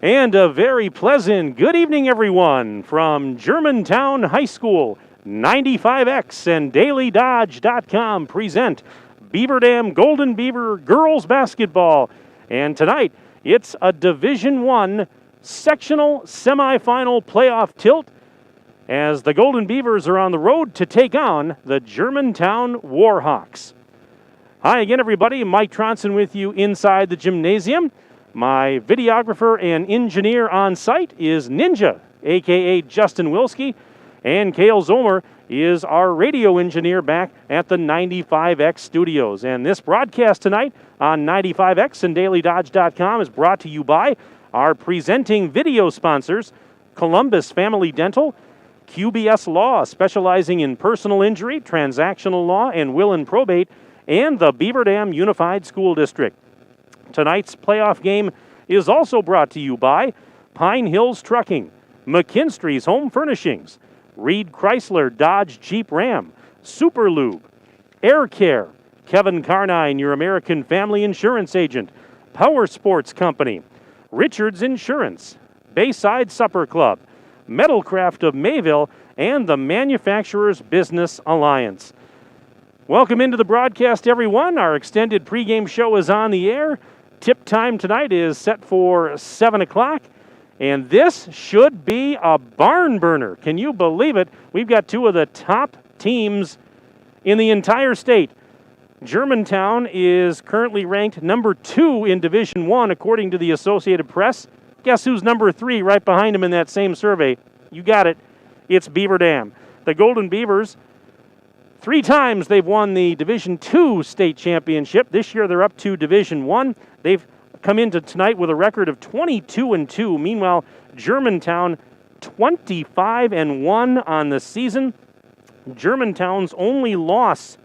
And a very pleasant good evening, everyone, from Germantown High School. 95X and DailyDodge.com present Beaver Dam Golden Beaver girls basketball. And tonight, it's a Division I sectional semifinal playoff tilt as the Golden Beavers are on the road to take on the Germantown Warhawks. Hi again, everybody. Mike Tronson with you inside the gymnasium. My videographer and engineer on site is Ninja, a.k.a. Justin Wilski, and Cale Zomer is our radio engineer back at the 95X studios. And this broadcast tonight on 95X and DailyDodge.com is brought to you by our presenting video sponsors, Columbus Family Dental, QBS Law, specializing in personal injury, transactional law, and will and probate, and the Beaver Dam Unified School District. Tonight's playoff game is also brought to you by Pine Hills Trucking, McKinstry's Home Furnishings, Reed Chrysler Dodge Jeep Ram, Super Lube, Air Care, Kevin Carnine, your American Family Insurance Agent, Power Sports Company, Richards Insurance, Bayside Supper Club, Metalcraft of Mayville, and the Manufacturers Business Alliance. Welcome into the broadcast, everyone. Our extended pregame show is on the air. Tip time tonight is set for 7 o'clock, and this should be a barn burner. Can you believe it? We've got two of the top teams in the entire state. Germantown is currently ranked number 2 in Division I, according to the Associated Press. Guess who's number 3 right behind him in that same survey? You got it. It's Beaver Dam. The Golden Beavers, 3 times they've won the Division II state championship. This year they're up to Division I. They've come into tonight with a record of 22-2. Meanwhile, Germantown 25-1 on the season. Germantown's only loss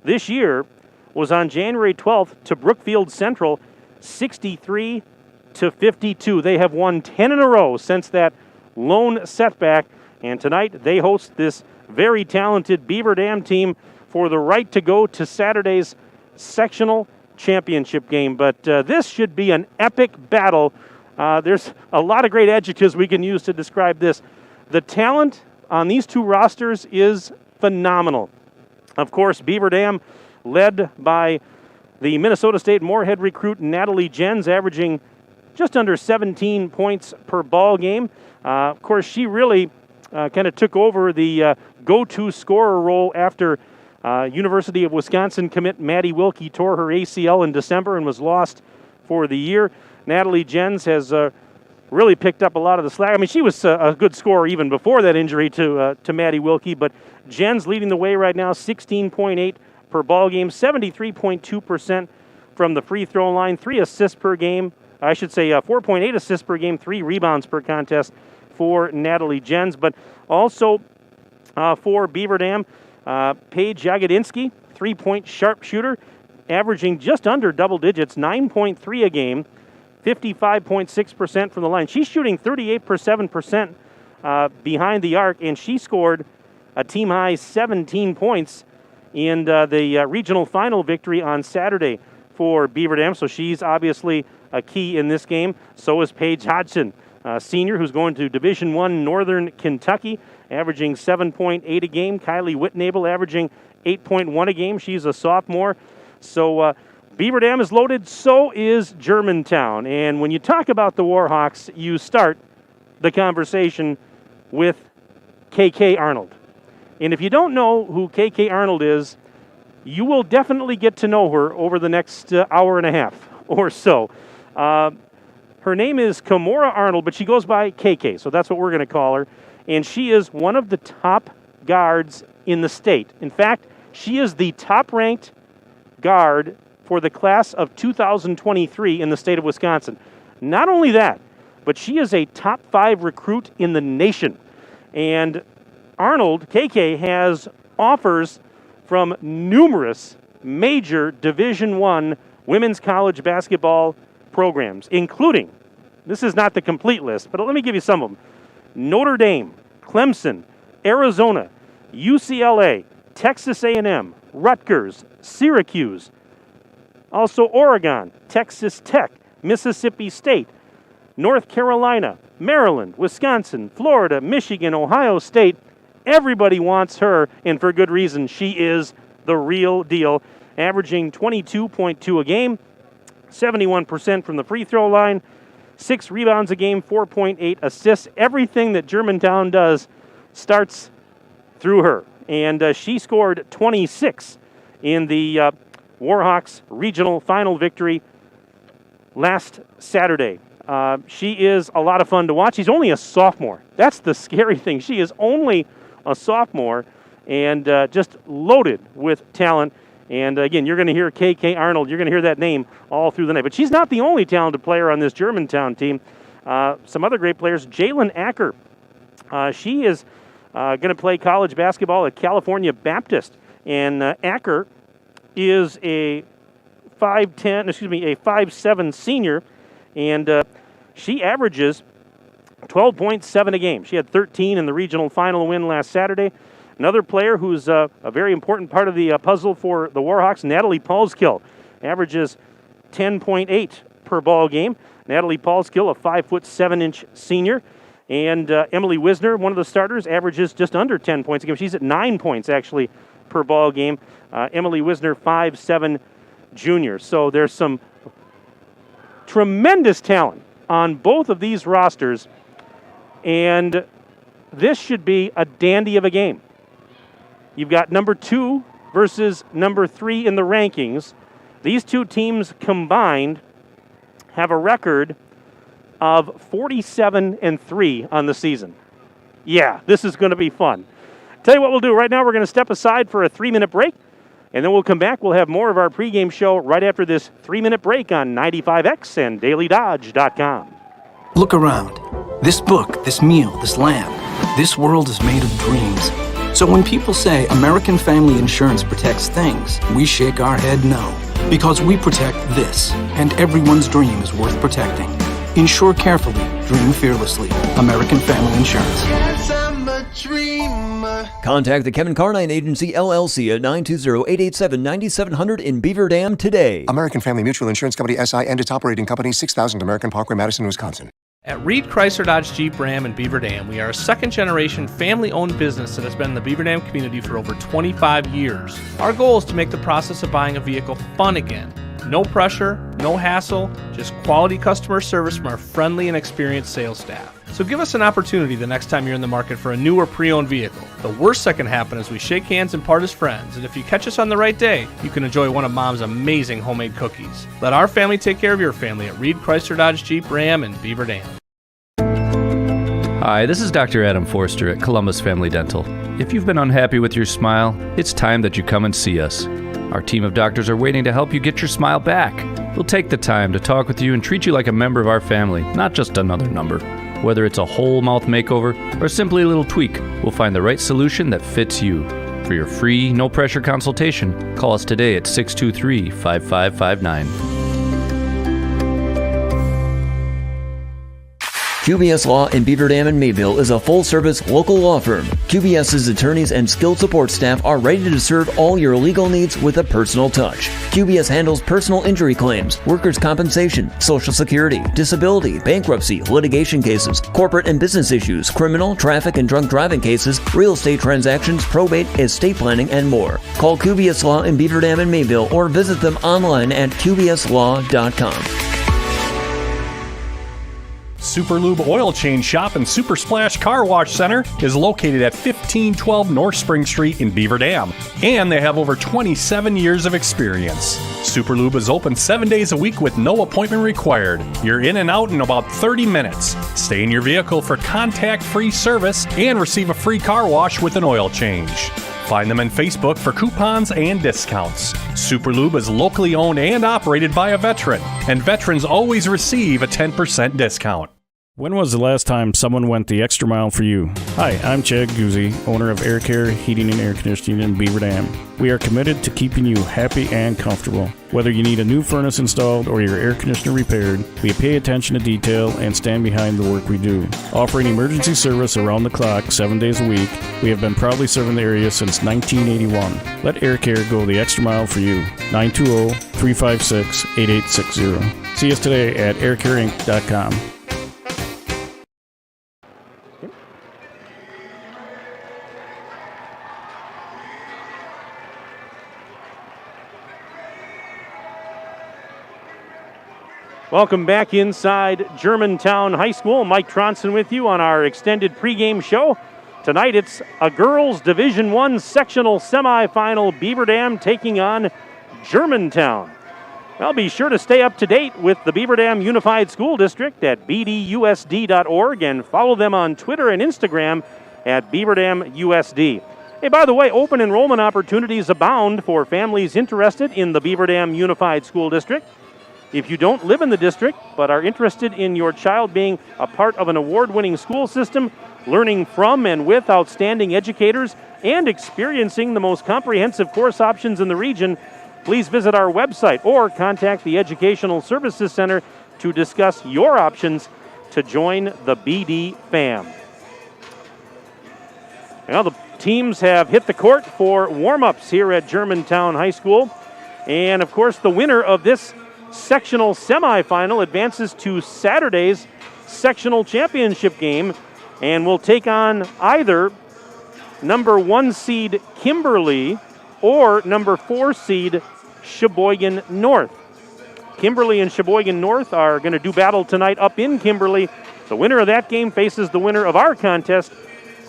this year was on January 12th to Brookfield Central, 63-52. They have won 10 in a row since that lone setback, and tonight they host this very talented Beaver Dam team for the right to go to Saturday's sectional championship game. But this should be an epic battle. There's a lot of great adjectives we can use to describe this. The talent on these two rosters is phenomenal. Of course, Beaver Dam led by the Minnesota State Moorhead recruit Natalie Jens, averaging just under 17 points per ball game. Of course, she really kind of took over the go-to scorer role after University of Wisconsin commit Maddie Wilkie tore her ACL in December and was lost for the year. Natalie Jens has really picked up a lot of the slack. I mean, she was a good scorer even before that injury to Maddie Wilkie, but Jens leading the way right now, 16.8 per ball game, 73.2% from the free throw line, 3 assists per game. I should say 4.8 assists per game, 3 rebounds per contest for Natalie Jens. But also for Beaver Dam, Paige Jagodinsky, 3-point sharpshooter, averaging just under double digits, 9.3 a game, 55.6% from the line. She's shooting 38% behind the arc, and she scored a team-high 17 points in the regional final victory on Saturday for Beaver Dam. So she's obviously a key in this game. So is Paige Hodgson, senior, who's going to Division I Northern Kentucky, averaging 7.8 a game. Kylie Whitnable averaging 8.1 a game. She's a sophomore. So Beaver Dam is loaded. So is Germantown. And when you talk about the Warhawks, you start the conversation with KK Arnold. And if you don't know who KK Arnold is, you will definitely get to know her over the next hour and a half or so. Her name is Kimora Arnold, but she goes by KK, so that's what we're going to call her. And she is one of the top guards in the state. In fact, she is the top-ranked guard for the class of 2023 in the state of Wisconsin. Not only that, but she is a top 5 recruit in the nation. And Arnold, KK, has offers from numerous major Division I women's college basketball programs, including, this is not the complete list, but let me give you some of them. Notre Dame, Clemson, Arizona, UCLA, Texas A&M, Rutgers, Syracuse, also Oregon, Texas Tech, Mississippi State, North Carolina, Maryland, Wisconsin, Florida, Michigan, Ohio State. Everybody wants her, and for good reason. She is the real deal, averaging 22.2 a game, 71% from the free throw line, 6 rebounds a game, 4.8 assists. Everything that Germantown does starts through her. And she scored 26 in the Warhawks regional final victory last Saturday. She is a lot of fun to watch. She's only a sophomore. That's the scary thing. She is only a sophomore and just loaded with talent. And again, you're going to hear K.K. Arnold. You're going to hear that name all through the night. But she's not the only talented player on this Germantown team. Some other great players. Jalen Acker. She is going to play college basketball at California Baptist. And Acker is a 5'7" senior. And she averages 12.7 a game. She had 13 in the regional final win last Saturday. Another player who's a very important part of the puzzle for the Warhawks, Natalie Paulskill, averages 10.8 per ball game. Natalie Paulskill, a 5'7" senior. And Emily Wisner, one of the starters, averages just under 10 points a game. She's at 9 points, actually, per ball game. Emily Wisner, 5'7" junior. So there's some tremendous talent on both of these rosters. And this should be a dandy of a game. You've got number 2 versus number 3 in the rankings. These two teams combined have a record of 47-3 on the season. Yeah, this is going to be fun. Tell you what we'll do. Right now we're going to step aside for a 3-minute break, and then we'll come back. We'll have more of our pregame show right after this 3-minute break on 95X and DailyDodge.com. Look around. This book, this meal, this lamp, this world is made of dreams. So when people say American Family Insurance protects things, we shake our head no. Because we protect this, and everyone's dream is worth protecting. Insure carefully, dream fearlessly. American Family Insurance. Yes, I'm a dreamer. Contact the Kevin Carnine Agency, LLC at 920-887-9700 in Beaver Dam today. American Family Mutual Insurance Company, SI, and its operating company, 6000 American Parkway, Madison, Wisconsin. At Reed Chrysler Dodge Jeep Ram in Beaver Dam, we are a second-generation family-owned business that has been in the Beaver Dam community for over 25 years. Our goal is to make the process of buying a vehicle fun again. No pressure, no hassle, just quality customer service from our friendly and experienced sales staff. So give us an opportunity the next time you're in the market for a new or pre-owned vehicle. The worst that can happen is we shake hands and part as friends, and if you catch us on the right day, you can enjoy one of Mom's amazing homemade cookies. Let our family take care of your family at Reed Chrysler Dodge Jeep Ram in Beaver Dam. Hi, this is Dr. Adam Forster at Columbus Family Dental. If you've been unhappy with your smile, it's time that you come and see us. Our team of doctors are waiting to help you get your smile back. We'll take the time to talk with you and treat you like a member of our family, not just another number. Whether it's a whole mouth makeover or simply a little tweak, we'll find the right solution that fits you. For your free, no-pressure consultation, call us today at 623-5559. QBS Law in Beaver Dam and Mayville is a full-service local law firm. QBS's attorneys and skilled support staff are ready to serve all your legal needs with a personal touch. QBS handles personal injury claims, workers' compensation, Social Security, disability, bankruptcy, litigation cases, corporate and business issues, criminal, traffic and drunk driving cases, real estate transactions, probate, estate planning, and more. Call QBS Law in Beaver Dam and Mayville or visit them online at qbslaw.com. Super Lube Oil Change Shop and Super Splash Car Wash Center is located at 1512 North Spring Street in Beaver Dam, and they have over 27 years of experience. Super Lube is open 7 days a week with no appointment required. You're in and out in about 30 minutes. Stay in your vehicle for contact-free service and receive a free car wash with an oil change. Find them on Facebook for coupons and discounts. Super Lube is locally owned and operated by a veteran, and veterans always receive a 10% discount. When was the last time someone went the extra mile for you? Hi, I'm Chad Guzzi, owner of Air Care Heating and Air Conditioning in Beaver Dam. We are committed to keeping you happy and comfortable. Whether you need a new furnace installed or your air conditioner repaired, we pay attention to detail and stand behind the work we do. Offering emergency service around the clock 7 days a week, we have been proudly serving the area since 1981. Let Air Care go the extra mile for you. 920-356-8860. See us today at aircareinc.com. Welcome back inside Germantown High School. Mike Tronson with you on our extended pregame show. Tonight it's a girls Division I sectional semifinal. Beaver Dam taking on Germantown. Well, be sure to stay up to date with the Beaver Dam Unified School District at bdusd.org and follow them on Twitter and Instagram at Beaver Dam USD. Hey, by the way, open enrollment opportunities abound for families interested in the Beaver Dam Unified School District. If you don't live in the district but are interested in your child being a part of an award-winning school system, learning from and with outstanding educators, and experiencing the most comprehensive course options in the region, please visit our website or contact the Educational Services Center to discuss your options to join the BD fam. Now the teams have hit the court for warm-ups here at Germantown High School. And, of course, the winner of this sectional semifinal advances to Saturday's sectional championship game and will take on either number 1 seed Kimberly or number 4 seed Sheboygan North. Kimberly and Sheboygan North are going to do battle tonight up in Kimberly. The winner of that game faces the winner of our contest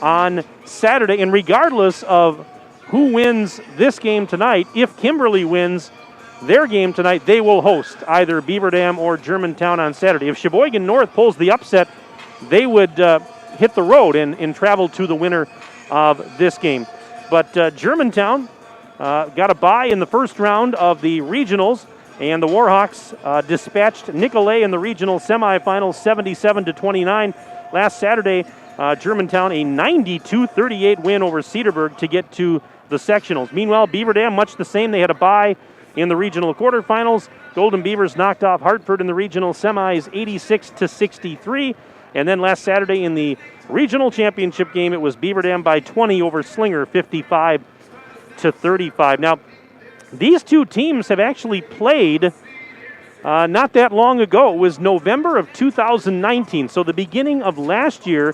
on Saturday. And regardless of who wins this game tonight, if Kimberly wins their game tonight, they will host either Beaver Dam or Germantown on Saturday. If Sheboygan North pulls the upset, they would hit the road and travel to the winner of this game. But Germantown got a bye in the first round of the regionals, and the Warhawks dispatched Nicolay in the regional semifinals 77-29. Last Saturday, Germantown a 92-38 win over Cedarburg to get to the sectionals. Meanwhile, Beaver Dam, much the same. They had a bye in the regional quarterfinals. Golden Beavers knocked off Hartford in the regional semis 86-63. And then last Saturday in the regional championship game, it was Beaver Dam by 20 over Slinger 55-35. Now, these two teams have actually played not that long ago. It was November of 2019, so the beginning of last year.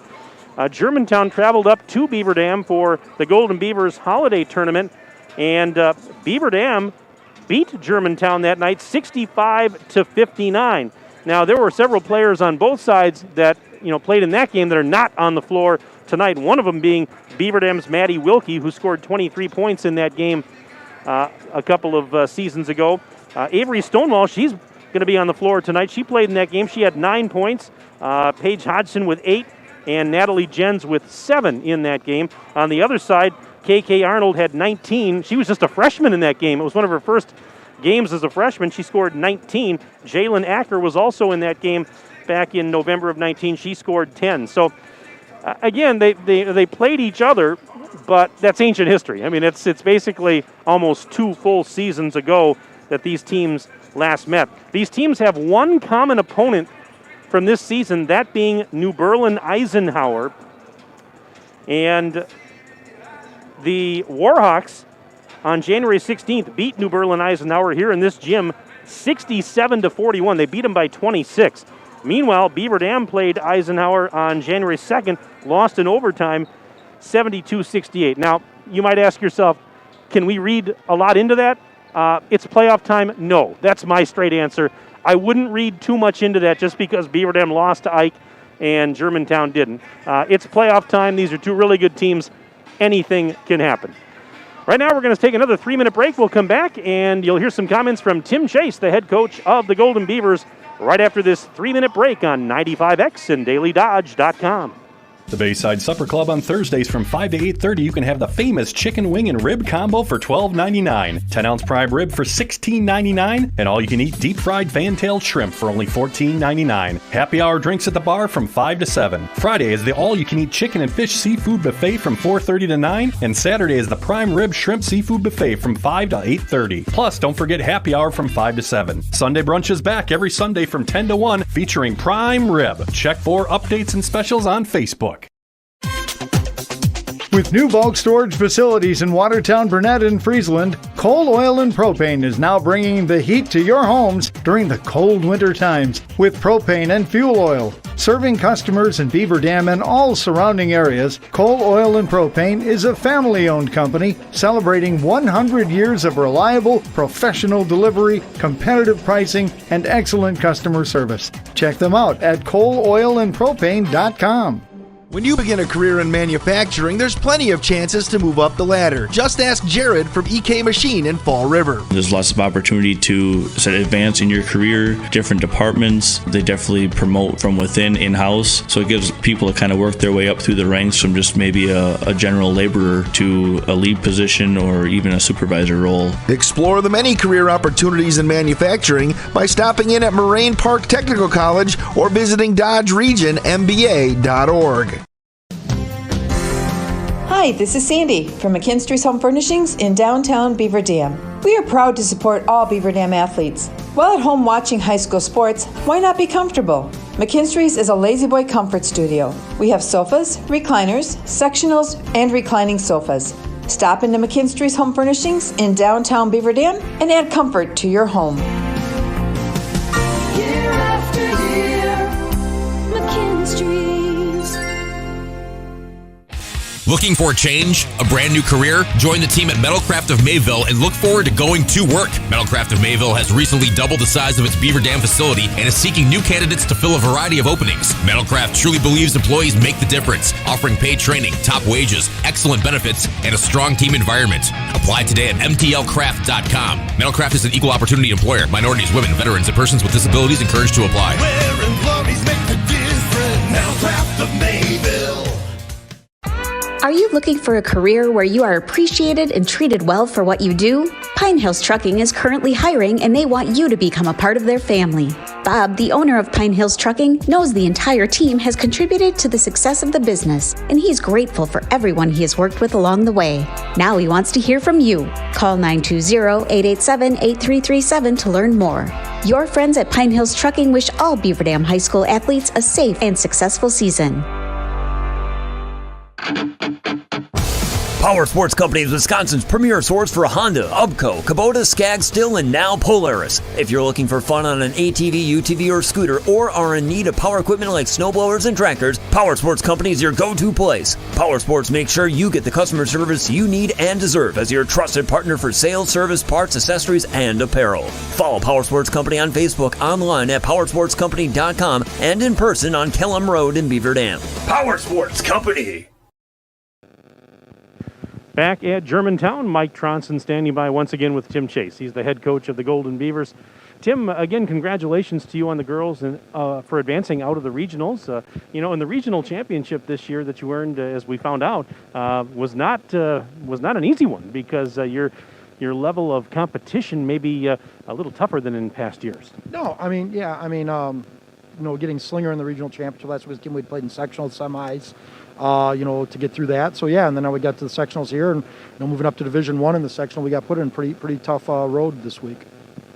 Germantown traveled up to Beaver Dam for the Golden Beavers holiday tournament, and Beaver Dam beat Germantown that night 65-59. Now, there were several players on both sides that played in that game that are not on the floor tonight, one of them being Beaver Dam's Maddie Wilkie, who scored 23 points in that game a couple of seasons ago. Avery Stonewall, she's going to be on the floor tonight. She played in that game. She had 9 points. Paige Hodgson with 8, and Natalie Jens with 7 in that game. On the other side, KK Arnold had 19. She was just a freshman in that game. It was one of her first games as a freshman. She scored 19. Jalen Acker was also in that game back in November of 19. She scored 10. So, again, they played each other, but that's ancient history. I mean, it's basically almost 2 full seasons ago that these teams last met. These teams have one common opponent from this season, that being New Berlin Eisenhower. And the Warhawks on January 16th beat New Berlin Eisenhower here in this gym 67-41. They beat them by 26. Meanwhile, Beaver Dam played Eisenhower on January 2nd, lost in overtime 72-68. Now, you might ask yourself, can we read a lot into that? It's playoff time? No. That's my straight answer. I wouldn't read too much into that just because Beaver Dam lost to Ike and Germantown didn't. It's playoff time. These are two really good teams. Anything can happen. Right now, we're going to take another 3-minute break. We'll come back, and you'll hear some comments from Tim Chase, the head coach of the Golden Beavers, right after this 3-minute break on 95X and DailyDodge.com. The Bayside Supper Club on Thursdays from 5 to 8:30, you can have the famous chicken wing and rib combo for $12.99, 10-ounce prime rib for $16.99, and all-you-can-eat deep-fried fan-tailed shrimp for only $14.99. Happy hour drinks at the bar from 5 to 7. Friday is the all-you-can-eat chicken and fish seafood buffet from 4:30 to 9, and Saturday is the prime rib shrimp seafood buffet from 5 to 8:30. Plus, don't forget happy hour from 5 to 7. Sunday brunch is back every Sunday from 10 to 1, featuring prime rib. Check for updates and specials on Facebook. With new bulk storage facilities in Watertown, Burnett, and Friesland, Cole Oil and Propane is now bringing the heat to your homes during the cold winter times with propane and fuel oil. Serving customers in Beaver Dam and all surrounding areas, Cole Oil and Propane is a family-owned company celebrating 100 years of reliable, professional delivery, competitive pricing, and excellent customer service. Check them out at coleoilandpropane.com. When you begin a career in manufacturing, there's plenty of chances to move up the ladder. Just ask Jared from EK Machine in Fall River. There's lots of opportunity to advance in your career, different departments. They definitely promote from within, in-house, so it gives people to kind of work their way up through the ranks from just maybe a general laborer to a lead position or even a supervisor role. Explore the many career opportunities in manufacturing by stopping in at Moraine Park Technical College or visiting DodgeRegionMBA.org. Hi, this is Sandy from McKinstry's Home Furnishings in downtown Beaver Dam. We are proud to support all Beaver Dam athletes. While at home watching high school sports, why not be comfortable? McKinstry's is a lazy boy comfort studio. We have sofas, recliners, sectionals, and reclining sofas. Stop into McKinstry's Home Furnishings in downtown Beaver Dam and add comfort to your home. Year after year, McKinstry's. Looking for a change? A brand new career? Join the team at Metalcraft of Mayville and look forward to going to work. Metalcraft of Mayville has recently doubled the size of its Beaver Dam facility and is seeking new candidates to fill a variety of openings. Metalcraft truly believes employees make the difference, offering paid training, top wages, excellent benefits, and a strong team environment. Apply today at mtlcraft.com. Metalcraft is an equal opportunity employer. Minorities, women, veterans, and persons with disabilities encouraged to apply. Where employees make the difference. Metalcraft of Mayville. Are you looking for a career where you are appreciated and treated well for what you do? Pine Hills Trucking is currently hiring and they want you to become a part of their family. Bob, the owner of Pine Hills Trucking, knows the entire team has contributed to the success of the business, and he's grateful for everyone he has worked with along the way. Now he wants to hear from you. Call 920-887-8337 to learn more. Your friends at Pine Hills Trucking wish all Beaver Dam High School athletes a safe and successful season. Power Sports Company is Wisconsin's premier source for Honda, Ubco, Kubota, Skag, Stihl, and now Polaris. If you're looking for fun on an ATV, UTV, or scooter, or are in need of power equipment like snowblowers and tractors, Power Sports Company is your go-to place. Power Sports makes sure you get the customer service you need and deserve as your trusted partner for sales, service, parts, accessories, and apparel. Follow Power Sports Company on Facebook, online at powersportscompany.com, and in person on Kellum Road in Beaver Dam. Power Sports Company. Back at Germantown, Mike Tronson standing by once again with Tim Chase. He's the head coach of the Golden Beavers. Tim, again, congratulations to you on the girls and for advancing out of the regionals. In the regional championship this year that you earned, as we found out, was not an easy one because your level of competition may be a little tougher than in past years. No, getting Slinger in the regional championship last weekend, we played in sectional semis. To get through that. So, and then we got to the sectionals here, and moving up to Division I in the sectional, we got put in pretty tough road this week.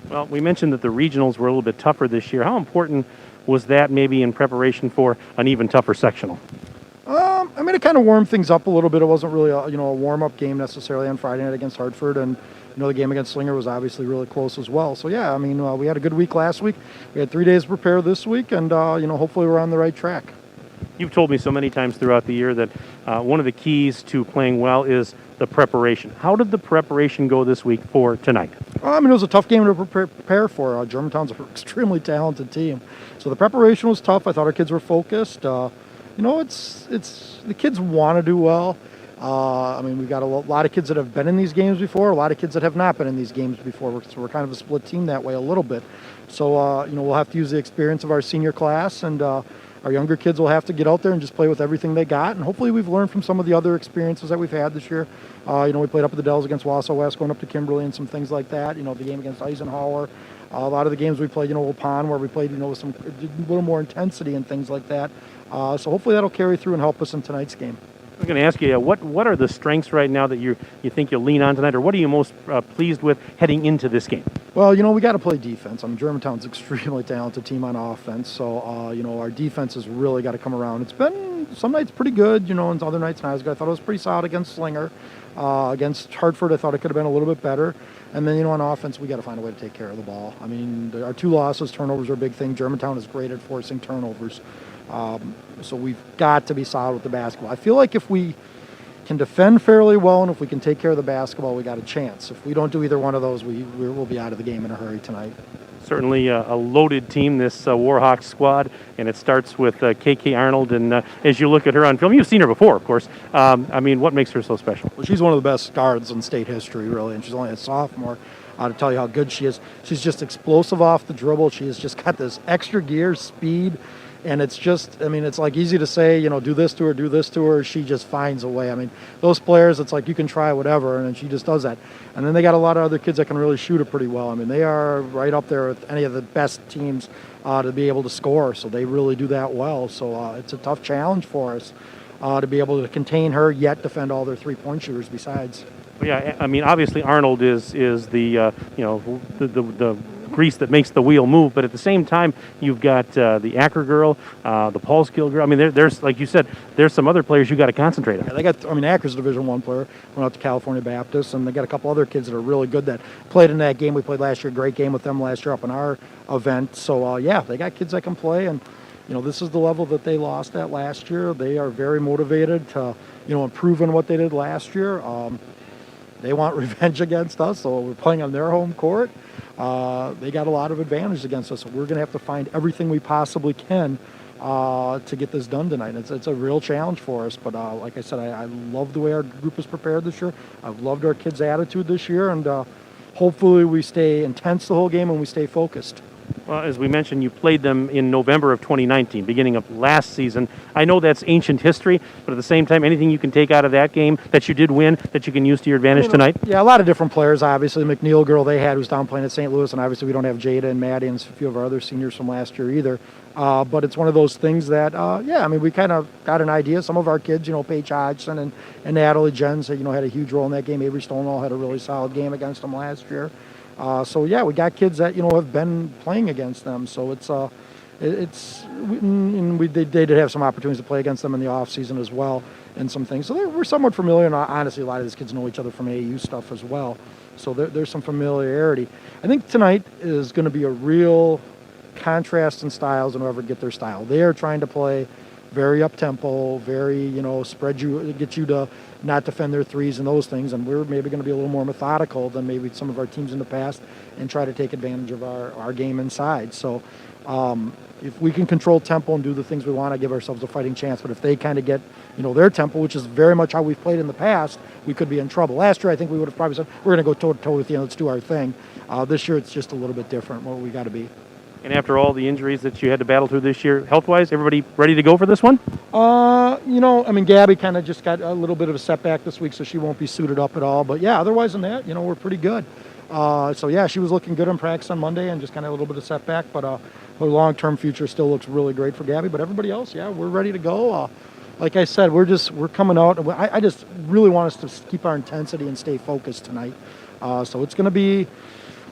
Well, we mentioned that the regionals were a little bit tougher this year. How important was that maybe in preparation for an even tougher sectional? It kind of warmed things up a little bit. It wasn't really a warm-up game necessarily on Friday night against Hartford, and the game against Slinger was obviously really close as well. So, we had a good week last week. We had 3 days to prepare this week, and, hopefully we're on the right track. You've told me so many times throughout the year that one of the keys to playing well is the preparation. How did the preparation go this week for tonight? It was a tough game to prepare for. Germantown's an extremely talented team. So the preparation was tough. I thought our kids were focused. It's the kids want to do well. We've got a lot of kids that have been in these games before, a lot of kids that have not been in these games before. So we're kind of a split team that way a little bit. So, we'll have to use the experience of our senior class, and our younger kids will have to get out there and just play with everything they got. And hopefully we've learned from some of the other experiences that we've had this year. We played up at the Dells against Wausau West, going up to Kimberly and some things like that. The game against Eisenhower. A lot of the games we played, Old Pond, where we played, with some a little more intensity and things like that. So hopefully that'll carry through and help us in tonight's game. I'm going to ask you, what are the strengths right now that you think you'll lean on tonight, or what are you most pleased with heading into this game? Well, we got to play defense. I mean, Germantown's an extremely talented team on offense, so, our defense has really got to come around. It's been some nights pretty good, and other nights not as good. I thought it was pretty solid against Slinger. Against Hartford, I thought it could have been a little bit better. And then, on offense, we got to find a way to take care of the ball. I mean, our 2 losses, turnovers are a big thing. Germantown is great at forcing turnovers. So we've got to be solid with the basketball. I feel like if we can defend fairly well and if we can take care of the basketball, we got a chance. If we don't do either one of those, we'll be out of the game in a hurry tonight. Certainly a loaded team, this Warhawks squad, and it starts with KK Arnold. And as you look at her on film, you've seen her before, of course. What makes her so special? Well, she's one of the best guards in state history, really, and she's only a sophomore. To tell you how good she is. She's just explosive off the dribble. She has just got this extra gear speed. And it's just, it's like easy to say, do this to her. She just finds a way. I mean, those players, it's like you can try whatever, and then she just does that. And then they got a lot of other kids that can really shoot it pretty well. I mean, they are right up there with any of the best teams to be able to score. So they really do that well. So it's a tough challenge for us to be able to contain her, yet defend all their 3-point shooters besides. Yeah, obviously Arnold is the the grease that makes the wheel move, but at the same time, you've got the Acker girl, the Paulskill girl. I mean, there's like you said, there's some other players you got to concentrate on. Yeah, they got. Acker's a Division I player, went out to California Baptist, and they got a couple other kids that are really good that played in that game we played last year. Great game with them last year up in our event. So they got kids that can play, and this is the level that they lost at last year. They are very motivated to improve on what they did last year. They want revenge against us, so we're playing on their home court. They got a lot of advantage against us, so we're going to have to find everything we possibly can to get this done tonight. It's a real challenge for us, but like I said, I love the way our group is prepared this year. I've loved our kids' attitude this year, and hopefully we stay intense the whole game and we stay focused. Well, as we mentioned, you played them in November of 2019, beginning of last season. I know that's ancient history, but at the same time, anything you can take out of that game that you did win that you can use to your advantage tonight? Yeah, a lot of different players, obviously. The McNeil girl they had who's down playing at St. Louis, and obviously we don't have Jada and Maddie and a few of our other seniors from last year either. But it's one of those things that, we kind of got an idea. Some of our kids, Paige Hodgson and Natalie Jens, had a huge role in that game. Avery Stonewall had a really solid game against them last year. We got kids that have been playing against them. So they did have some opportunities to play against them in the off season as well, and some things. So we're somewhat familiar, and honestly, a lot of these kids know each other from AAU stuff as well. So there's some familiarity. I think tonight is going to be a real contrast in styles, and whoever get their style. They are trying to play very up tempo, very get you to not defend their threes and those things, and we're maybe going to be a little more methodical than maybe some of our teams in the past and try to take advantage of our game inside. So if we can control tempo and do the things we want, I give ourselves a fighting chance. But if they kind of get their tempo, which is very much how we've played in the past, we could be in trouble. Last year I think we would have probably said we're going to go toe-to-toe with let's do our thing. This year it's just a little bit different what we got to be. And after all the injuries that you had to battle through this year, health-wise, everybody ready to go for this one? Gabby kind of just got a little bit of a setback this week, so she won't be suited up at all. But, otherwise than that, we're pretty good. She was looking good in practice on Monday and just kind of a little bit of setback. But her long-term future still looks really great for Gabby. But everybody else, we're ready to go. Like I said, we're coming out. I just really want us to keep our intensity and stay focused tonight. So it's going to be...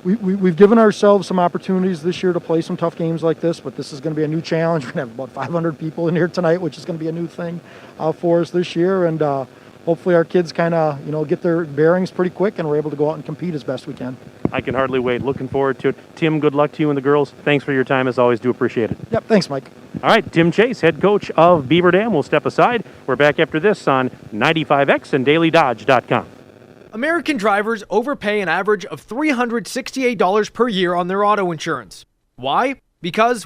We've given ourselves some opportunities this year to play some tough games like this, but this is going to be a new challenge. We're going to have about 500 people in here tonight, which is going to be a new thing for us this year. And hopefully our kids kind of, get their bearings pretty quick and we're able to go out and compete as best we can. I can hardly wait. Looking forward to it. Tim, good luck to you and the girls. Thanks for your time. As always, do appreciate it. Yep, thanks, Mike. All right, Tim Chase, head coach of Beaver Dam, will step aside. We're back after this on 95X and DailyDodge.com. American drivers overpay an average of $368 per year on their auto insurance. Why? Because,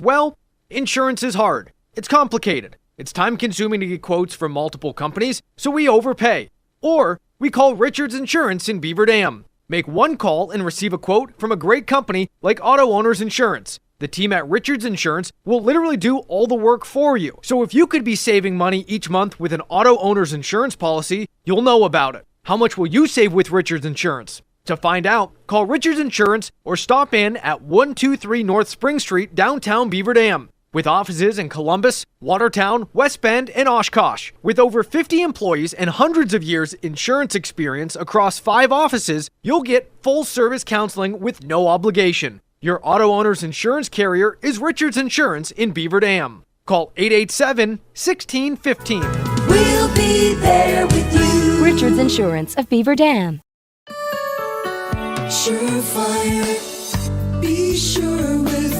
insurance is hard. It's complicated. It's time-consuming to get quotes from multiple companies, so we overpay. Or we call Richards Insurance in Beaver Dam. Make one call and receive a quote from a great company like Auto Owners Insurance. The team at Richards Insurance will literally do all the work for you. So if you could be saving money each month with an Auto Owners Insurance policy, you'll know about it. How much will you save with Richards Insurance? To find out, call Richards Insurance or stop in at 123 North Spring Street, downtown Beaver Dam. With offices in Columbus, Watertown, West Bend, and Oshkosh. With over 50 employees and hundreds of years insurance experience across 5 offices, you'll get full-service counseling with no obligation. Your auto owner's insurance carrier is Richards Insurance in Beaver Dam. Call 887-1615. We'll be there with you. Richards Insurance of Beaver Dam. Surefire. Be sure with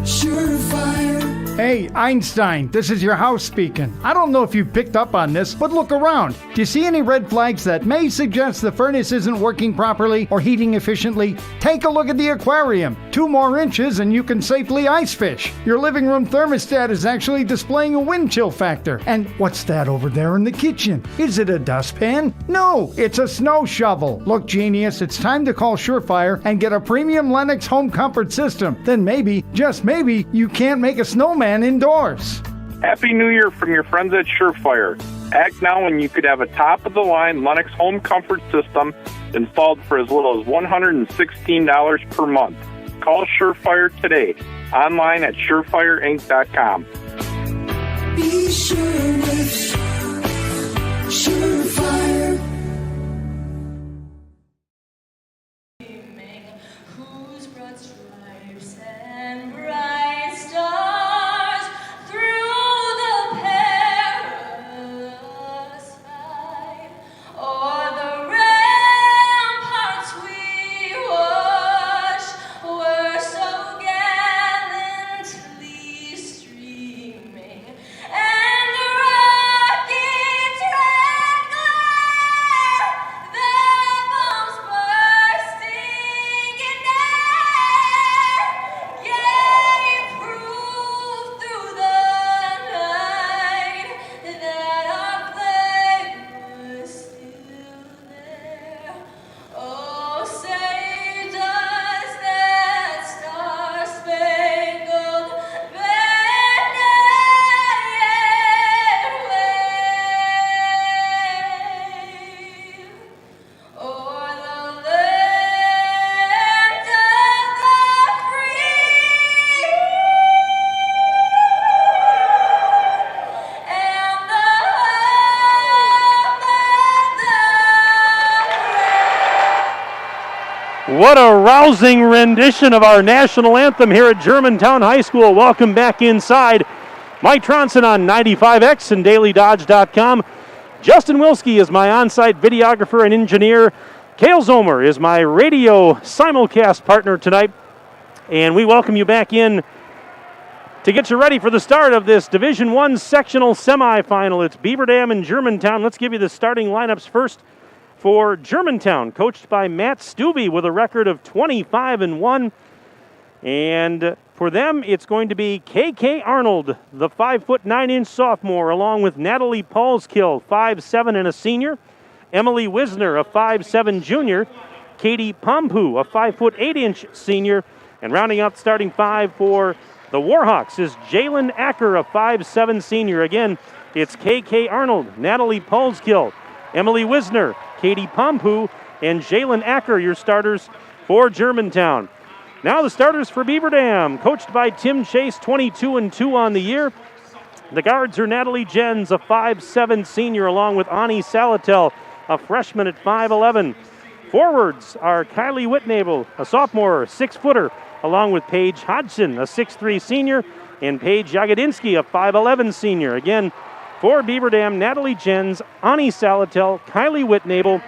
Surefire. Hey, Einstein, this is your house speaking. I don't know if you picked up on this, but look around. Do you see any red flags that may suggest the furnace isn't working properly or heating efficiently? Take a look at the aquarium. 2 more inches and you can safely ice fish. Your living room thermostat is actually displaying a wind chill factor. And what's that over there in the kitchen? Is it a dustpan? No, it's a snow shovel. Look, genius, it's time to call Surefire and get a premium Lennox home comfort system. Then maybe, just maybe, you can't make a snowman indoors. Happy New Year from your friends at Surefire. Act now and you could have a top-of-the-line Lennox home comfort system installed for as little as $116 per month. Call Surefire today. Online at surefireinc.com. Be sure with Surefire. Whose broad stripes and bright stars through the perilous fight, o'er the ramparts we watched, were so gallantly streaming, and rockets red glare, their bombs bursting in air, gave proof through the night that our flag was still there. Oh, say does that star-spangled banner yet wave o'er the land of the free and the What a rousing rendition of our national anthem here at Germantown High School. Welcome back inside. Mike Tronson on 95X and DailyDodge.com. Justin Wilski is my on-site videographer and engineer. Cale Zomer is my radio simulcast partner tonight. And we welcome you back in to get you ready for the start of this Division I sectional semifinal. It's Beaver Dam and Germantown. Let's give you the starting lineups first. For Germantown, coached by Matt Stuvey with a record of 25-1. And for them, it's going to be KK Arnold, the 5'9" sophomore, along with Natalie Paulskill, 5'7" and a senior, Emily Wisner, a 5'7" junior, Katie Pompu, a 5'8" senior, and rounding out the starting 5 for the Warhawks is Jalen Acker, a 5'7" senior. Again, it's KK Arnold, Natalie Paulskill, Emily Wisner, Katie Pompu, and Jalen Acker, your starters for Germantown. Now the starters for Beaver Dam, coached by Tim Chase, 22-2 on the year. The guards are Natalie Jens, a 5'7" senior, along with Ani Salatel, a freshman at 5'11". Forwards are Kylie Whitnable, a sophomore, 6-footer, along with Paige Hodgson, a 6'3" senior, and Paige Jagodinsky, a 5'11" senior. Again, for Beaver Dam, Natalie Jens, Ani Salatel, Kylie Whitnable,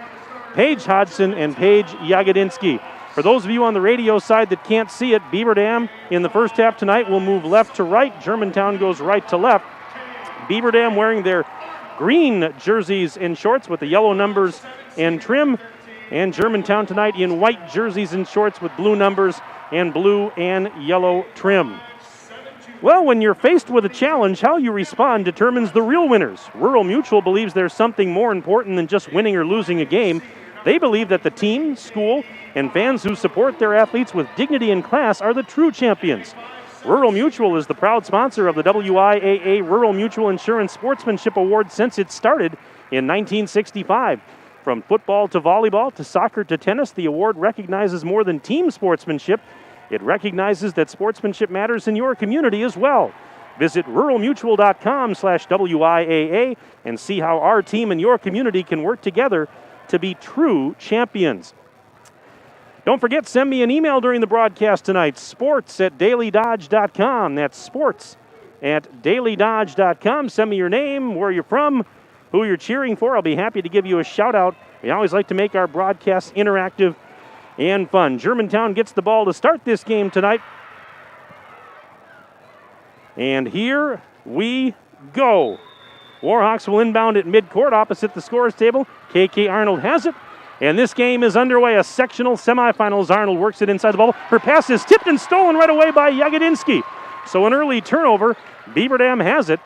Paige Hodgson, and Paige Jagodinsky. For those of you on the radio side that can't see it, Beaver Dam in the first half tonight will move left to right. Germantown goes right to left. Beaver Dam wearing their green jerseys and shorts with the yellow numbers and trim. And Germantown tonight in white jerseys and shorts with blue numbers and blue and yellow trim. Well, when you're faced with a challenge, how you respond determines the real winners. Rural Mutual believes there's something more important than just winning or losing a game. They believe that the team, school, and fans who support their athletes with dignity and class are the true champions. Rural Mutual is the proud sponsor of the WIAA Rural Mutual Insurance Sportsmanship Award since it started in 1965. From football to volleyball to soccer to tennis, the award recognizes more than team sportsmanship. It recognizes that sportsmanship matters in your community as well. Visit ruralmutual.com/WIAA and see how our team and your community can work together to be true champions. Don't forget, send me an email during the broadcast tonight, sports@dailydodge.com. That's sports@dailydodge.com. Send me your name, where you're from, who you're cheering for. I'll be happy to give you a shout-out. We always like to make our broadcasts interactive and fun. Germantown gets the ball to start this game tonight. And here we go. Warhawks will inbound at midcourt opposite the scores table. KK Arnold has it. And this game is underway. A sectional semifinals. Arnold works it inside the bubble. Her pass is tipped and stolen right away by Jagodinsky. So an early turnover. Beaver Dam has it.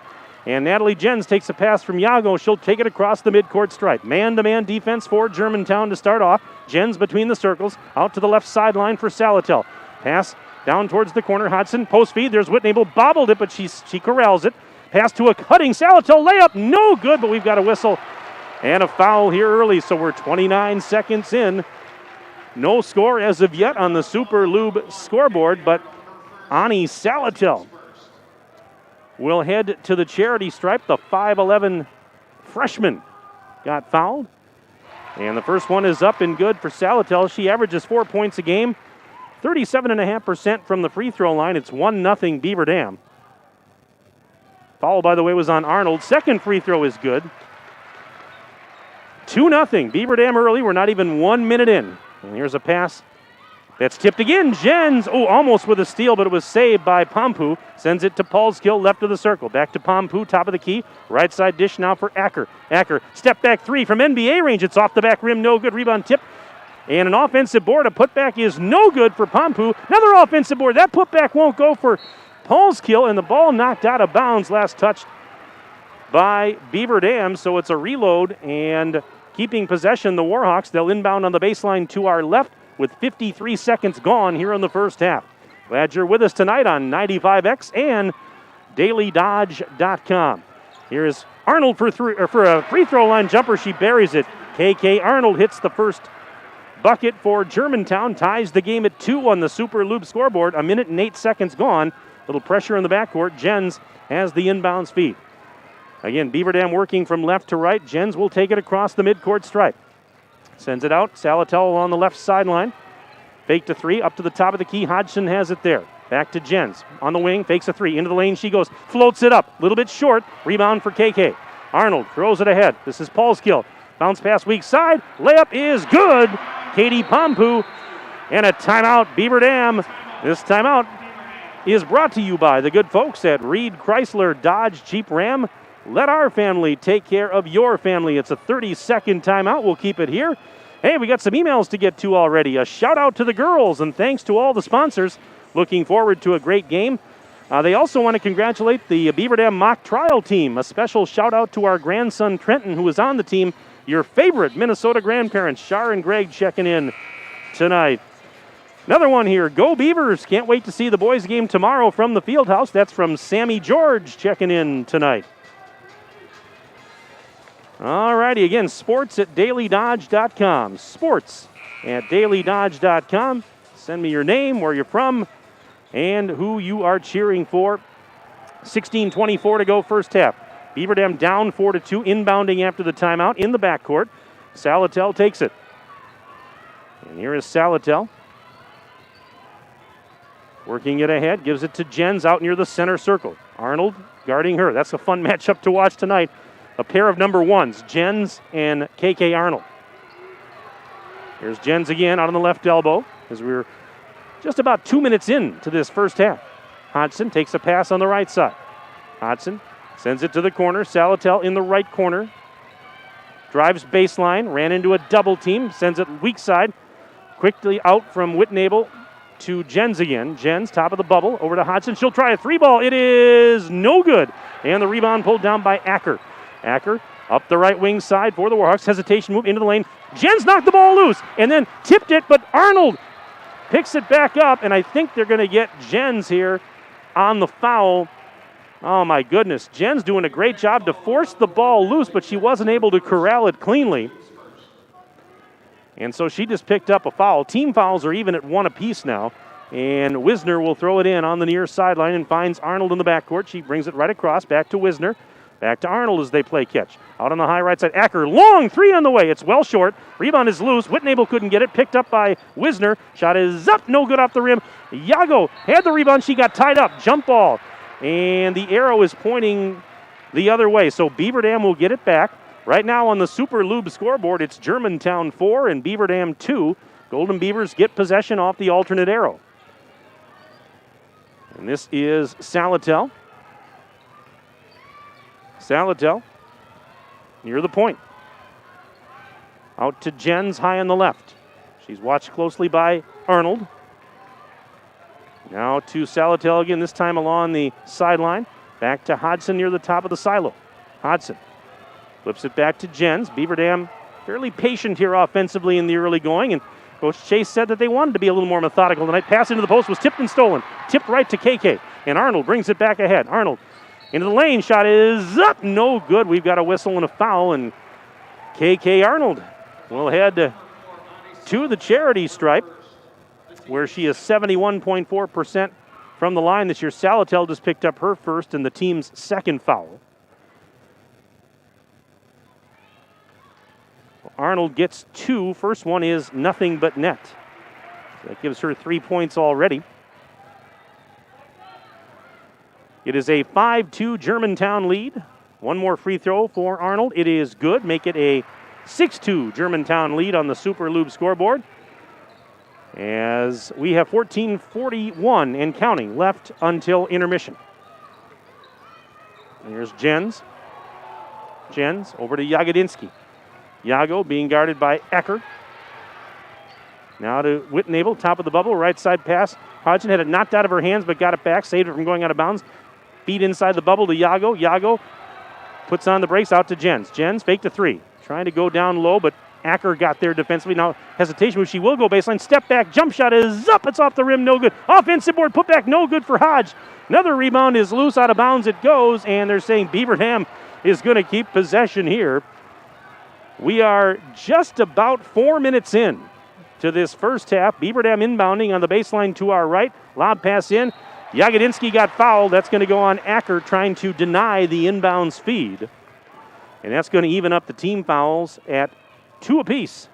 And Natalie Jens takes a pass from Yago. She'll take it across the midcourt stripe. Man-to-man defense for Germantown to start off. Jens between the circles. Out to the left sideline for Salatel. Pass down towards the corner. Hodson, post feed. There's Whitnable. Bobbled it, but she corrals it. Pass to a cutting Salatel. Layup, no good, but we've got a whistle and a foul here early, so we're 29 seconds in. No score as of yet on the Super Lube scoreboard, but Ani Salatel will head to the charity stripe. The 5'11 freshman got fouled. And the first one is up and good for Salatel. She averages 4 points a game, 37.5% from the free throw line. It's 1-0 Beaver Dam. Foul, by the way, was on Arnold. Second free throw is good. 2-0 Beaver Dam early. We're not even 1 minute in. And here's a pass that's tipped again. Jens, almost with a steal, but it was saved by Pompu. Sends it to Paulskill, left of the circle. Back to Pompu, top of the key. Right side dish now for Acker. Acker, step back three from NBA range. It's off the back rim, no good. Rebound tip. And an offensive board. A putback is no good for Pompu. Another offensive board. That putback won't go for Paulskill, and the ball knocked out of bounds. Last touched by Beaver Dam, so it's a reload, and keeping possession, the Warhawks. They'll inbound on the baseline to our left with 53 seconds gone here in the first half. Glad you're with us tonight on 95X and dailydodge.com. Here's Arnold for a free throw line jumper. She buries it. KK Arnold hits the first bucket for Germantown, ties the game at 2 on the Super Lube scoreboard. 1 minute and 8 seconds gone. Little pressure in the backcourt. Jens has the inbounds feed. Again, Beaver Dam working from left to right. Jens will take it across the midcourt stripe. Sends it out. Salatel on the left sideline. Fake to three, up to the top of the key. Hodgson has it there. Back to Jens. On the wing, fakes a three. Into the lane she goes. Floats it up. A little bit short. Rebound for KK. Arnold throws it ahead. This is Paulskill. Bounce pass weak side. Layup is good. Katie Pompu. And a timeout, Beaver Dam. This timeout is brought to you by the good folks at Reed Chrysler Dodge Jeep Ram. Let our family take care of your family. It's a 30-second timeout. We'll keep it here. Hey, we got some emails to get to already. A shout out to the girls, and thanks to all the sponsors. Looking forward to a great game. They also want to congratulate the Beaver Dam mock trial team. A special shout out to our grandson Trenton, who is on the team. Your favorite Minnesota grandparents, Shar and Greg, checking in tonight. Another one here. Go Beavers. Can't wait to see the boys game tomorrow from the field house. That's from Sammy George checking in tonight. All righty, again, sports@dailydodge.com. Sports@dailydodge.com. Send me your name, where you're from, and who you are cheering for. 16:24 to go first half. Beaver Dam down 4-2, inbounding after the timeout in the backcourt. Salatel takes it. And here is Salatel. Working it ahead, gives it to Jens out near the center circle. Arnold guarding her. That's a fun matchup to watch tonight. A pair of number ones, Jens and KK Arnold. Here's Jens again out on the left elbow as we're just about 2 minutes into this first half. Hodgson takes a pass on the right side. Hodgson sends it to the corner. Salatel in the right corner. Drives baseline, ran into a double team, sends it weak side. Quickly out from Whitnable to Jens again. Jens, top of the bubble, over to Hodgson. She'll try a three ball. It is no good. And the rebound pulled down by Acker. Acker up the right wing side for the Warhawks. Hesitation move into the lane. Jens knocked the ball loose and then tipped it, but Arnold picks it back up, and I think they're going to get Jens here on the foul. Oh, my goodness. Jens doing a great job to force the ball loose, but she wasn't able to corral it cleanly. And so she just picked up a foul. Team fouls are even at 1 apiece now. And Wisner will throw it in on the near sideline and finds Arnold in the backcourt. She brings it right across, back to Wisner. Back to Arnold as they play catch. Out on the high right side, Acker, long three on the way. It's well short. Rebound is loose. Whitnable couldn't get it. Picked up by Wisner. Shot is up, no good off the rim. Yago had the rebound. She got tied up. Jump ball. And the arrow is pointing the other way. So Beaver Dam will get it back. Right now on the Super Lube scoreboard, it's Germantown 4 and Beaver Dam 2. Golden Beavers get possession off the alternate arrow. And this is Salatel. Salatel near the point. Out to Jens high on the left. She's watched closely by Arnold. Now to Salatel again, this time along the sideline. Back to Hodson near the top of the silo. Hodson flips it back to Jens. Beaver Dam fairly patient here offensively in the early going, and Coach Chase said that they wanted to be a little more methodical tonight. Pass into the post was tipped and stolen. Tipped right to KK, and Arnold brings it back ahead. Arnold into the lane, shot is up, no good. We've got a whistle and a foul, and KK Arnold will head to the charity stripe, where she is 71.4% from the line this year. Salatel just picked up her first and the team's second foul. Arnold gets two. First one is nothing but net. So that gives her 3 points already. It is a 5-2 Germantown lead. One more free throw for Arnold. It is good. Make it a 6-2 Germantown lead on the Super Lube scoreboard. As we have 14:41 and counting left until intermission. And here's Jens. Jens over to Jagodinsky. Yago being guarded by Ecker. Now to Whitnable, top of the bubble, right side pass. Hodgson had it knocked out of her hands but got it back, saved it from going out of bounds. Feed inside the bubble to Yago. Yago puts on the brakes out to Jens. Jens fake to three. Trying to go down low, but Acker got there defensively. Now hesitation move. She will go baseline. Step back. Jump shot is up. It's off the rim. No good. Offensive board. Put back. No good for Hodge. Another rebound is loose. Out of bounds it goes. And they're saying Beaver Dam is going to keep possession here. We are just about 4 minutes in to this first half. Beaver Dam inbounding on the baseline to our right. Lob pass in. Jagodinsky got fouled. That's going to go on Acker trying to deny the inbounds feed. And that's going to even up the team fouls at 2 apiece.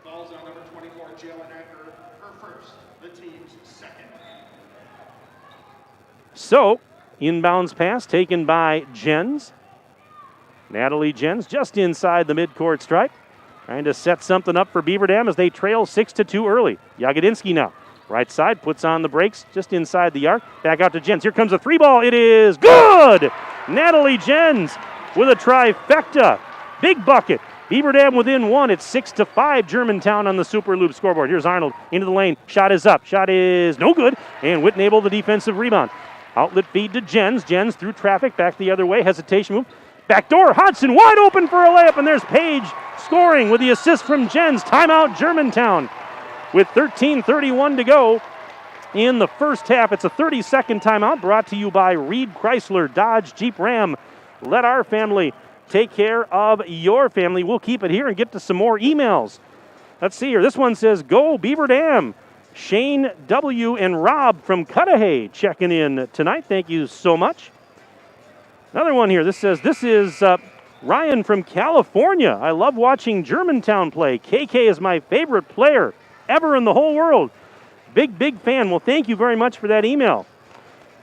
Falls on number 24, Jalen Acker, her first, the team's second. So, inbounds pass taken by Jens. Natalie Jens just inside the midcourt stripe. Trying to set something up for Beaver Dam as they trail 6-2 early. Jagodinsky now. Right side, puts on the brakes just inside the arc. Back out to Jens. Here comes a three ball. It is good! Natalie Jens with a trifecta. Big bucket. Beaver Dam within one. It's 6-5 Germantown on the Super Lube scoreboard. Here's Arnold into the lane. Shot is up. Shot is no good. And Whitnable the defensive rebound. Outlet feed to Jens. Jens through traffic. Back the other way. Hesitation move. Back door. Hodson wide open for a layup. And there's Page scoring with the assist from Jens. Timeout Germantown. With 13:31 to go in the first half. It's a 30-second timeout brought to you by Reed Chrysler Dodge Jeep Ram. Let our family take care of your family. We'll keep it here and get to some more emails. Let's see here. This one says, go Beaver Dam. Shane W. and Rob from Cudahy checking in tonight. Thank you so much. Another one here. This says, this is Ryan from California. I love watching Germantown play. KK is my favorite player ever in the whole world. Big fan. Well, thank you very much for that email.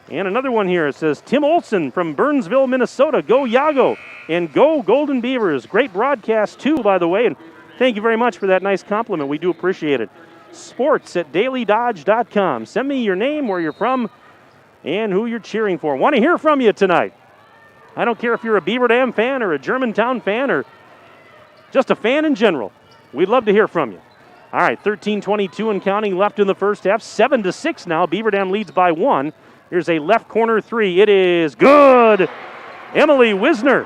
And another one here. It says, Tim Olson from Burnsville, Minnesota. Go Yago and go Golden Beavers. Great broadcast, too, by the way. And thank you very much for that nice compliment. We do appreciate it. sports@dailydodge.com. Send me your name, where you're from, and who you're cheering for. Want to hear from you tonight. I don't care if you're a Beaver Dam fan or a Germantown fan or just a fan in general. We'd love to hear from you. All right, 13:22 and counting left in the first half. 7-6 now. Beaver Dam leads by 1. Here's a left corner three. It is good. Emily Wisner.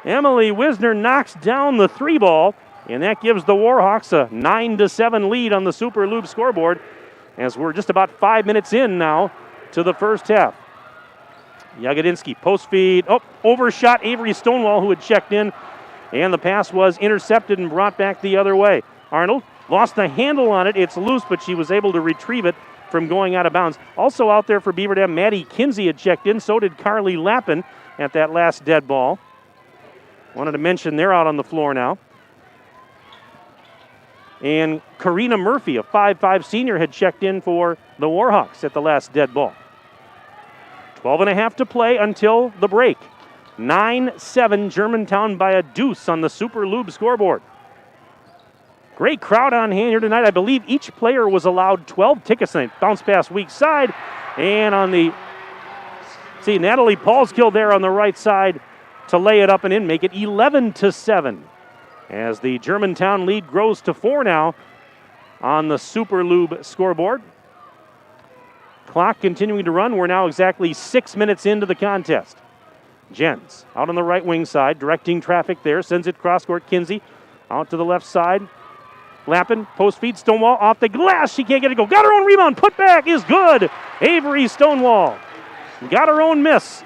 Emily Wisner knocks down the three ball, and that gives the Warhawks a 9-7 lead on the Super Lube scoreboard as we're just about 5 minutes in now to the first half. Jagodinsky, post feed. Oh, overshot Avery Stonewall, who had checked in. And the pass was intercepted and brought back the other way. Arnold lost the handle on it. It's loose, but she was able to retrieve it from going out of bounds. Also out there for Beaver Dam, Maddie Kinsey had checked in. So did Carly Lappin at that last dead ball. Wanted to mention they're out on the floor now. And Karina Murphy, a 5'5 senior, had checked in for the Warhawks at the last dead ball. 12.5 to play until the break. 9-7 Germantown by a deuce on the Super Lube scoreboard. Great crowd on hand here tonight. I believe each player was allowed 12 tickets tonight. Bounce pass weak side. And on the, see, Natalie Paulskill there on the right side to lay it up and in, make it 11-7. As the Germantown lead grows to 4 now on the Super Lube scoreboard. Clock continuing to run. We're now exactly 6 minutes into the contest. Jens out on the right wing side, directing traffic there, sends it cross court. Kinsey out to the left side. Lappin, post feed, Stonewall off the glass. She can't get it go. Got her own rebound. Put back is good. Avery Stonewall got her own miss.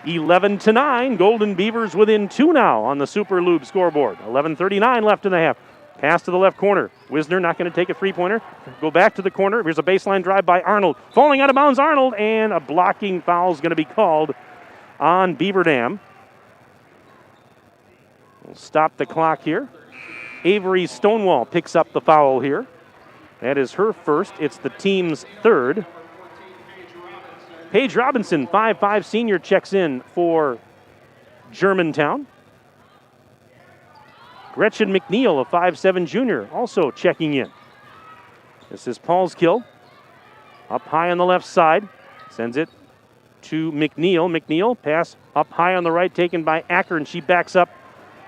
11-9. Golden Beavers within 2 now on the Super Lube scoreboard. 11:39 left in the half. Pass to the left corner. Wisner not going to take a three-pointer. Go back to the corner. Here's a baseline drive by Arnold. Falling out of bounds, Arnold, and a blocking foul is going to be called on Beaver Dam. We'll stop the clock here. Avery Stonewall picks up the foul here. That is her first. It's the team's third. Paige Robinson, 5'5 senior, checks in for Germantown. Gretchen McNeil, a 5'7 junior, also checking in. This is Paulskill. Up high on the left side. Sends it to McNeil. McNeil, pass up high on the right, taken by Acker, and she backs up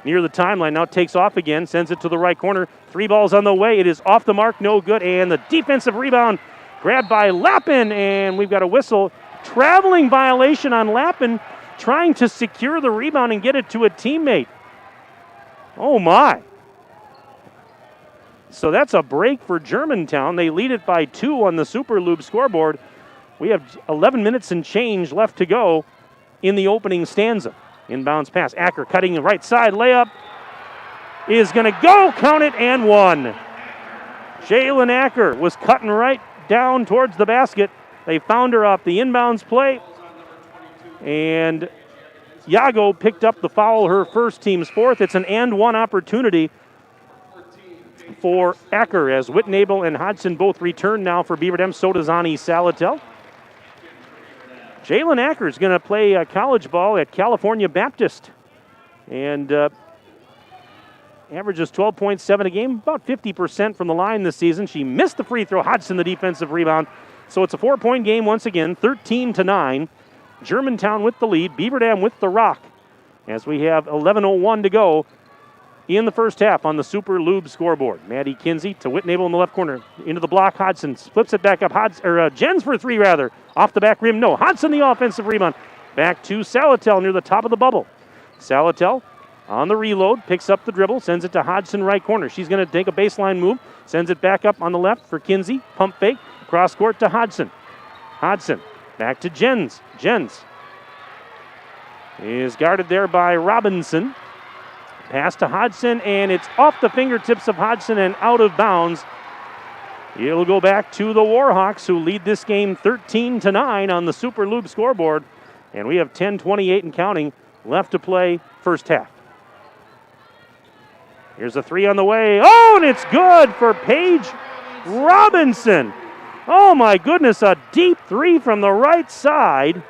near the timeline. Now takes off again, sends it to the right corner. 3 balls on the way. It is off the mark, no good. And the defensive rebound grabbed by Lappin, and we've got a whistle. Traveling violation on Lappin, trying to secure the rebound and get it to a teammate. Oh my. So that's a break for Germantown. They lead it by 2 on the Super Lube scoreboard. We have 11 minutes and change left to go in the opening stanza. Inbounds pass. Acker cutting the right side. Layup is going to go. Count it and one. Jalen Acker was cutting right down towards the basket. They found her off the inbounds play. And Yago picked up the foul, her first, team's fourth. It's an and one opportunity for Acker as Whitnable and Hodgson both return now for Beaver Dam. So does Ani Salatel. Jalen Acker is going to play college ball at California Baptist and averages 12.7 a game, about 50% from the line this season. She missed the free throw. Hodgson the defensive rebound. So it's a 4-point game once again, 13-9. Germantown with the lead, Beaver Dam with the rock as we have 11:01 to go in the first half on the Super Lube scoreboard. Maddie Kinsey to Whitnable in the left corner. Into the block, Hodgson flips it back up. Jens for 3 rather. Off the back rim, no. Hodgson the offensive rebound. Back to Salatel near the top of the bubble. Salatel on the reload, picks up the dribble, sends it to Hodgson right corner. She's going to take a baseline move, sends it back up on the left for Kinsey. Pump fake, cross court to Hodgson. Hodgson back to Jens. Jens is guarded there by Robinson. Pass to Hodgson, and it's off the fingertips of Hodgson and out of bounds. It'll go back to the Warhawks, who lead this game 13-9 on the Super Lube scoreboard. And we have 10:28 and counting left to play first half. Here's a 3 on the way. Oh, and it's good for Paige Robinson. Oh, my goodness, a deep 3 from the right side.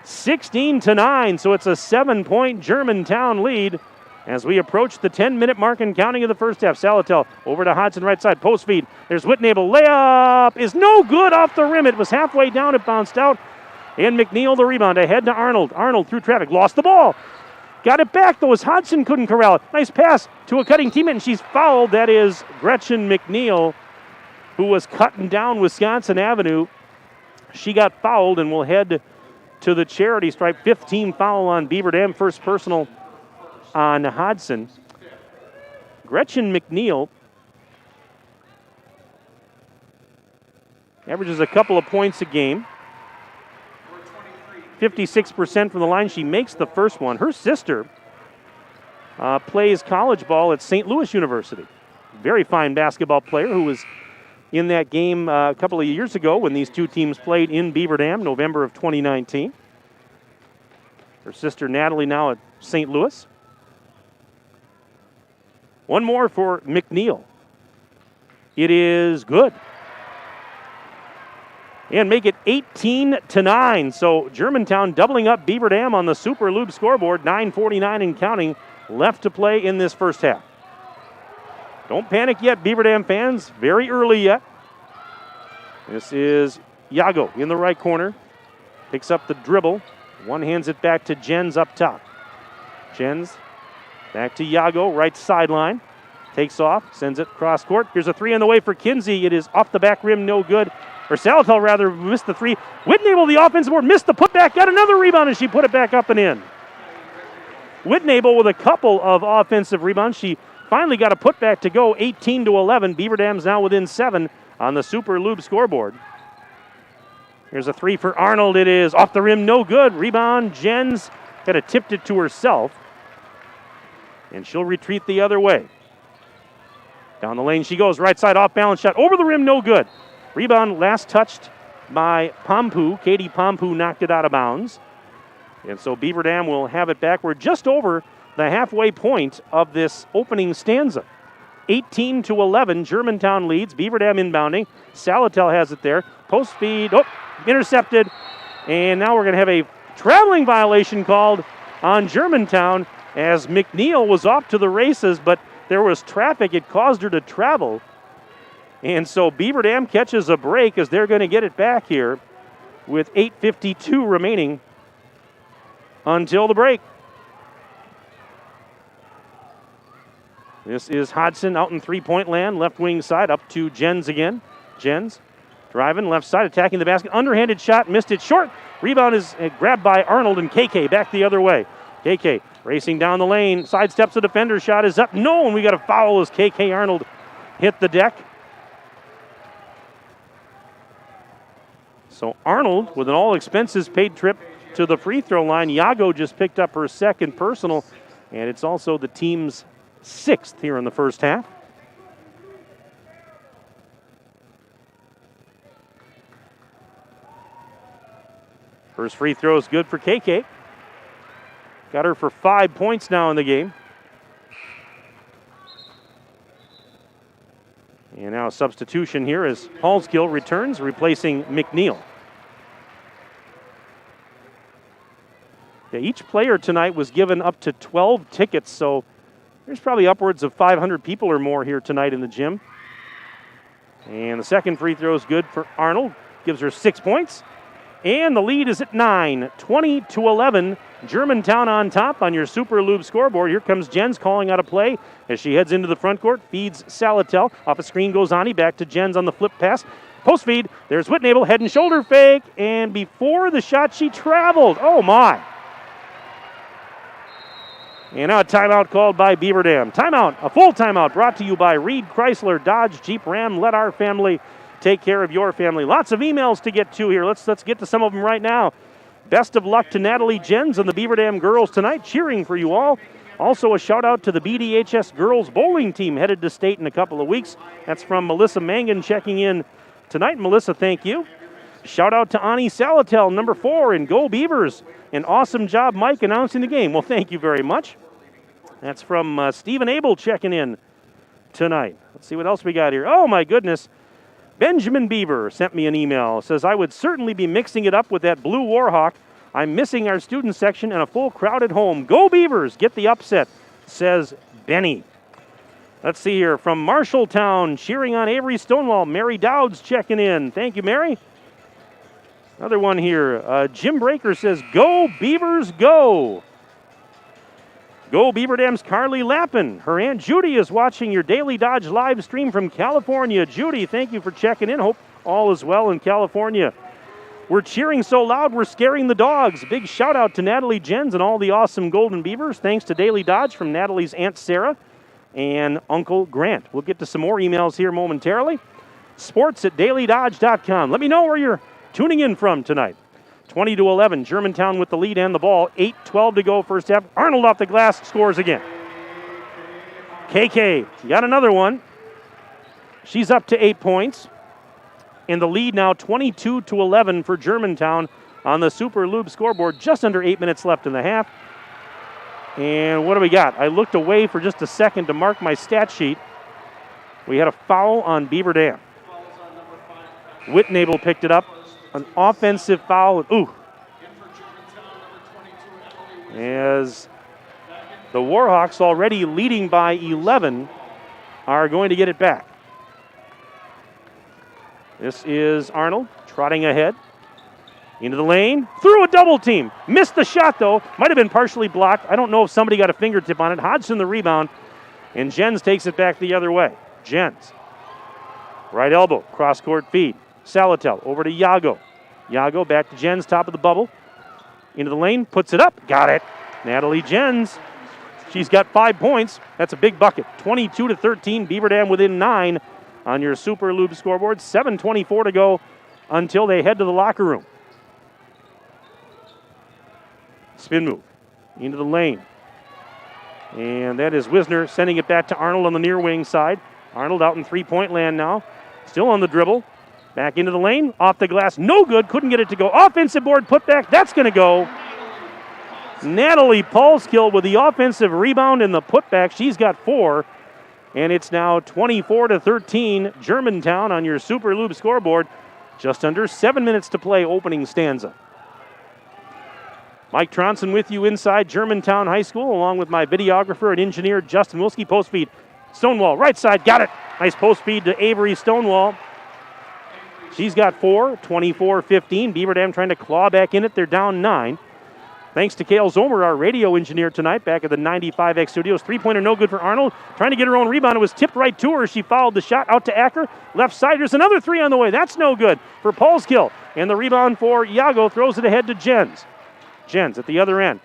16-9, so it's a 7-point Germantown lead as we approach the 10-minute mark and counting of the first half. Salatel over to Hodgson right side, post feed. There's Whitnable. Layup is no good off the rim. It was halfway down. It bounced out. And McNeil the rebound ahead to Arnold. Arnold through traffic. Lost the ball. Got it back, though, as Hodgson couldn't corral it. Nice pass to a cutting teammate, and she's fouled. That is Gretchen McNeil, who was cutting down Wisconsin Avenue. She got fouled and will head to the charity stripe. 15 foul on Beaver Dam. First personal on Hodgson. Gretchen McNeil averages a couple of points a game. 56% from the line. She makes the first one. Her sister plays college ball at St. Louis University. very fine basketball player who was in that game a couple of years ago when these two teams played in Beaver Dam, November of 2019. Her sister Natalie now at St. Louis. One more for McNeil. It is good. And make it 18-9. So Germantown doubling up Beaver Dam on the Super Lube scoreboard. 9:49 and counting left to play in this first half. Don't panic yet, Beaver Dam fans. Very early yet. This is Yago in the right corner. Picks up the dribble. One hands it back to Jens up top. Jens back to Yago, right sideline. Takes off, sends it cross court. Here's a three on the way for Kinsey. It is off the back rim, no good. Or Salatel rather missed the three. Whitnable, the offensive board, missed the putback, got another rebound, and she put it back up and in. Whitnable with a couple of offensive rebounds. She finally got a putback to go, 18-11. Beaver Dam's now within 7 on the Super Lube scoreboard. Here's a three for Arnold. It is off the rim, no good. Rebound, Jens kind of tipped it to herself. And she'll retreat the other way. Down the lane she goes, right side off balance shot, over the rim, no good. Rebound last touched by Pompu. Katie Pompu knocked it out of bounds. And so Beaver Dam will have it back. We're just over the halfway point of this opening stanza. 18-11, Germantown leads. Beaver Dam inbounding. Salatel has it there. Post speed, intercepted. And now we're going to have a traveling violation called on Germantown as McNeil was off to the races, but there was traffic. It caused her to travel. And so Beaver Dam catches a break as they're going to get it back here with 8:52 remaining until the break. This is Hodson out in three-point land, left wing side, up to Jens again. Jens driving left side, attacking the basket. Underhanded shot, missed it short. Rebound is grabbed by Arnold, and KK back the other way. KK racing down the lane, sidesteps the defender, shot is up. No, and we got a foul as KK Arnold hit the deck. So Arnold with an all-expenses-paid trip to the free throw line. Yago just picked up her second personal, and it's also the team's 6th here in the first half. First free throw is good for KK. Got her for 5 points now in the game. And now a substitution here as Hallskill returns, replacing McNeil. Yeah, each player tonight was given up to 12 tickets, so there's probably upwards of 500 people or more here tonight in the gym. And the second free throw is good for Arnold. Gives her 6 points. And the lead is at 9, 20-11. Germantown on top on your Super Lube scoreboard. Here comes Jens calling out a play as she heads into the front court. Feeds Salatel. Off a screen goes Ani. Back to Jens on the flip pass. Post feed. There's Whitnable. Head and shoulder fake. And before the shot, she traveled. Oh, my. And now a timeout called by Beaver Dam. Timeout, a full timeout brought to you by Reed Chrysler, Dodge, Jeep, Ram. Let our family take care of your family. Lots of emails to get to here. Let's get to some of them right now. Best of luck to Natalie Jens and the Beaver Dam girls tonight, cheering for you all. Also a shout out to the BDHS girls bowling team headed to state in a couple of weeks. That's from Melissa Mangan checking in tonight. Melissa, thank you. Shout out to Ani Salatel, number 4, and Go Beavers. An awesome job, Mike, announcing the game. Well, thank you very much. That's from Stephen Abel checking in tonight. Let's see what else we got here. Oh, my goodness. Benjamin Beaver sent me an email. Says, I would certainly be mixing it up with that blue Warhawk. I'm missing our student section and a full crowd at home. Go Beavers, get the upset, says Benny. Let's see here. From Marshalltown, cheering on Avery Stonewall. Mary Dowds checking in. Thank you, Mary. Another one here. Jim Breaker says, Go Beavers, go. Go Beaver Dam's Carly Lappin. Her Aunt Judy is watching your Daily Dodge live stream from California. Judy, thank you for checking in. Hope all is well in California. We're cheering so loud we're scaring the dogs. Big shout out to Natalie Jens and all the awesome Golden Beavers. Thanks to Daily Dodge from Natalie's Aunt Sarah and Uncle Grant. We'll get to some more emails here momentarily. Sports@dailydodge.com. Let me know where you're tuning in from tonight. 20-11, Germantown with the lead and the ball. 8:12 to go first half. Arnold off the glass, scores again. KK got another one. She's up to 8 points. And the lead now 22-11 for Germantown on the Super Lube scoreboard. Just under 8 minutes left in the half. And what do we got? I looked away for just a second to mark my stat sheet. We had a foul on Beaver Dam. Whitnable picked it up. An offensive foul. Ooh. As the Warhawks, already leading by 11, are going to get it back. This is Arnold trotting ahead. Into the lane, through a double team. Missed the shot, though. Might have been partially blocked. I don't know if somebody got a fingertip on it. Hodgson the rebound, and Jens takes it back the other way. Jens. Right elbow, cross-court feed. Salatel over to Yago. Yago back to Jens, top of the bubble. Into the lane, puts it up. Got it. Natalie Jens. She's got 5 points. That's a big bucket. 22-13. Beaver Dam within 9 on your Super Lube scoreboard. 7:24 to go until they head to the locker room. Spin move into the lane. And that is Wisner sending it back to Arnold on the near wing side. Arnold out in three-point land now. Still on the dribble. Back into the lane. Off the glass. No good. Couldn't get it to go. Offensive board putback. That's going to go. Natalie Paulskill with the offensive rebound and the putback. She's got 4. And it's now 24-13 Germantown on your Super Lube scoreboard. Just under 7 minutes to play opening stanza. Mike Tronson with you inside Germantown High School, along with my videographer and engineer, Justin Wilski. Post feed. Stonewall, right side, got it. Nice post feed to Avery Stonewall. She's got 4, 24-15. Beaver Dam trying to claw back in it. They're down 9. Thanks to Kale Zomer, our radio engineer tonight, back at the 95X studios. Three-pointer no good for Arnold. Trying to get her own rebound. It was tipped right to her. She fouled the shot out to Acker. Left side, there's another 3 on the way. That's no good for Paulskill. And the rebound for Yago throws it ahead to Jens. Jens at the other end.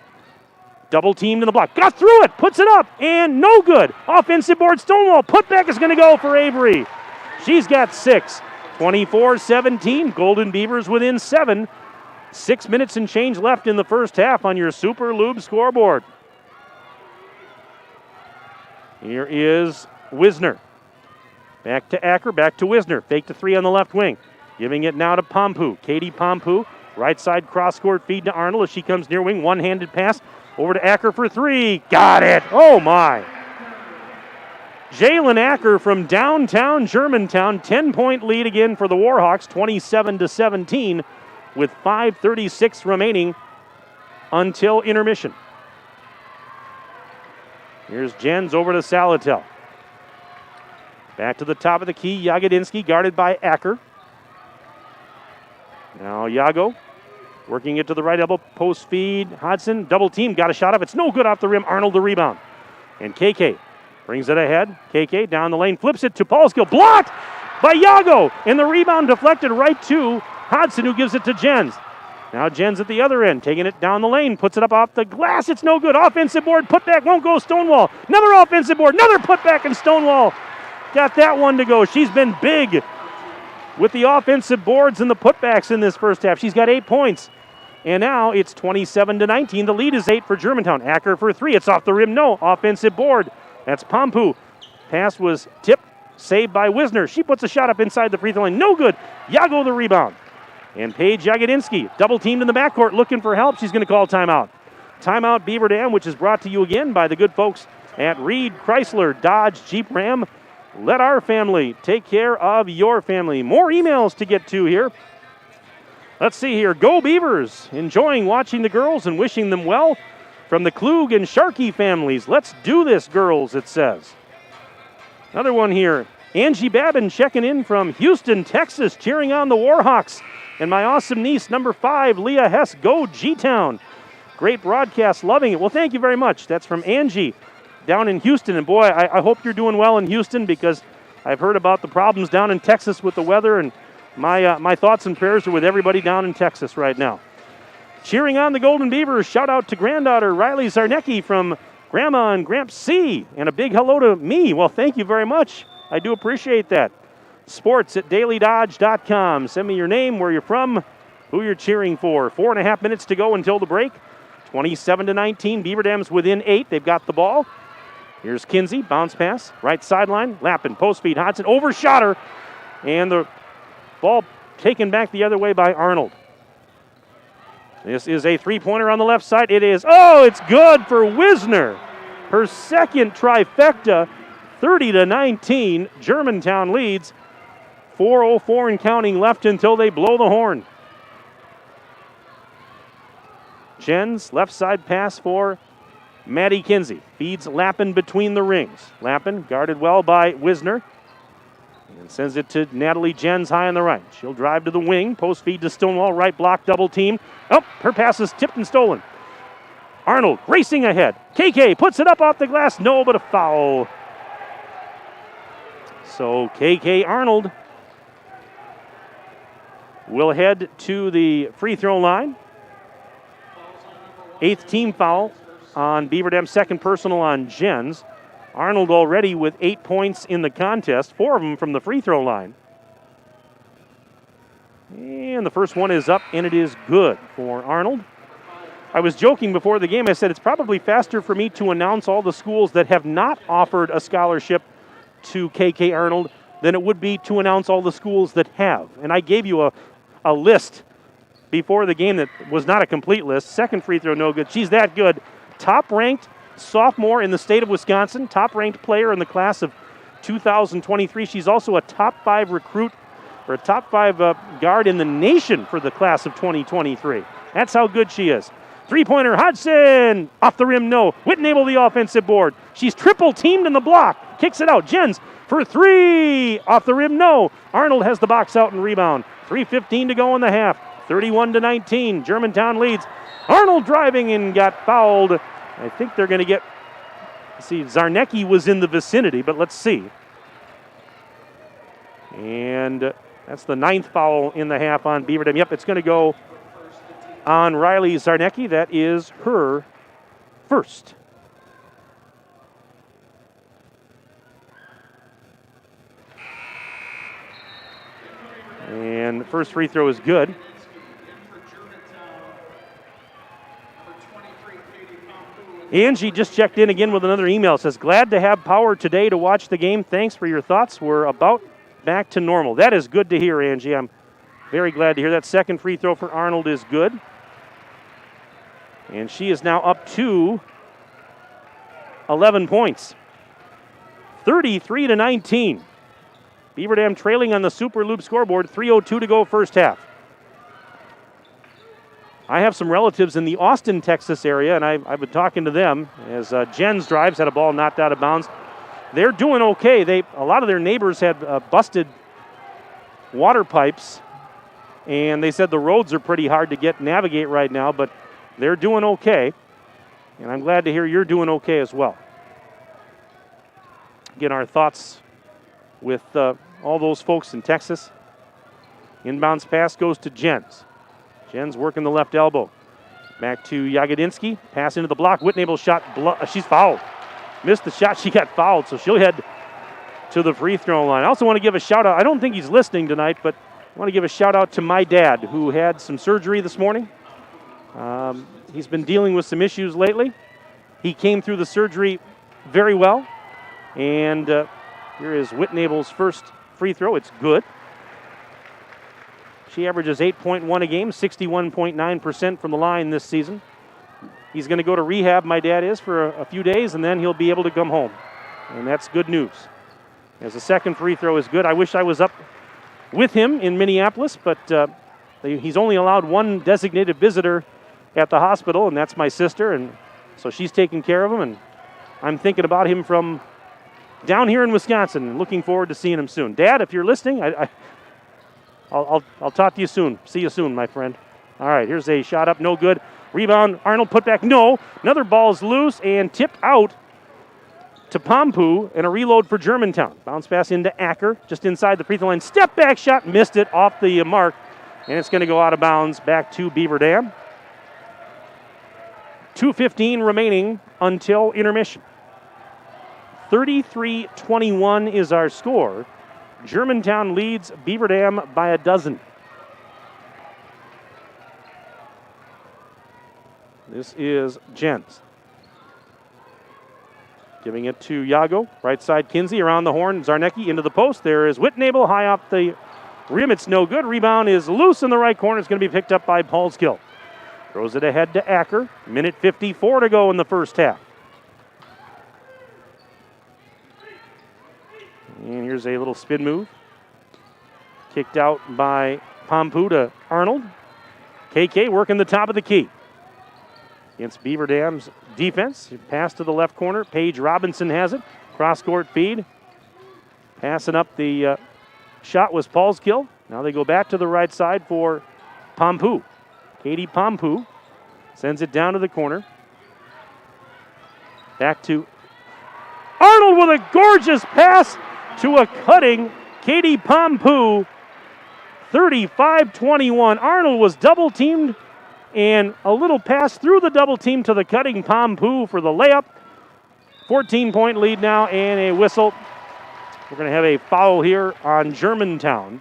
Double teamed in the block. Got through it. Puts it up. And no good. Offensive board. Stonewall. Putback is going to go for Avery. She's got 6. 24-17. Golden Beavers within 7. 6 minutes and change left in the first half on your Super Lube scoreboard. Here is Wisner. Back to Acker. Back to Wisner. Fake to 3 on the left wing. Giving it now to Pompu. Katie Pompu. Right side cross-court feed to Arnold as she comes near wing. One-handed pass over to Acker for 3. Got it. Oh, my. Jalen Acker from downtown Germantown. 10-point lead again for the Warhawks. 27-17 with 5:36 remaining until intermission. Here's Jens over to Salatel. Back to the top of the key. Jagodinsky guarded by Acker. Now Yago working it to the right elbow. Post feed. Hodgson. Double team. Got a shot off. It's no good off the rim. Arnold the rebound. And KK brings it ahead. KK down the lane. Flips it to Paulskill. Blocked by Yago. And the rebound deflected right to Hodgson, who gives it to Jens. Now Jens at the other end. Taking it down the lane. Puts it up off the glass. It's no good. Offensive board. Putback won't go. Stonewall. Another offensive board. Another putback, and Stonewall got that one to go. She's been big with the offensive boards and the putbacks in this first half. She's got 8 points. And now it's 27-19. The lead is 8 for Germantown. Acker for 3. It's off the rim. No. Offensive board. That's Pompu. Pass was tipped. Saved by Wisner. She puts a shot up inside the free throw line. No good. Yago the rebound. And Paige Jagodinsky, double teamed in the backcourt, looking for help. She's going to call timeout. Timeout Beaver Dam, which is brought to you again by the good folks at Reed Chrysler Dodge Jeep Ram. Let our family take care of your family. More emails to get to here. Let's see here. Go Beavers. Enjoying watching the girls and wishing them well. From the Klug and Sharkey families. Let's do this, girls, it says. Another one here. Angie Babin checking in from Houston, Texas, cheering on the Warhawks. And my awesome niece, number 5, Leah Hess. Go G-Town. Great broadcast. Loving it. Well, thank you very much. That's from Angie down in Houston. And, boy, I hope you're doing well in Houston, because I've heard about the problems down in Texas with the weather. And my thoughts and prayers are with everybody down in Texas right now. Cheering on the Golden Beavers. Shout out to granddaughter Riley Zarnecki from Grandma and Gramps C. And a big hello to me. Well, thank you very much. I do appreciate that. Sports at dailydodge.com. Send me your name, where you're from, who you're cheering for. 4.5 minutes to go until the break. 27-19. Beaver Dam's within 8. They've got the ball. Here's Kinsey, bounce pass, right sideline, Lappin, post feed, Hodson, overshot her, and the ball taken back the other way by Arnold. This is a three-pointer on the left side. It is, it's good for Wisner. Her second trifecta, 30-19. Germantown leads. 4:04 and counting left until they blow the horn. Jens, left side pass for Maddie Kinsey. Feeds Lappin between the rings. Lappin guarded well by Wisner. And sends it to Natalie Jens high on the right. She'll drive to the wing. Post feed to Stonewall. Right block, double team. Her pass is tipped and stolen. Arnold racing ahead. KK puts it up off the glass. No, but a foul. So KK Arnold will head to the free throw line. 8th team foul on Beaver Dam. Second personal on Jens. Arnold already with 8 points in the contest, 4 of them from the free throw line. And the first one is up, and it is good for Arnold. I was joking before the game. I said it's probably faster for me to announce all the schools that have not offered a scholarship to KK Arnold than it would be to announce all the schools that have. And I gave you a list before the game that was not a complete list. Second free throw, no good. She's that good. Top-ranked sophomore in the state of Wisconsin, top-ranked player in the class of 2023. She's also a top 5 recruit, or a top 5 guard in the nation for the class of 2023. That's how good she is. Three-pointer, Hodgson! Off the rim, no. Whitnable the offensive board. She's triple-teamed in the block. Kicks it out. Jens for 3. Off the rim, no. Arnold has the box out and rebound. 3:15 to go in the half. 31-19. Germantown leads. Arnold driving and got fouled. I think they're going to get, Zarnecki was in the vicinity, but let's see. And that's the 9th foul in the half on Beaver Dam. Yep, it's going to go on Riley Zarnecki. That is her first. And the first free throw is good. Angie just checked in again with another email. Says, glad to have power today to watch the game. Thanks for your thoughts. We're about back to normal. That is good to hear, Angie. I'm very glad to hear that. Second free throw for Arnold is good. And she is now up to 11 points. 33-19. Beaver Dam trailing on the Super Loop scoreboard. 3:02 to go first half. I have some relatives in the Austin, Texas area, and I've been talking to them as Jens drives, had a ball knocked out of bounds. They're doing okay. A lot of their neighbors had busted water pipes, and they said the roads are pretty hard to navigate right now, but they're doing okay, and I'm glad to hear you're doing okay as well. Again, our thoughts with all those folks in Texas. Inbounds pass goes to Jens. Jens working the left elbow. Back to Jagodinsky. Pass into the block. Whitnable shot. She's fouled. Missed the shot. She got fouled, so she'll head to the free throw line. I also want to give a shout out. I don't think he's listening tonight, but I want to give a shout out to my dad, who had some surgery this morning. He's been dealing with some issues lately. He came through the surgery very well. And here is Whitnable's first free throw. It's good. She averages 8.1 a game, 61.9% from the line this season. He's going to go to rehab, my dad is, for a few days, and then he'll be able to come home. And that's good news. As the second free throw is good. I wish I was up with him in Minneapolis, but he's only allowed one designated visitor at the hospital, and that's my sister, and so she's taking care of him, and I'm thinking about him from down here in Wisconsin and looking forward to seeing him soon. Dad, if you're listening, I'll talk to you soon. See you soon, my friend. All right, here's a shot up, no good. Rebound, Arnold put back, no. Another ball's loose and tipped out to Pompu, and a reload for Germantown. Bounce pass into Acker, just inside the free throw line. Step back shot, missed it off the mark, and it's going to go out of bounds back to Beaver Dam. 2:15 remaining until intermission. 33-21 is our score. Germantown leads Beaver Dam by a dozen. This is Jens. Giving it to Yago. Right side, Kinsey around the horn. Zarnecki into the post. There is Whitnable high off the rim. It's no good. Rebound is loose in the right corner. It's going to be picked up by Paulskill. Throws it ahead to Acker. Minute 54 to go in the first half. And here's a little spin move. Kicked out by Pompu to Arnold. KK working the top of the key. Against Beaver Dam's defense. Pass to the left corner. Paige Robinson has it. Cross-court feed. Passing up the shot was Paulskill. Now they go back to the right side for Pompu. Katie Pompu sends it down to the corner. Back to Arnold with a gorgeous pass to a cutting Katie Pompu. 35-21. Arnold was double-teamed, and a little pass through the double team to the cutting Pompu for the layup. 14-point lead now, and a whistle. We're going to have a foul here on Germantown.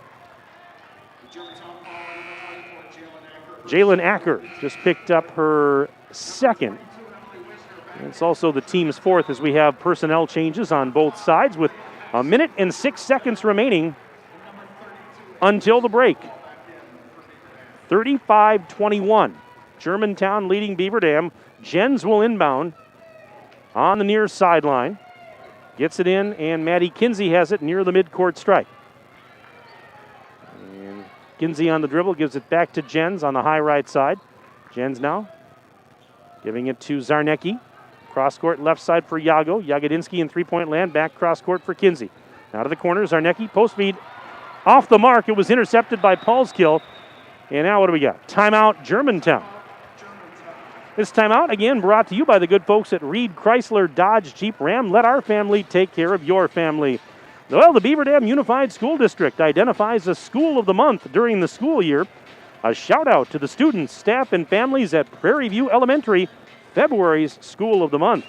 Jalen Acker just picked up her second. It's also the team's fourth as we have personnel changes on both sides with a minute and 6 seconds remaining until the break. 35-21. Germantown leading Beaver Dam. Jens will inbound on the near sideline. Gets it in, and Maddie Kinsey has it near the midcourt stripe. And Kinsey on the dribble gives it back to Jens on the high right side. Jens now giving it to Zarnecki. Cross-court left side for Yago. Jagodinsky in three-point land. Back cross-court for Kinsey. Now to the corner, Zarnecki. Post feed off the mark. It was intercepted by Paulskill. And now what do we got? Timeout, Germantown. This timeout, again, brought to you by the good folks at Reed Chrysler Dodge Jeep Ram. Let our family take care of your family. Well, the Beaver Dam Unified School District identifies a School of the Month during the school year. A shout-out to the students, staff, and families at Prairie View Elementary, February's School of the Month.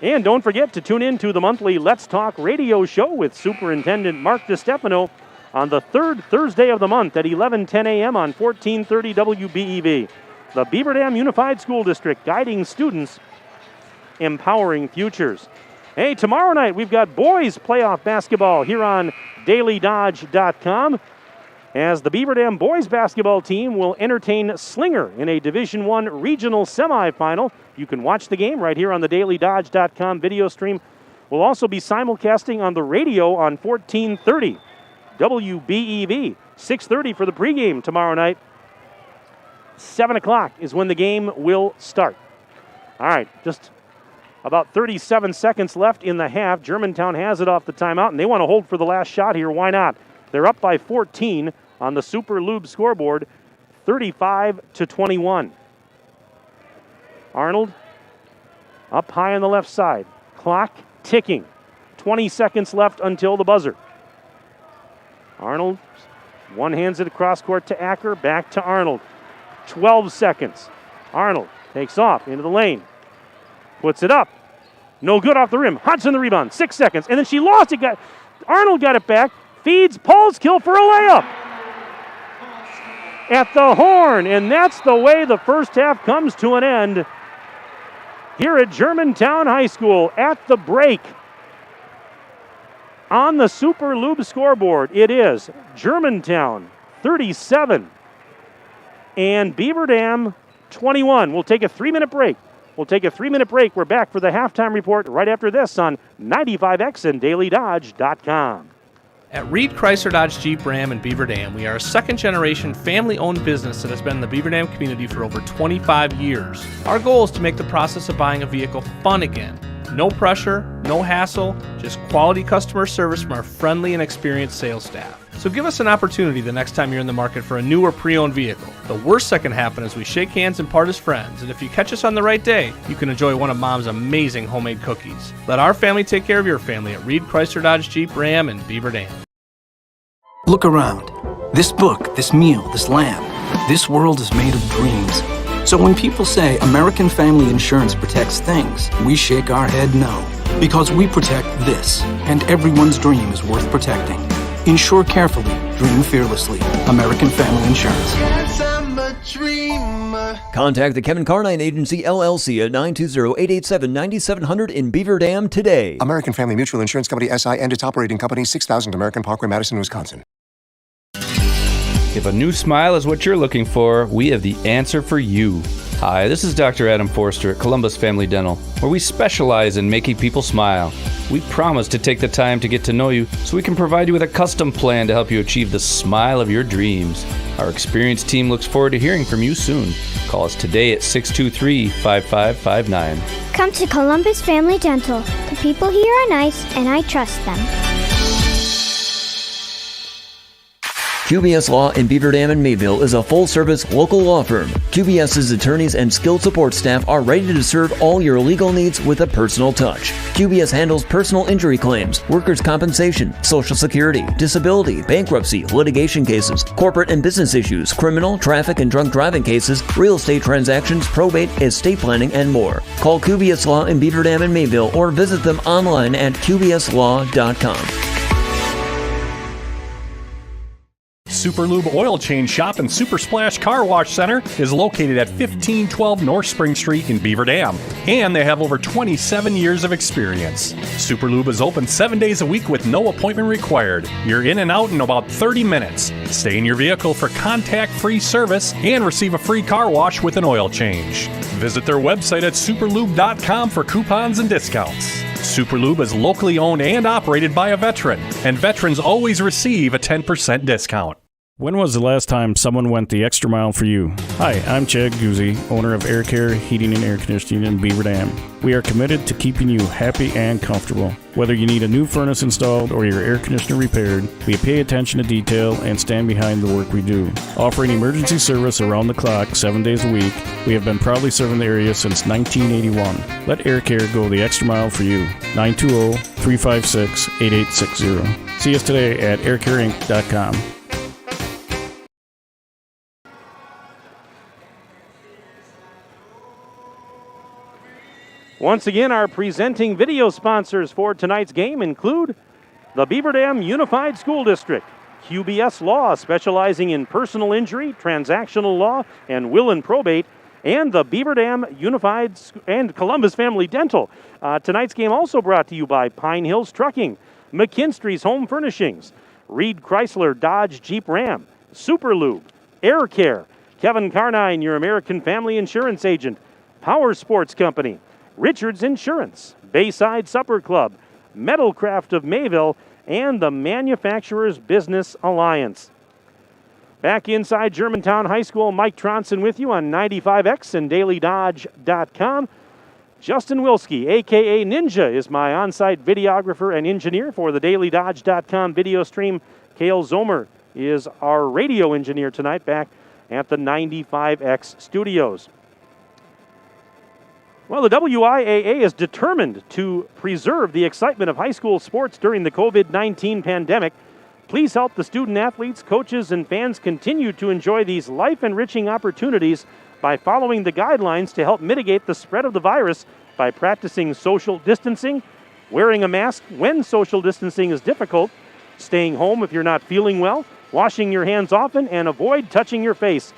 And don't forget to tune in to the monthly Let's Talk radio show with Superintendent Mark DiStefano on the third Thursday of the month at 11:10 a.m. on 1430 WBEV. The Beaver Dam Unified School District, guiding students, empowering futures. Hey, tomorrow night we've got boys playoff basketball here on DailyDodge.com as the Beaver Dam boys basketball team will entertain Slinger in a Division I regional semifinal. You can watch the game right here on the DailyDodge.com video stream. We'll also be simulcasting on the radio on 1430 WBEV. 6:30 for the pregame tomorrow night. 7 o'clock is when the game will start. All right, just about 37 seconds left in the half. Germantown has it off the timeout, and they want to hold for the last shot here. Why not? They're up by 14 on the Super Lube scoreboard, 35-21. Arnold up high on the left side. Clock ticking. 20 seconds left until the buzzer. Arnold one hands it across court to Acker, back to Arnold. 12 seconds. Arnold takes off into the lane. Puts it up. No good off the rim. Hodgson the rebound. 6 seconds. And then she lost it. Arnold got it back. Feeds Paulskill for a layup. At the horn. And that's the way the first half comes to an end here at Germantown High School. At the break, on the Super Lube scoreboard, it is Germantown 37 and Beaver Dam 21. We'll take a 3-minute break. We're back for the halftime report right after this on 95X and DailyDodge.com. At Reed Chrysler Dodge Jeep Ram in Beaver Dam, we are a second-generation family-owned business that has been in the Beaver Dam community for over 25 years. Our goal is to make the process of buying a vehicle fun again. No pressure, no hassle, just quality customer service from our friendly and experienced sales staff. So give us an opportunity the next time you're in the market for a new or pre-owned vehicle. The worst that can happen is we shake hands and part as friends, and if you catch us on the right day, you can enjoy one of Mom's amazing homemade cookies. Let our family take care of your family at Reed Chrysler Dodge Jeep Ram in Beaver Dam. Look around. This book, this meal, this lamp, this world is made of dreams. So when people say American Family Insurance protects things, we shake our head no. Because we protect this, and everyone's dream is worth protecting. Insure carefully, dream fearlessly. American Family Insurance. Yes, I'm a dreamer. Contact the Kevin Carnine Agency, LLC at 920-887-9700 in Beaver Dam today. American Family Mutual Insurance Company, SI, and its operating company, 6000 American Parkway, Madison, Wisconsin. If a new smile is what you're looking for, we have the answer for you. Hi, this is Dr. Adam Forster at Columbus Family Dental, where we specialize in making people smile. We promise to take the time to get to know you so we can provide you with a custom plan to help you achieve the smile of your dreams. Our experienced team looks forward to hearing from you soon. Call us today at 623-5559. Come to Columbus Family Dental. The people here are nice, and I trust them. QBS Law in Beaver Dam and Mayville is a full-service local law firm. QBS's attorneys and skilled support staff are ready to serve all your legal needs with a personal touch. QBS handles personal injury claims, workers' compensation, Social Security, disability, bankruptcy, litigation cases, corporate and business issues, criminal, traffic and drunk driving cases, real estate transactions, probate, estate planning, and more. Call QBS Law in Beaver Dam and Mayville or visit them online at qbslaw.com. Super Lube Oil Change Shop and Super Splash Car Wash Center is located at 1512 North Spring Street in Beaver Dam, and they have over 27 years of experience. Super Lube is open 7 days a week with no appointment required. You're in and out in about 30 minutes. Stay in your vehicle for contact-free service and receive a free car wash with an oil change. Visit their website at superlube.com for coupons and discounts. Super Lube is locally owned and operated by a veteran, and veterans always receive a 10% discount. When was the last time someone went the extra mile for you? Hi, I'm Chad Guzzi, owner of Air Care, Heating and Air Conditioning in Beaver Dam. We are committed to keeping you happy and comfortable. Whether you need a new furnace installed or your air conditioner repaired, we pay attention to detail and stand behind the work we do. Offering emergency service around the clock 7 days a week, we have been proudly serving the area since 1981. Let Air Care go the extra mile for you. 920-356-8860. See us today at aircareinc.com. Once again, our presenting video sponsors for tonight's game include the Beaver Dam Unified School District, QBS Law, specializing in personal injury, transactional law, and will and probate, and the Beaver Dam Unified and Columbus Family Dental. Tonight's game also brought to you by Pine Hills Trucking, McKinstry's Home Furnishings, Reed Chrysler Dodge Jeep Ram, Super Lube, Air Care, Kevin Carnine, your American Family Insurance Agent, Power Sports Company, Richards Insurance, Bayside Supper Club, Metalcraft of Mayville, and the Manufacturers Business Alliance. Back inside Germantown High School, Mike Tronson with you on 95X and DailyDodge.com. Justin Wilski, a.k.a. Ninja, is my on-site videographer and engineer for the DailyDodge.com video stream. Cale Zomer is our radio engineer tonight back at the 95X studios. Well, the WIAA is determined to preserve the excitement of high school sports during the COVID-19 pandemic. Please help the student athletes, coaches, and fans continue to enjoy these life-enriching opportunities by following the guidelines to help mitigate the spread of the virus by practicing social distancing, wearing a mask when social distancing is difficult, staying home if you're not feeling well, washing your hands often, and avoid touching your face.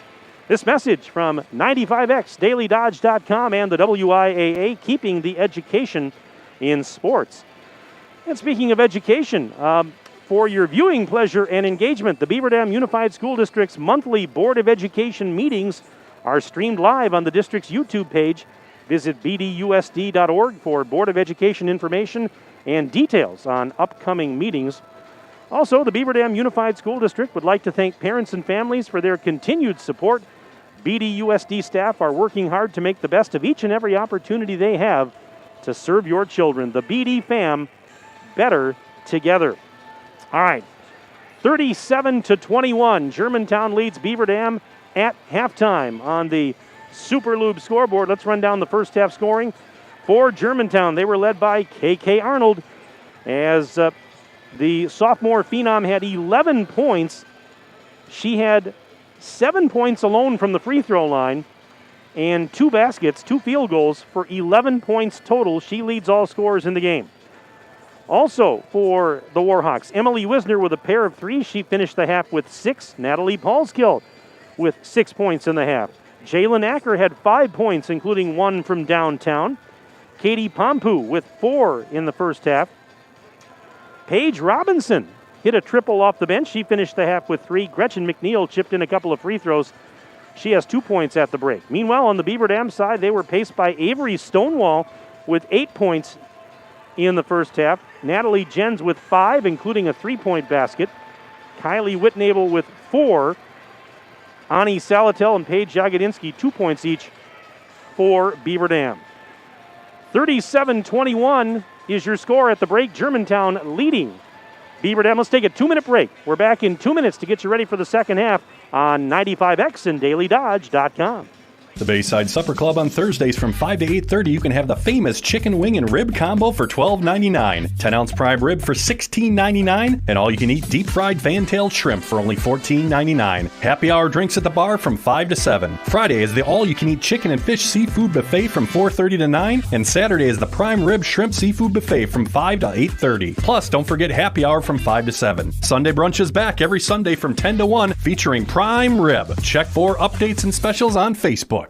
This message from 95X, DailyDodge.com, and the WIAA, keeping the education in sports. And speaking of education, for your viewing pleasure and engagement, the Beaver Dam Unified School District's monthly Board of Education meetings are streamed live on the district's YouTube page. Visit bdusd.org for Board of Education information and details on upcoming meetings. Also, the Beaver Dam Unified School District would like to thank parents and families for their continued support. BDUSD staff are working hard to make the best of each and every opportunity they have to serve your children. The BD fam, better together. All right, 37-21, Germantown leads Beaver Dam at halftime on the Super Lube scoreboard. Let's run down the first half scoring. For Germantown, they were led by KK Arnold as the sophomore phenom had 11 points. She had 7 points alone from the free throw line and 2 baskets, 2 field goals for 11 points total. She leads all scorers in the game. Also for the Warhawks, Emily Wisner with a pair of 3. She finished the half with 6. Natalie Paulskill with 6 points in the half. Jalen Acker had 5 points, including 1 from downtown. Katie Pompu with 4 in the first half. Paige Robinson hit a triple off the bench. She finished the half with 3. Gretchen McNeil chipped in a couple of free throws. She has 2 points at the break. Meanwhile, on the Beaver Dam side, they were paced by Avery Stonewall with 8 points in the first half. Natalie Jens with 5, including a 3-point basket. Kylie Whitnable with 4. Ani Salatel and Paige Jagodinsky 2 points each for Beaver Dam. 37-21 is your score at the break. Germantown leading Beaver Dam. Let's take a 2-minute break. We're back in 2 minutes to get you ready for the second half on 95X and DailyDodge.com. The Bayside Supper Club on Thursdays from 5 to 8:30. You can have the famous chicken wing and rib combo for $12.99. 10-ounce prime rib for $16.99. And all-you-can-eat deep-fried fan-tailed shrimp for only $14.99. Happy hour drinks at the bar from 5 to 7. Friday is the all-you-can-eat chicken and fish seafood buffet from 4:30 to 9. And Saturday is the prime rib shrimp seafood buffet from 5 to 8:30. Plus, don't forget happy hour from 5 to 7. Sunday brunch is back every Sunday from 10 to 1 featuring prime rib. Check for updates and specials on Facebook.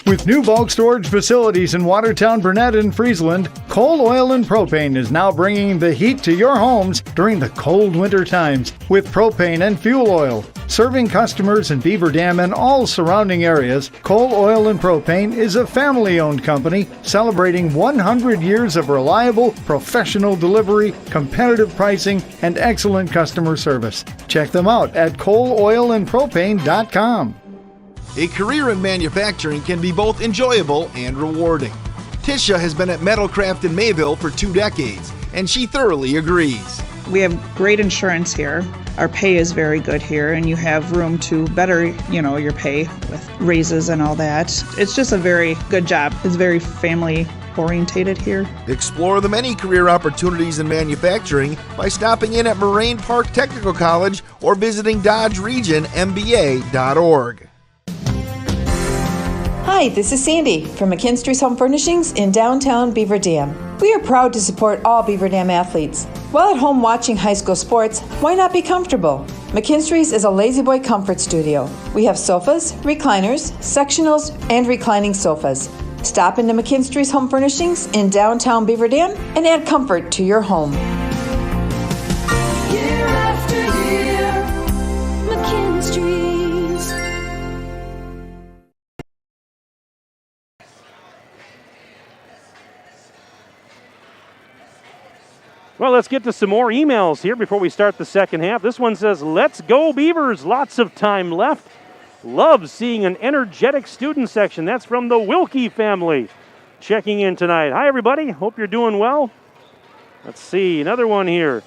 With new bulk storage facilities in Watertown, Burnett, and Friesland, Coal Oil and Propane is now bringing the heat to your homes during the cold winter times with propane and fuel oil. Serving customers in Beaver Dam and all surrounding areas, Coal Oil and Propane is a family-owned company celebrating 100 years of reliable, professional delivery, competitive pricing, and excellent customer service. Check them out at coaloilandpropane.com. A career in manufacturing can be both enjoyable and rewarding. Tisha has been at Metalcraft in Mayville for 2 decades, and she thoroughly agrees. We have great insurance here. Our pay is very good here, and you have room to better, your pay with raises and all that. It's just a very good job. It's very family orientated here. Explore the many career opportunities in manufacturing by stopping in at Moraine Park Technical College or visiting DodgeRegionMBA.org. Hi, this is Sandy from McKinstry's Home Furnishings in downtown Beaver Dam. We are proud to support all Beaver Dam athletes. While at home watching high school sports, why not be comfortable? McKinstry's is a lazy boy comfort studio. We have sofas, recliners, sectionals, and reclining sofas. Stop into McKinstry's Home Furnishings in downtown Beaver Dam and add comfort to your home. Year after year, McKinstry's. Well, let's get to some more emails here before we start the second half. This one says, "Let's go Beavers, lots of time left. Love seeing an energetic student section." That's from the Wilkie family checking in tonight. Hi, everybody. Hope you're doing well. Let's see, another one here.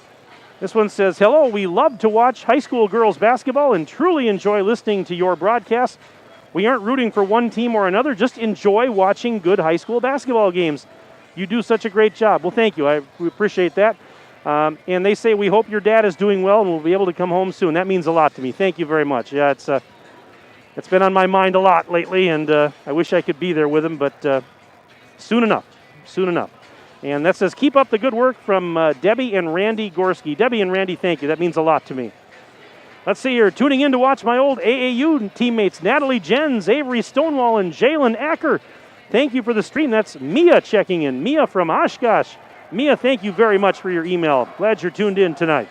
This one says, "Hello, we love to watch high school girls basketball and truly enjoy listening to your broadcast. We aren't rooting for one team or another, just enjoy watching good high school basketball games. You do such a great job." Well, thank you. We appreciate that. And they say, "We hope your dad is doing well and will be able to come home soon." That means a lot to me. Thank you very much. Yeah, it's been on my mind a lot lately, and I wish I could be there with him, but soon enough. And that says, "Keep up the good work," from Debbie and Randy Gorski. Debbie and Randy, thank you. That means a lot to me. Let's see here. Tuning in to watch my old AAU teammates, Natalie Jens, Avery Stonewall, and Jalen Acker. Thank you for the stream. That's Mia checking in. Mia from Oshkosh. Mia, thank you very much for your email. Glad you're tuned in tonight.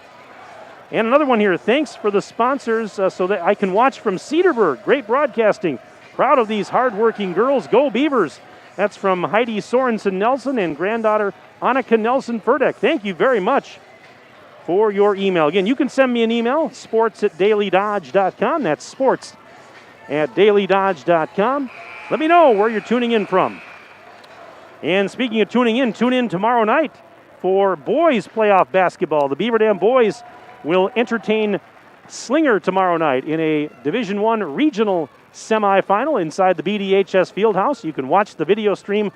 And another one here. "Thanks for the sponsors so that I can watch from Cedarburg. Great broadcasting. Proud of these hardworking girls. Go Beavers." That's from Heidi Sorensen Nelson and granddaughter Annika Nelson Furdeck. Thank you very much for your email. Again, you can send me an email, sports@dailydodge.com. That's sports@dailydodge.com. Let me know where you're tuning in from. And speaking of tuning in, tune in tomorrow night for boys playoff basketball. The Beaver Dam boys will entertain Slinger tomorrow night in a Division I regional semifinal inside the BDHS Fieldhouse. You can watch the video stream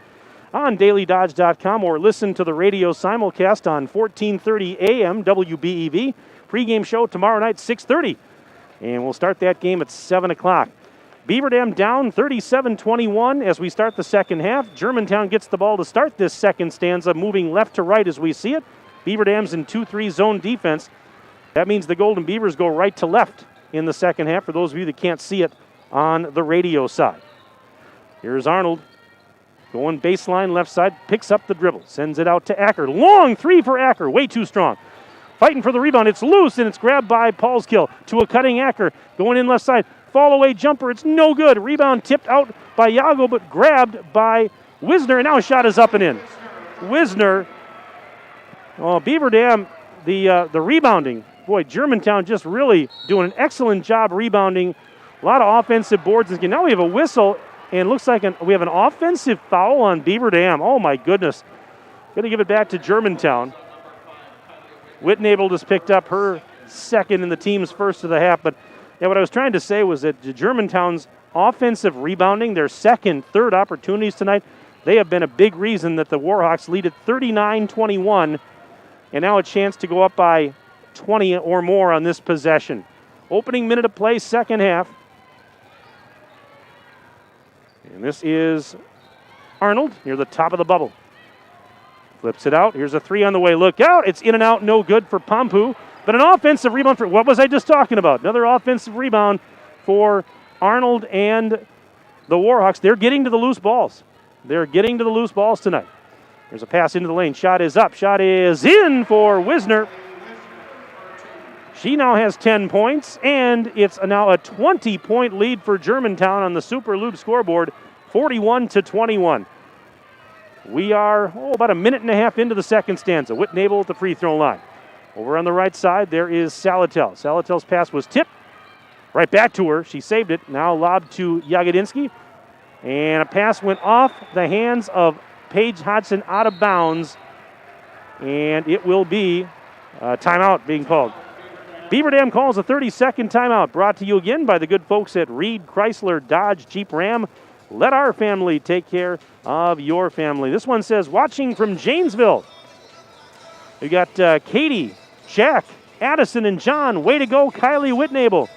on dailydodge.com or listen to the radio simulcast on 1430 AM WBEV. Pre-game show tomorrow night, 6:30. And we'll start that game at 7 o'clock. Beaver Dam down 37-21 as we start the second half. Germantown gets the ball to start this second stanza, moving left to right as we see it. Beaver Dam's in 2-3 zone defense. That means the Golden Beavers go right to left in the second half for those of you that can't see it on the radio side. Here's Arnold going baseline left side, picks up the dribble, sends it out to Acker. Long three for Acker, way too strong. Fighting for the rebound, it's loose and it's grabbed by Paulskill to a cutting Acker. Going in left side, fall away jumper, it's no good. Rebound tipped out by Yago but grabbed by Wisner, and now a shot is up and in. Wisner, Beaver Dam, the rebounding. Boy, Germantown just really doing an excellent job rebounding. A lot of offensive boards. Now we have a whistle, and it looks like we have an offensive foul on Beaver Dam. Oh, my goodness. Going to give it back to Germantown. Whitnable just picked up her second and the team's first of the half. But yeah, what I was trying to say was that Germantown's offensive rebounding, their second, third opportunities tonight, they have been a big reason that the Warhawks lead at 39-21, and now a chance to go up by 20 or more on this possession. Opening minute of play, second half. And this is Arnold near the top of the bubble. Flips it out. Here's a three on the way. Look out. It's in and out. No good for Pompu. But an offensive rebound for, what was I just talking about? Another offensive rebound for Arnold and the Warhawks. They're getting to the loose balls. They're getting to the loose balls tonight. There's a pass into the lane. Shot is up. Shot is in for Wisner. She now has 10 points, and it's now a 20-point lead for Germantown on the Super Loop scoreboard, 41-21. We are about a minute and a half into the second stanza. Whitnable at the free throw line. Over on the right side, there is Salatel. Salatel's pass was tipped. Right back to her. She saved it. Now lobbed to Jagodinsky. And a pass went off the hands of Paige Hodgson out of bounds. And it will be a timeout being called. Beaver Dam calls a 30-second timeout, brought to you again by the good folks at Reed Chrysler Dodge Jeep Ram. Let our family take care of your family. This one says, watching from Janesville. We got Katie, Jack, Addison, and John. Way to go, Kylie Whitnable.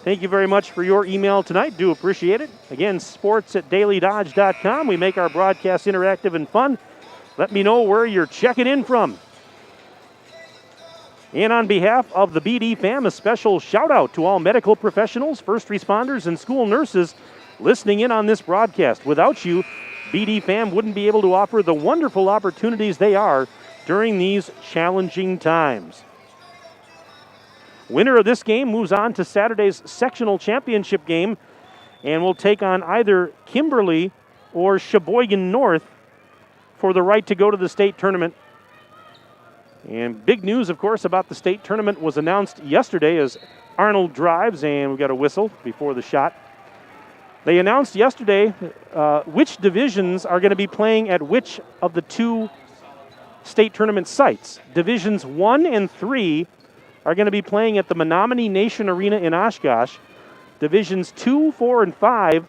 Thank you very much for your email tonight. Do appreciate it. Again, sports@dailydodge.com. We make our broadcast interactive and fun. Let me know where you're checking in from. And on behalf of the BD fam, a special shout out to all medical professionals, first responders, and school nurses listening in on this broadcast. Without you, BD fam wouldn't be able to offer the wonderful opportunities they are during these challenging times. Winner of this game moves on to Saturday's sectional championship game and will take on either Kimberly or Sheboygan North for the right to go to the state tournament. And big news, of course, about the state tournament was announced yesterday as Arnold drives, and we've got a whistle before the shot. They announced yesterday which divisions are going to be playing at which of the two state tournament sites. Divisions 1 and 3 are going to be playing at the Menominee Nation Arena in Oshkosh. Divisions 2, 4, and 5,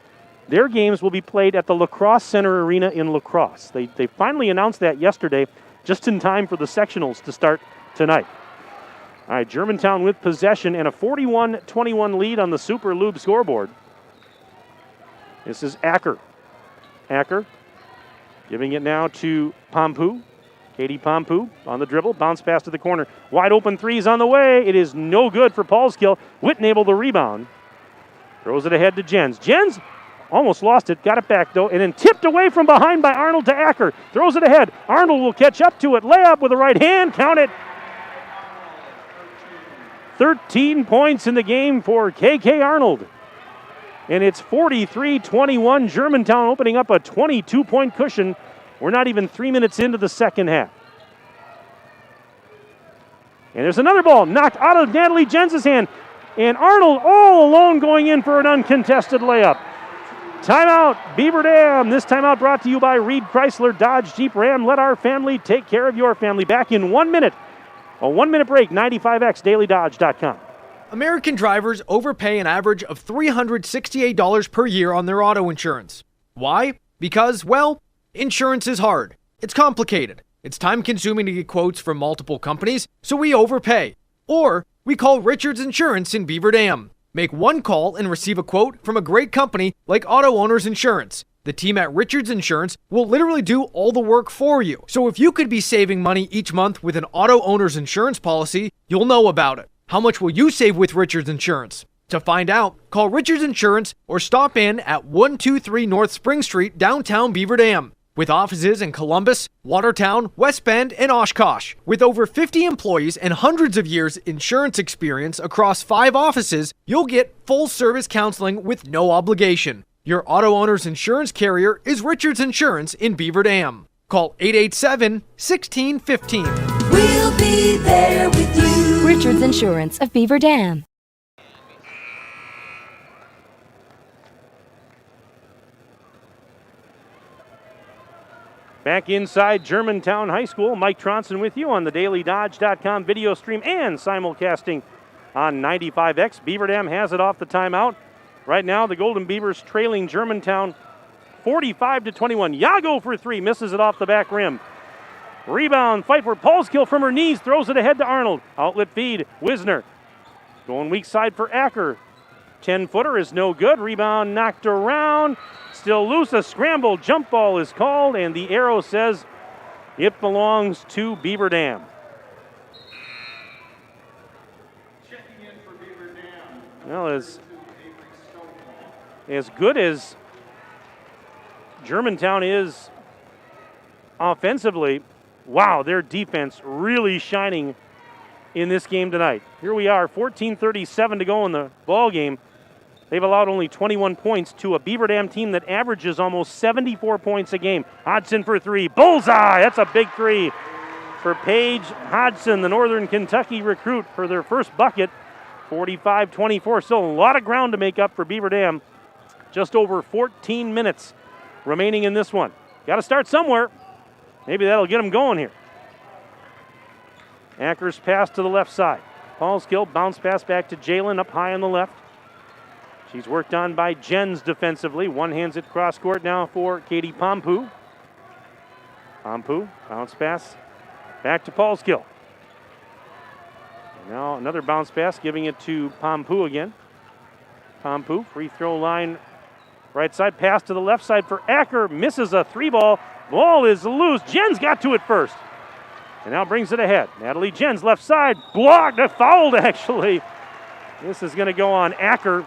their games will be played at the La Crosse Center Arena in La Crosse. They finally announced that yesterday, just in time for the sectionals to start tonight. All right, Germantown with possession and a 41-21 lead on the Super Lube scoreboard. This is Acker. Acker giving it now to Pompu. Katie Pompu on the dribble, bounce pass to the corner. Wide open threes on the way. It is no good for Paulskill. Whitnable the rebound. Throws it ahead to Jens. Jens almost lost it, got it back though, and then tipped away from behind by Arnold to Acker. Throws it ahead. Arnold will catch up to it. Layup with the right hand. Count it. 13 points in the game for KK Arnold. And it's 43-21. Germantown opening up a 22-point cushion. We're not even 3 minutes into the second half. And there's another ball knocked out of Natalie Jens' hand. And Arnold all alone going in for an uncontested layup. Timeout, Beaver Dam. This timeout brought to you by Reed Chrysler Dodge Jeep Ram. Let our family take care of your family. Back in 1 minute. A 1 minute break, 95X, dailydodge.com. American drivers overpay an average of $368 per year on their auto insurance. Why? Because, well, insurance is hard. It's complicated. It's time-consuming to get quotes from multiple companies, so we overpay. Or we call Richards Insurance in Beaver Dam. Make one call and receive a quote from a great company like Auto Owners Insurance. The team at Richards Insurance will literally do all the work for you. So if you could be saving money each month with an Auto Owners Insurance policy, you'll know about it. How much will you save with Richards Insurance? To find out, call Richards Insurance or stop in at 123 North Spring Street, downtown Beaver Dam. With offices in Columbus, Watertown, West Bend, and Oshkosh. With over 50 employees and hundreds of years insurance experience across 5 offices, you'll get full-service counseling with no obligation. Your auto owner's insurance carrier is Richards Insurance in Beaver Dam. Call 887-1615. We'll be there with you. Richards Insurance of Beaver Dam. Back inside Germantown High School, Mike Tronson with you on the DailyDodge.com video stream and simulcasting on 95X. Beaver Dam has it off the timeout. Right now, the Golden Beavers trailing Germantown 45-21. Yago for 3, misses it off the back rim. Rebound, fight for Paulskill from her knees, throws it ahead to Arnold. Outlet feed, Wisner. Going weak side for Acker. 10-footer is no good. Rebound knocked around. Still loose. A scramble jump ball is called, and the arrow says it belongs to Beaver Dam. Well, as good as Germantown is offensively, wow, their defense really shining in this game tonight. Here we are, 14:37 to go in the ball game. They've allowed only 21 points to a Beaver Dam team that averages almost 74 points a game. Hodgson for 3. Bullseye! That's a big 3 for Paige Hodgson, the Northern Kentucky recruit, for their first bucket. 45-24. Still a lot of ground to make up for Beaver Dam. Just over 14 minutes remaining in this one. Got to start somewhere. Maybe that'll get them going here. Acker's pass to the left side. Paulskill, bounce pass back to Jalen up high on the left. She's worked on by Jens defensively. One hands it cross court now for Katie Pompu. Pompu, bounce pass back to Paulskill. Now another bounce pass, giving it to Pompu again. Pompu, free throw line, right side, pass to the left side for Acker. Misses a 3-ball. Ball is loose. Jens got to it first. And now brings it ahead. Natalie Jens, left side, blocked, fouled actually. This is going to go on Acker,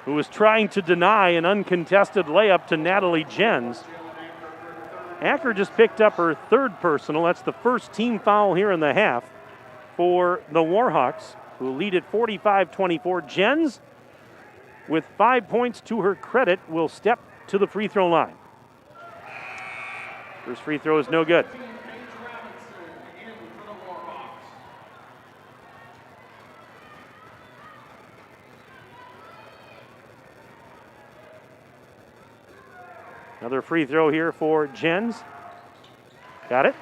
who was trying to deny an uncontested layup to Natalie Jens. Acker just picked up her 3rd personal. That's the first team foul here in the half for the Warhawks, who lead at 45-24. Jens, with 5 points to her credit, will step to the free throw line. First free throw is no good. Another free throw here for Jens. Got it.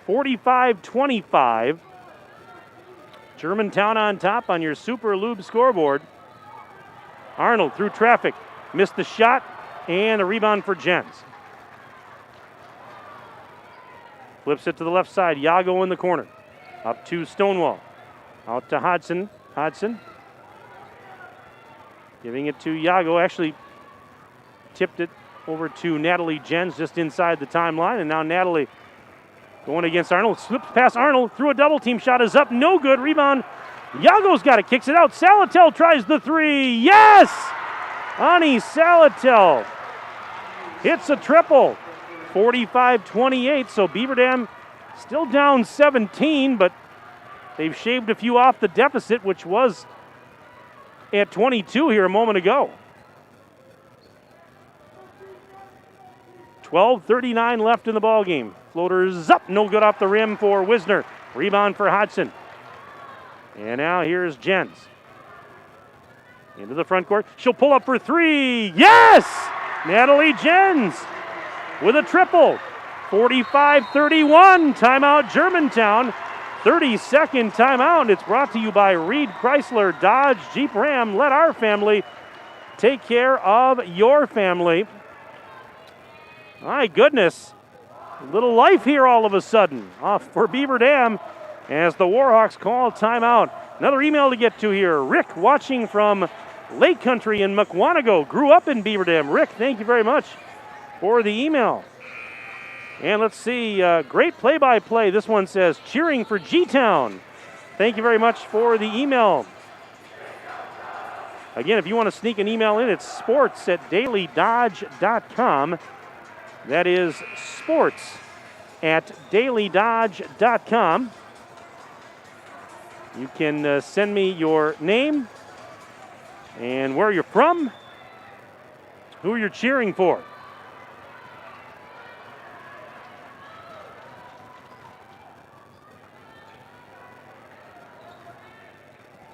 45-25. Germantown on top on your Super Lube scoreboard. Arnold through traffic. Missed the shot, and a rebound for Jens. Flips it to the left side. Yago in the corner. Up to Stonewall. Out to Hodgson. Hodgson giving it to Yago. Actually tipped it over to Natalie Jens just inside the timeline. And now Natalie going against Arnold. Slips past Arnold. Through a double team shot is up. No good. Rebound. Yago's got it. Kicks it out. Salatel tries the 3. Yes! Ani Salatel hits a triple. 45-28. So Beaver Dam still down 17, but they've shaved a few off the deficit, which was at 22 here a moment ago. 12:39 left in the ball game. Floaters up, no good off the rim for Wisner. Rebound for Hodgson. And now here's Jens. Into the front court. She'll pull up for 3. Yes! Natalie Jens with a triple. 45-31. Timeout Germantown. 30-second timeout. It's brought to you by Reed Chrysler Dodge Jeep Ram. Let our family take care of your family. My goodness. A little life here all of a sudden. Off for Beaver Dam as the Warhawks call timeout. Another email to get to here. Rick watching from Lake Country in Mukwonago. Grew up in Beaver Dam. Rick, thank you very much for the email. And let's see, great play-by-play. This one says, cheering for G-Town. Thank you very much for the email. Again, if you want to sneak an email in, it's sports@dailydodge.com. That is sports@dailydodge.com. You can send me your name and where you're from, who you're cheering for.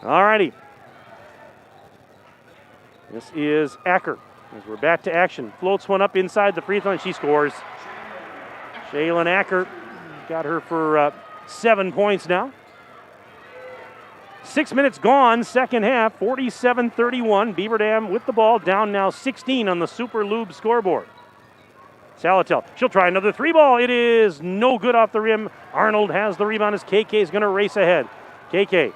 All righty. This is Acker as we're back to action. Floats one up inside the free throw and she scores. Shaylin Acker got her for 7 points now. 6 minutes gone, second half, 47-31. Beaver Dam with the ball, down now 16 on the Super Lube scoreboard. Salatel, she'll try another three ball. It is no good off the rim. Arnold has the rebound as KK is going to race ahead. KK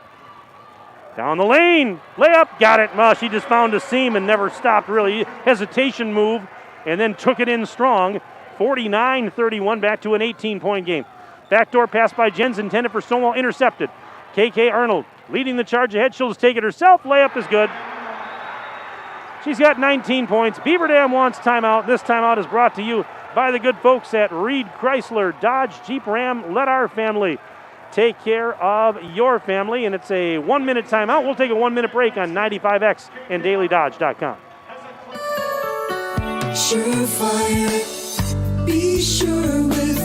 down the lane, layup, got it. Well, she just found a seam and never stopped really. Hesitation move and then took it in strong. 49-31, back to an 18-point game. Backdoor pass by Jens intended for Stonewall, intercepted. KK Arnold leading the charge ahead. She'll just take it herself. Layup is good. She's got 19 points. Beaver Dam wants timeout. This timeout is brought to you by the good folks at Reed Chrysler, Dodge, Jeep, Ram. Let our family take care of your family. And it's a 1 minute timeout. We'll take a 1 minute break on 95X and dailydodge.com. Surefire, be sure with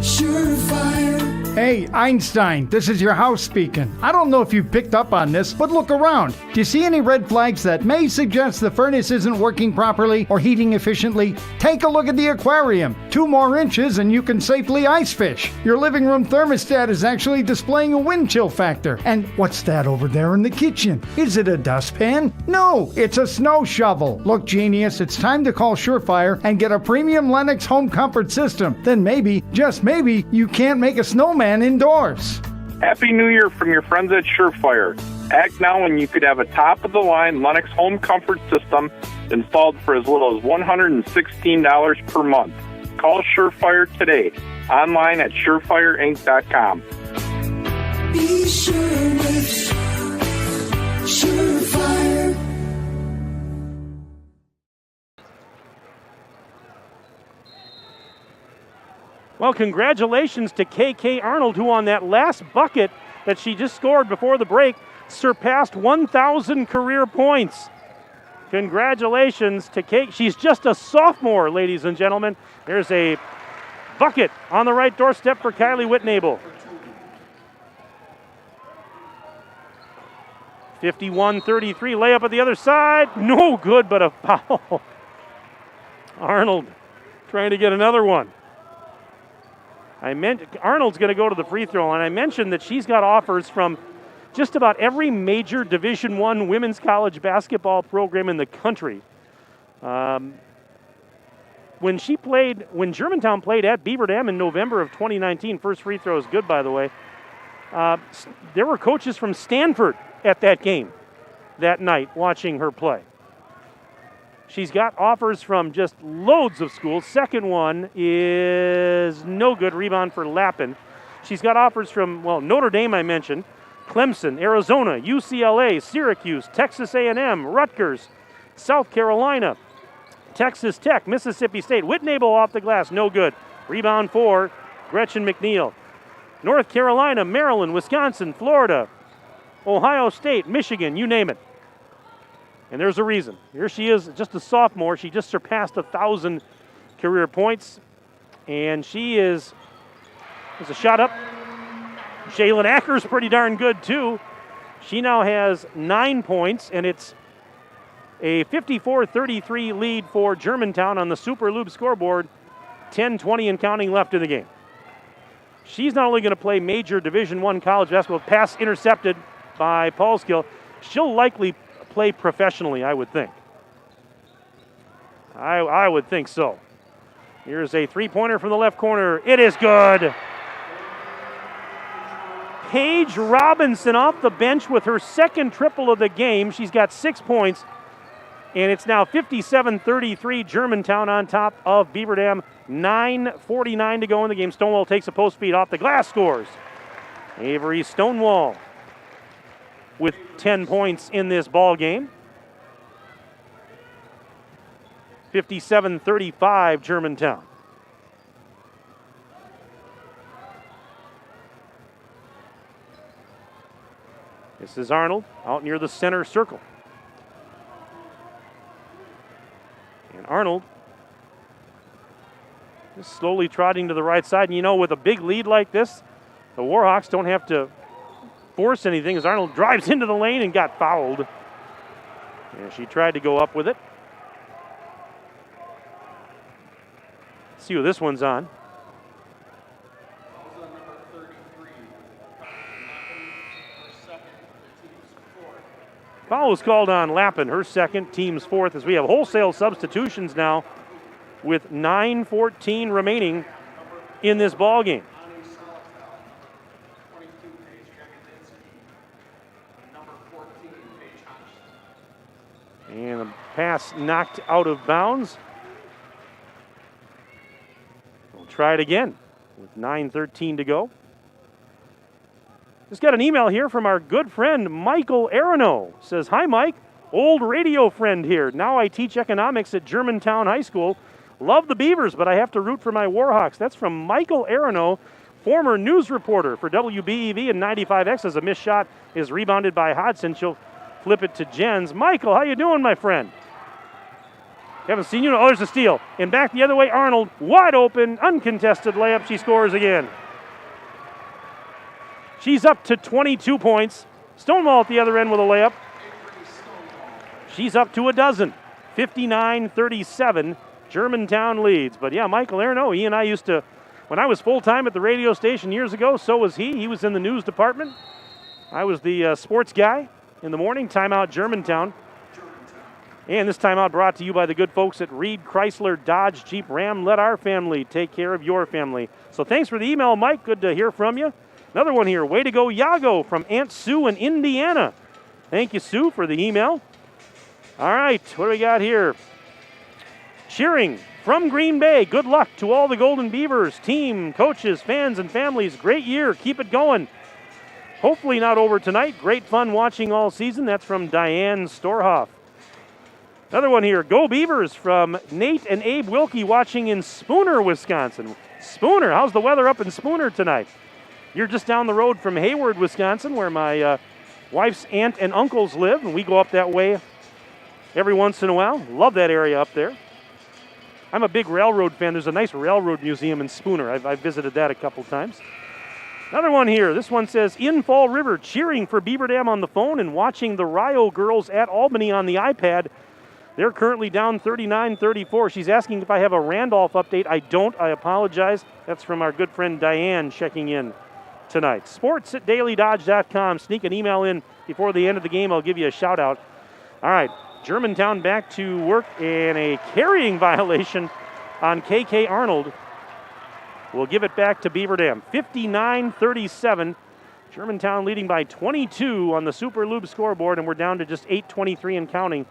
Surefire. Hey, Einstein, this is your house speaking. I don't know if you've picked up on this, but look around. Do you see any red flags that may suggest the furnace isn't working properly or heating efficiently? Take a look at the aquarium. 2 more inches and you can safely ice fish. Your living room thermostat is actually displaying a wind chill factor. And what's that over there in the kitchen? Is it a dustpan? No, it's a snow shovel. Look, genius, it's time to call Surefire and get a premium Lennox home comfort system. Then maybe, just maybe, you can't make a snowman indoors. Happy New Year from your friends at Surefire. Act now and you could have a top-of-the-line Lennox home comfort system installed for as little as $116 per month. Call Surefire today. Online at surefireinc.com. Be sure with Surefire. Well, congratulations to KK Arnold, who on that last bucket that she just scored before the break surpassed 1,000 career points. Congratulations to KK. She's just a sophomore, ladies and gentlemen. There's a bucket on the right doorstep for Kylie Whitnable. 51-33, layup at the other side. No good, but a foul. Arnold trying to get another one. Arnold's going to go to the free throw line. I mentioned that she's got offers from just about every major Division I women's college basketball program in the country. When Germantown played at Beaver Dam in November of 2019, first free throw is good, by the way, there were coaches from Stanford at that game that night watching her play. She's got offers from just loads of schools. Second one is no good. Rebound for Lappin. She's got offers from, well, Notre Dame I mentioned, Clemson, Arizona, UCLA, Syracuse, Texas A&M, Rutgers, South Carolina, Texas Tech, Mississippi State. Whitnable off the glass, no good. Rebound for Gretchen McNeil. North Carolina, Maryland, Wisconsin, Florida, Ohio State, Michigan, you name it. And there's a reason. Here she is, just a sophomore. She just surpassed 1,000 career points. And she is, there's a shot up. Shaylin Acker's pretty darn good too. She now has 9 points, and it's a 54-33 lead for Germantown on the Super Lube scoreboard. 10-20 and counting left in the game. She's not only going to play major Division I college basketball, pass intercepted by Paulskill, she'll likely play professionally, I would think. I would think so. Here's a three-pointer from the left corner. It is good. Paige Robinson off the bench with her second triple of the game. She's got 6 points. And it's now 57-33, Germantown on top of Beaver Dam. 9:49 to go in the game. Stonewall takes a post feed off the glass, scores. Avery Stonewall with 10 points in this ball game. 57-35, Germantown. This is Arnold out near the center circle. And Arnold just slowly trotting to the right side. And you know, with a big lead like this, the Warhawks don't have to force anything as Arnold drives into the lane and got fouled. And she tried to go up with it. Let's see who this one's on. Foul was called on Lappin, her second, team's fourth, as we have wholesale substitutions now with 9:14 remaining in this ball game. And a pass knocked out of bounds. We'll try it again with 9:13 to go. Just got an email here from our good friend Michael Arano. Says, hi Mike, old radio friend here. Now I teach economics at Germantown High School. Love the Beavers, but I have to root for my Warhawks. That's from Michael Arano, former news reporter for WBEV and 95X, as a missed shot is rebounded by Hodson. She'll flip it to Jens. Michael, how you doing, my friend? Haven't seen you. Oh, there's a steal. And back the other way, Arnold, wide open, uncontested layup. She scores again. She's up to 22 points. Stonewall at the other end with a layup. She's up to a dozen. 59-37, Germantown leads. But yeah, Michael Arano, he and I used to, when I was full-time at the radio station years ago, so was he. He was in the news department. I was the sports guy in the morning. Timeout Germantown. And this timeout brought to you by the good folks at Reed Chrysler Dodge Jeep Ram. Let our family take care of your family. So thanks for the email, Mike. Good to hear from you. Another one here. Way to go, Yago, from Aunt Sue in Indiana. Thank you, Sue, for the email. All right, what do we got here? Cheering from Green Bay. Good luck to all the Golden Beavers, team, coaches, fans, and families. Great year. Keep it going. Hopefully not over tonight. Great fun watching all season. That's from Diane Storhoff. Another one here. Go Beavers, from Nate and Abe Wilkie, watching in Spooner, Wisconsin. Spooner, how's the weather up in Spooner tonight? You're just down the road from Hayward, Wisconsin, where my wife's aunt and uncles live, and we go up that way every once in a while. Love that area up there. I'm a big railroad fan. There's a nice railroad museum in Spooner. I've visited that a couple times. Another one here. This one says, in Fall River, cheering for Beaver Dam on the phone and watching the Rio girls at Albany on the iPad. They're currently down 39-34. She's asking if I have a Randolph update. I don't. I apologize. That's from our good friend Diane checking in tonight. Sports at dailydodge.com. Sneak an email in before the end of the game. I'll give you a shout out. All right, Germantown back to work, and a carrying violation on KK Arnold. We'll give it back to Beaver Dam. 59-37. Germantown leading by 22 on the Super Lube scoreboard, and we're down to just 8:23 and counting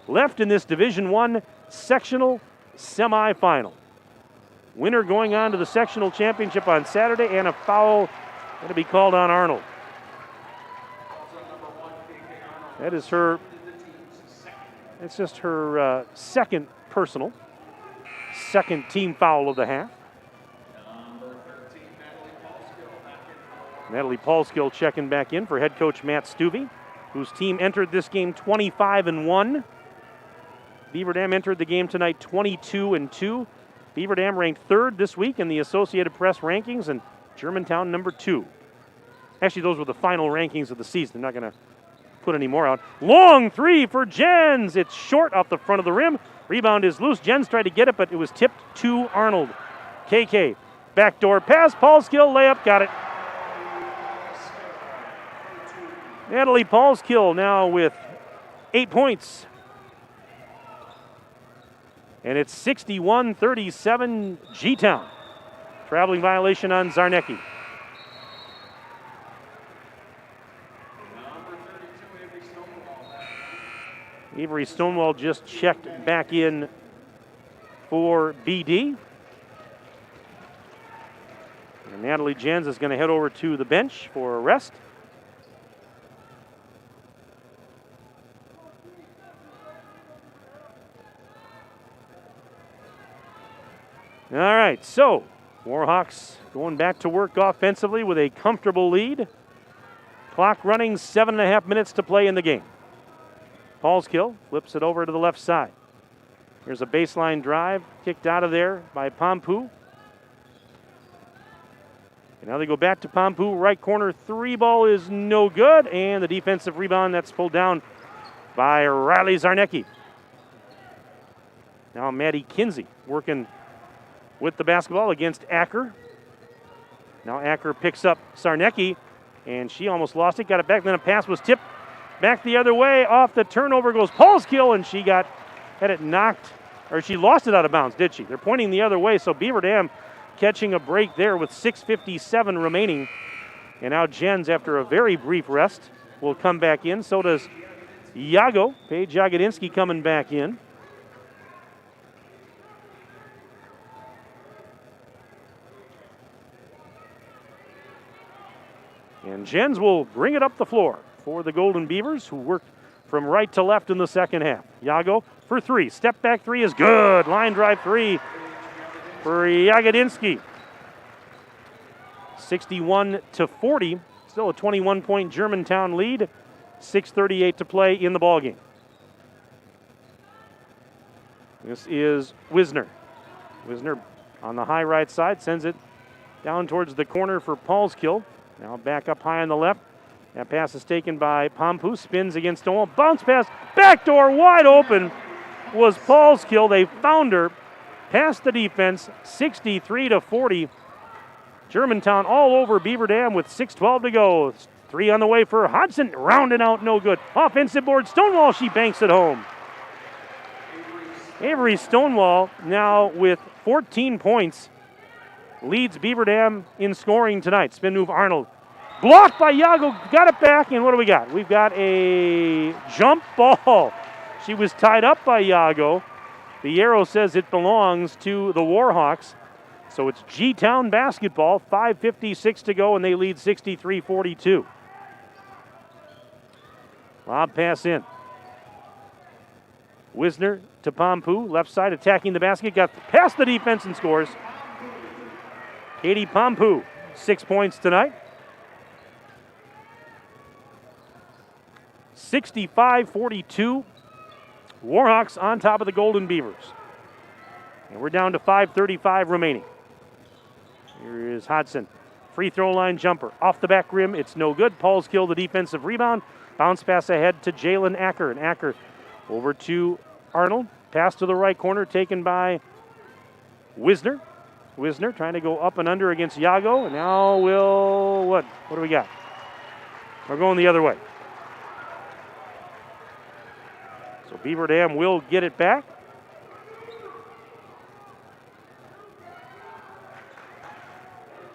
left in this Division I sectional semifinal. Winner going on to the sectional championship on Saturday, and a foul going to be called on Arnold. That is her, it's just her second personal, second team foul of the half. Natalie Paulskill checking back in for head coach Matt Stuvey, whose team entered this game 25-1. Beaver Dam entered the game tonight 22-2. Beaver Dam ranked third this week in the Associated Press rankings, and Germantown number 2. Actually, those were the final rankings of the season. They're not going to put any more out. Long three for Jens. It's short off the front of the rim. Rebound is loose. Jens tried to get it, but it was tipped to Arnold. KK, backdoor pass. Paulskill, layup, got it. Natalie Paulskill now with 8 points. And it's 61-37 G-Town. Traveling violation on Zarnecki. Avery Stonewall just checked back in for BD. And Natalie Jens is going to head over to the bench for a rest. All right, so Warhawks going back to work offensively with a comfortable lead. Clock running, 7.5 minutes to play in the game. Paulskill flips it over to the left side. Here's a baseline drive, kicked out of there by Pompou. And now they go back to Pompou, right corner, three ball is no good, and the defensive rebound that's pulled down by Riley Zarnecki. Now Maddie Kinsey working with the basketball against Acker. Now Acker picks up Zarnecki, and she almost lost it, got it back, then a pass was tipped back the other way. Off the turnover goes Paulskill, and she had it knocked, or she lost it out of bounds, did she? They're pointing the other way, so Beaver Dam catching a break there with 6:57 remaining. And now Jens, after a very brief rest, will come back in. So does Paige Jagodinsky coming back in. And Jens will bring it up the floor for the Golden Beavers, who worked from right to left in the second half. Yago for three. Step back three is good. Line drive three for Jagodinsky. 61-40. Still a 21-point Germantown lead. 6:38 to play in the ballgame. This is Wisner. Wisner on the high right side sends it down towards the corner for Paulskill. Now back up high on the left. That pass is taken by Pompou. Spins against Stonewall. Bounce pass. Backdoor wide open was Paulskill. They found her. Past the defense. 63-40. Germantown all over Beaver Dam with 6:12 to go. Three on the way for Hodgson. Rounding out, no good. Offensive board. Stonewall, she banks it home. Avery Stonewall now with 14 points. Leads Beaver Dam in scoring tonight. Spin move Arnold. Blocked by Yago. Got it back. And what do we got? We've got a jump ball. She was tied up by Yago. The arrow says it belongs to the Warhawks. So it's G-Town basketball. 5:56 to go, and they lead 63-42. Lob pass in. Wisner to Pompou. Left side attacking the basket. Got past the defense and scores. Katie Pompou, 6 points tonight. 65-42. Warhawks on top of the Golden Beavers. And we're down to 5:35 remaining. Here is Hodgson. Free throw line jumper. Off the back rim. It's no good. Paulskill the defensive rebound. Bounce pass ahead to Jalen Acker. And Acker over to Arnold. Pass to the right corner taken by Wisner. Wisner trying to go up and under against Yago. And now what do we got? We're going the other way. So Beaver Dam will get it back.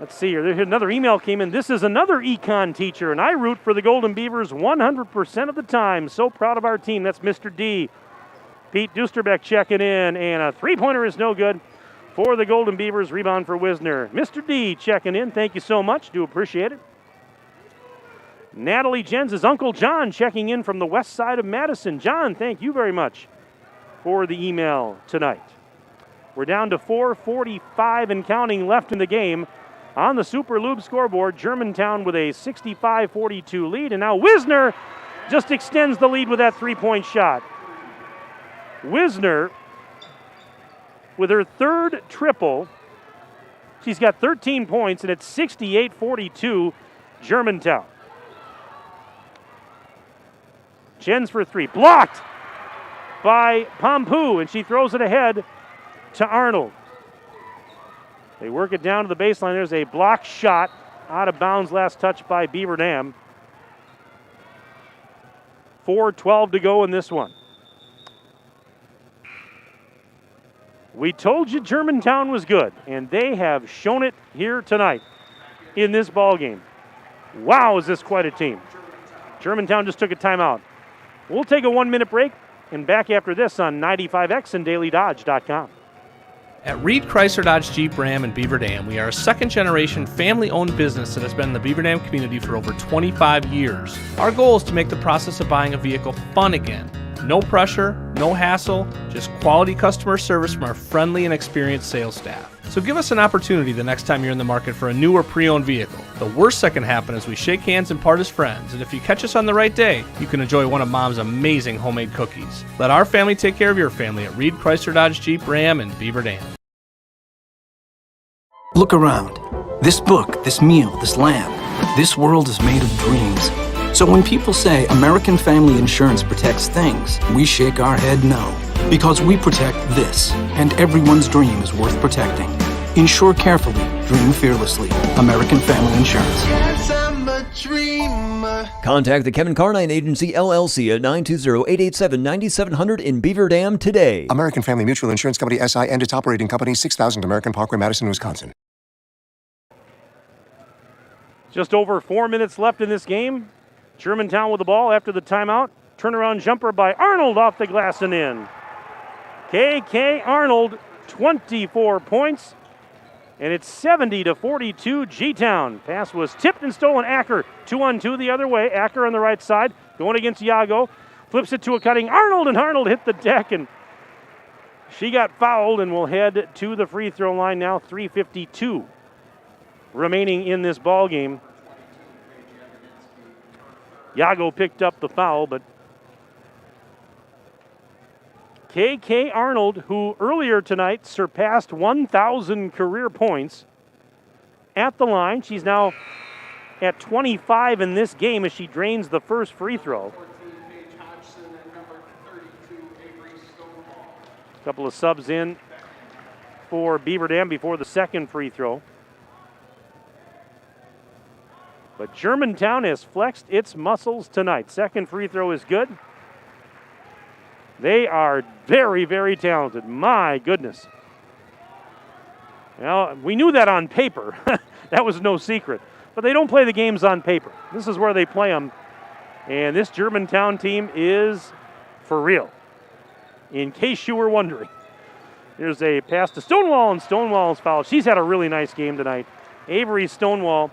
Let's see here. Another email came in. This is another econ teacher, and I root for the Golden Beavers 100% of the time. So proud of our team. That's Mr. D. Pete Dusterbeck checking in, and a three-pointer is no good for the Golden Beavers. Rebound for Wisner. Mr. D checking in. Thank you so much. Do appreciate it. Natalie Jens' Uncle John checking in from the west side of Madison. John, thank you very much for the email tonight. We're down to 4:45 and counting left in the game. On the Super Lube scoreboard, Germantown with a 65-42 lead. And now Wisner just extends the lead with that three-point shot. Wisner, with her third triple, she's got 13 points, and it's 68-42 Germantown. Jens for three. Blocked by Pompou, and she throws it ahead to Arnold. They work it down to the baseline. There's a block shot out of bounds, last touch by Beaver Dam. 4:12 to go in this one. We told you Germantown was good, and they have shown it here tonight in this ball game. Wow, is this quite a team. Germantown just took a timeout. We'll take a 1-minute break. and back after this on 95X and DailyDodge.com. At Reed Chrysler Dodge Jeep Ram in Beaver Dam, we are a second-generation family-owned business that has been in the Beaver Dam community for over 25 years. Our goal is to make the process of buying a vehicle fun again. No pressure, no hassle, just quality customer service from our friendly and experienced sales staff. So give us an opportunity the next time you're in the market for a new or pre-owned vehicle. The worst that can happen is we shake hands and part as friends, and if you catch us on the right day, you can enjoy one of Mom's amazing homemade cookies. Let our family take care of your family at Reed Chrysler Dodge Jeep Ram in Beaver Dam. Look around. This book, this meal, this lamb, this world is made of dreams. So when people say American Family Insurance protects things, we shake our head no. Because we protect this, and everyone's dream is worth protecting. Insure carefully, dream fearlessly. American Family Insurance. Yes, I'm a dreamer. Contact the Kevin Carnine Agency, LLC at 920-887-9700 in Beaver Dam today. American Family Mutual Insurance Company, SI, and its operating company, 6000 American Parkway, Madison, Wisconsin. Just over 4 minutes left in this game. Germantown with the ball after the timeout. Turnaround jumper by Arnold off the glass and in. KK Arnold, 24 points. And it's 70-42 G-Town. Pass was tipped and stolen. Acker, 2-on-2 the other way. Acker on the right side, going against Iago. Flips it to a cutting Arnold, and Arnold hit the deck, and she got fouled and will head to the free throw line now. 3:52 remaining in this ball game. Iago picked up the foul, but KK Arnold, who earlier tonight surpassed 1,000 career points at the line. She's now at 25 in this game as she drains the first free throw. A couple of subs in for Beaver Dam before the second free throw. But Germantown has flexed its muscles tonight. Second free throw is good. They are very, very talented. My goodness. Well, we knew that on paper. That was no secret. But they don't play the games on paper. This is where they play them. And this Germantown team is for real. In case you were wondering. Here's a pass to Stonewall, and Stonewall's fouled. She's had a really nice game tonight. Avery Stonewall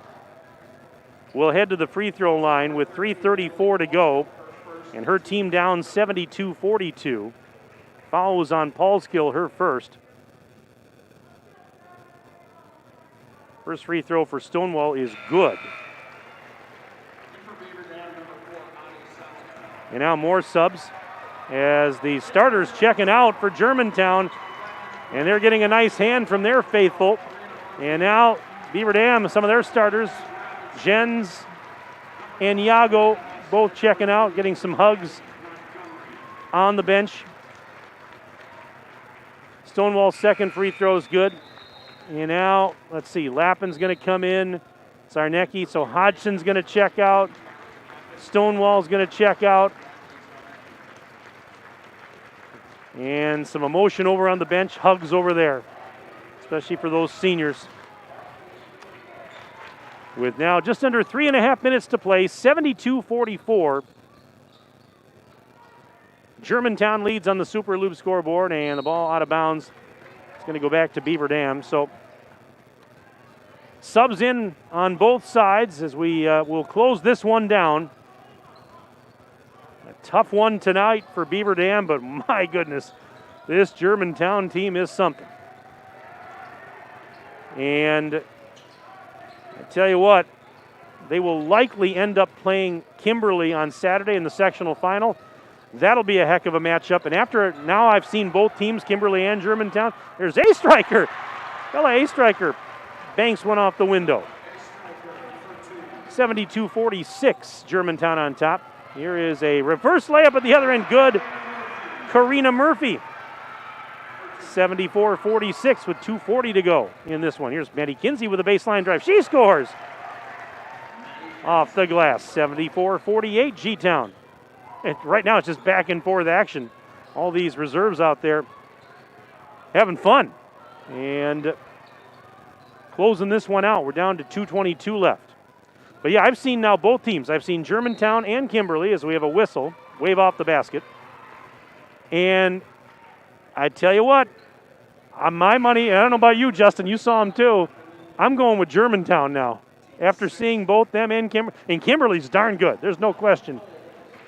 will head to the free throw line with 3:34 to go. And her team down 72-42. Foul was on Paulskill, her first. First free throw for Stonewall is good. And now more subs as the starters checking out for Germantown. And they're getting a nice hand from their faithful. And now Beaver Dam, some of their starters, Jens and Iago, both checking out, getting some hugs on the bench. Stonewall's second free throw is good. And now, let's see, Lappin's going to come in. Zarnecki, so Hodgson's going to check out. Stonewall's going to check out. And some emotion over on the bench, hugs over there, especially for those seniors. With now just under 3.5 minutes to play, 72-44. Germantown leads on the Super Loop scoreboard, and the ball out of bounds. It's going to go back to Beaver Dam. So subs in on both sides as we will close this one down. A tough one tonight for Beaver Dam, but my goodness, this Germantown team is something. And I tell you what, they will likely end up playing Kimberly on Saturday in the sectional final. That'll be a heck of a matchup. And after now I've seen both teams, Kimberly and Germantown. There's A-Striker. Bella A-Striker banks one off the window. 72-46, Germantown on top. Here is a reverse layup at the other end. Good. Karina Murphy. 74-46 with 2:40 to go in this one. Here's Maddie Kinsey with a baseline drive. She scores off the glass. 74-48 G-Town. And right now it's just back and forth action. All these reserves out there having fun. And closing this one out. We're down to 2:22 left. But yeah, I've seen now both teams. I've seen Germantown and Kimberly as we have a whistle, wave off the basket. And I tell you what, on my money, and I don't know about you, Justin, you saw them too, I'm going with Germantown now. After seeing both them and Kimberly, and Kimberly's darn good, there's no question.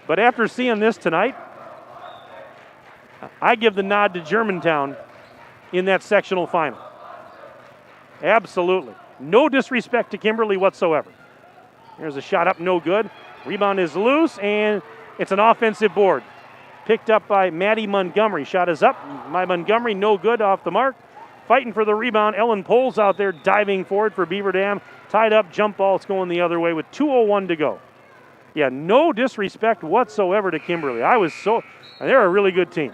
But after seeing this tonight, I give the nod to Germantown in that sectional final. Absolutely. No disrespect to Kimberly whatsoever. There's a shot up, no good. Rebound is loose, and it's an offensive board. Picked up by Maddie Montgomery. Shot is up. My Montgomery, no good, off the mark. Fighting for the rebound. Ellen Poles out there diving forward for Beaver Dam. Tied up, jump ball. It's going the other way with 2:01 to go. Yeah, no disrespect whatsoever to Kimberly. They're a really good team.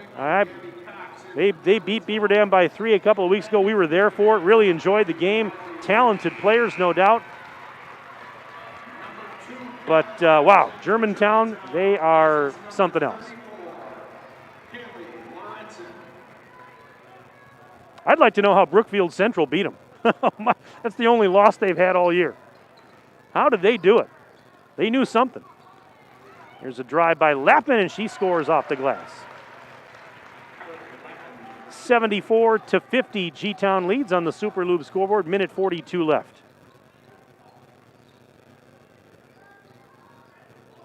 They beat Beaver Dam by 3 a couple of weeks ago. We were there for it. Really enjoyed the game. Talented players, no doubt. But, wow, Germantown, they are something else. I'd like to know how Brookfield Central beat them. That's the only loss they've had all year. How did they do it? They knew something. Here's a drive by Lappin, and she scores off the glass. 74-50, G-Town leads on the Super Lube scoreboard. Minute 42 left.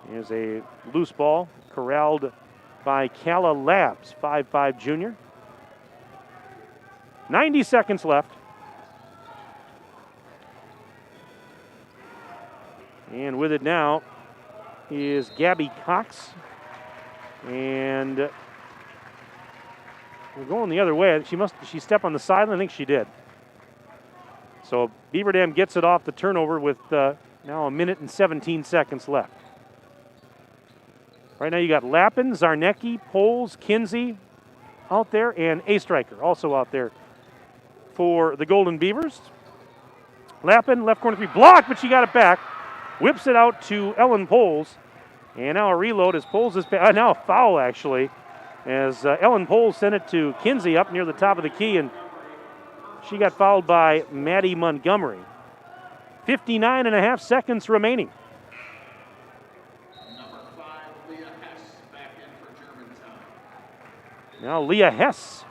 Here's a loose ball corralled by Calla Labs, 5'5" junior. 90 seconds left. And with it now is Gabby Cox. And we're going the other way. She stepped on the sideline? I think she did. So Beaver Dam gets it off the turnover with now a minute and 17 seconds left. Right now you got Lappin, Zarnecki, Poles, Kinsey out there, and A Striker also out there for the Golden Beavers. Lappin, left corner three, blocked, but she got it back. Whips it out to Ellen Poles. And now a reload as Poles is now a foul, actually, as Ellen Poles sent it to Kinsey up near the top of the key, and she got fouled by Maddie Montgomery. 59 and a half seconds remaining. Now Leah Hess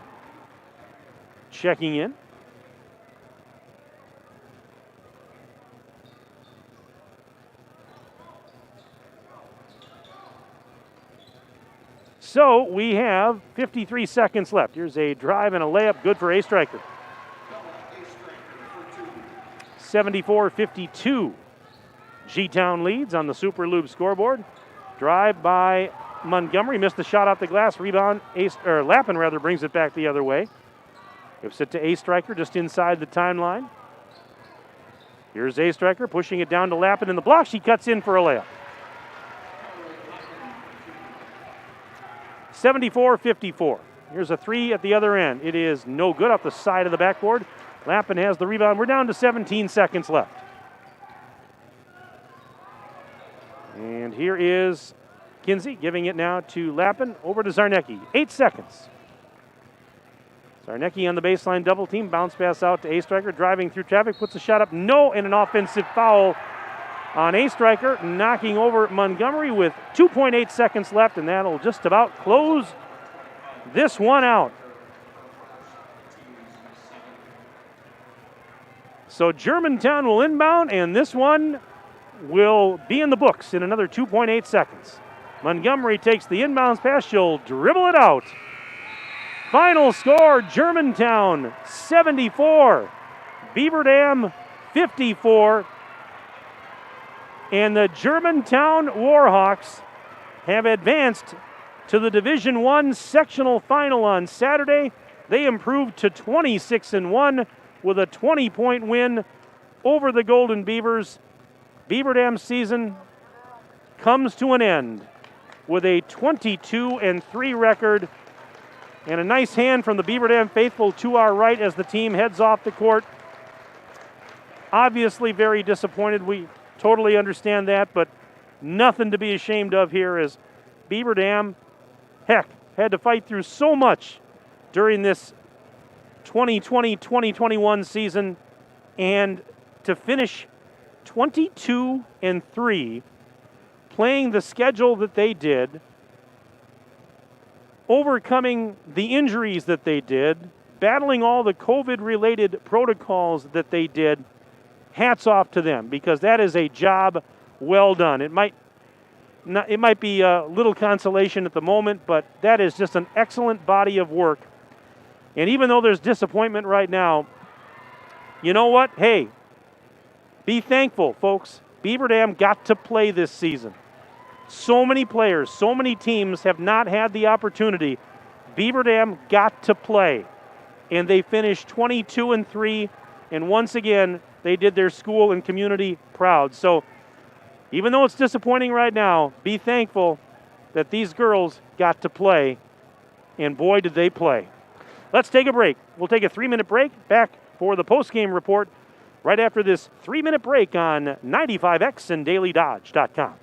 checking in. So we have 53 seconds left. Here's a drive and a layup, good for A Striker. 74-52. G-Town leads on the Super Lube scoreboard. Drive by Montgomery, missed the shot off the glass. Rebound, Lappin brings it back the other way. Gives it to A Striker just inside the timeline. Here's A Striker pushing it down to Lappin in the block. She cuts in for a layup. 74-54. Here's a three at the other end. It is no good off the side of the backboard. Lappin has the rebound. We're down to 17 seconds left. And here is Kinsey giving it now to Lappin. Over to Zarnecki. 8 seconds. Zarnecki on the baseline double team. Bounce pass out to A Striker. Driving through traffic. Puts a shot up. No, and an offensive foul on A Striker. Knocking over Montgomery with 2.8 seconds left. And that'll just about close this one out. So Germantown will inbound, and this one will be in the books in another 2.8 seconds. Montgomery takes the inbounds pass. She'll dribble it out. Final score, Germantown 74, Beaver Dam 54. And the Germantown Warhawks have advanced to the Division I sectional final on Saturday. They improved to 26-1 with a 20-point win over the Golden Beavers. Beaver Dam season comes to an end with a 22-3 record, and a nice hand from the Beaver Dam faithful to our right as the team heads off the court. Obviously very disappointed. We totally understand that, but nothing to be ashamed of here as Beaver Dam, heck, had to fight through so much during this 2020-2021 season, and to finish 22-3, playing the schedule that they did, overcoming the injuries that they did, battling all the COVID-related protocols that they did, hats off to them, because that is a job well done. It might be a little consolation at the moment, but that is just an excellent body of work. And even though there's disappointment right now, you know what? Hey, be thankful, folks. Beaver Dam got to play this season. So many players, so many teams have not had the opportunity. Beaver Dam got to play, and they finished 22-3, and once again, they did their school and community proud. So even though it's disappointing right now, be thankful that these girls got to play, and boy, did they play. Let's take a break. We'll take a 3-minute break, back for the postgame report right after this 3-minute break on 95X and DailyDodge.com.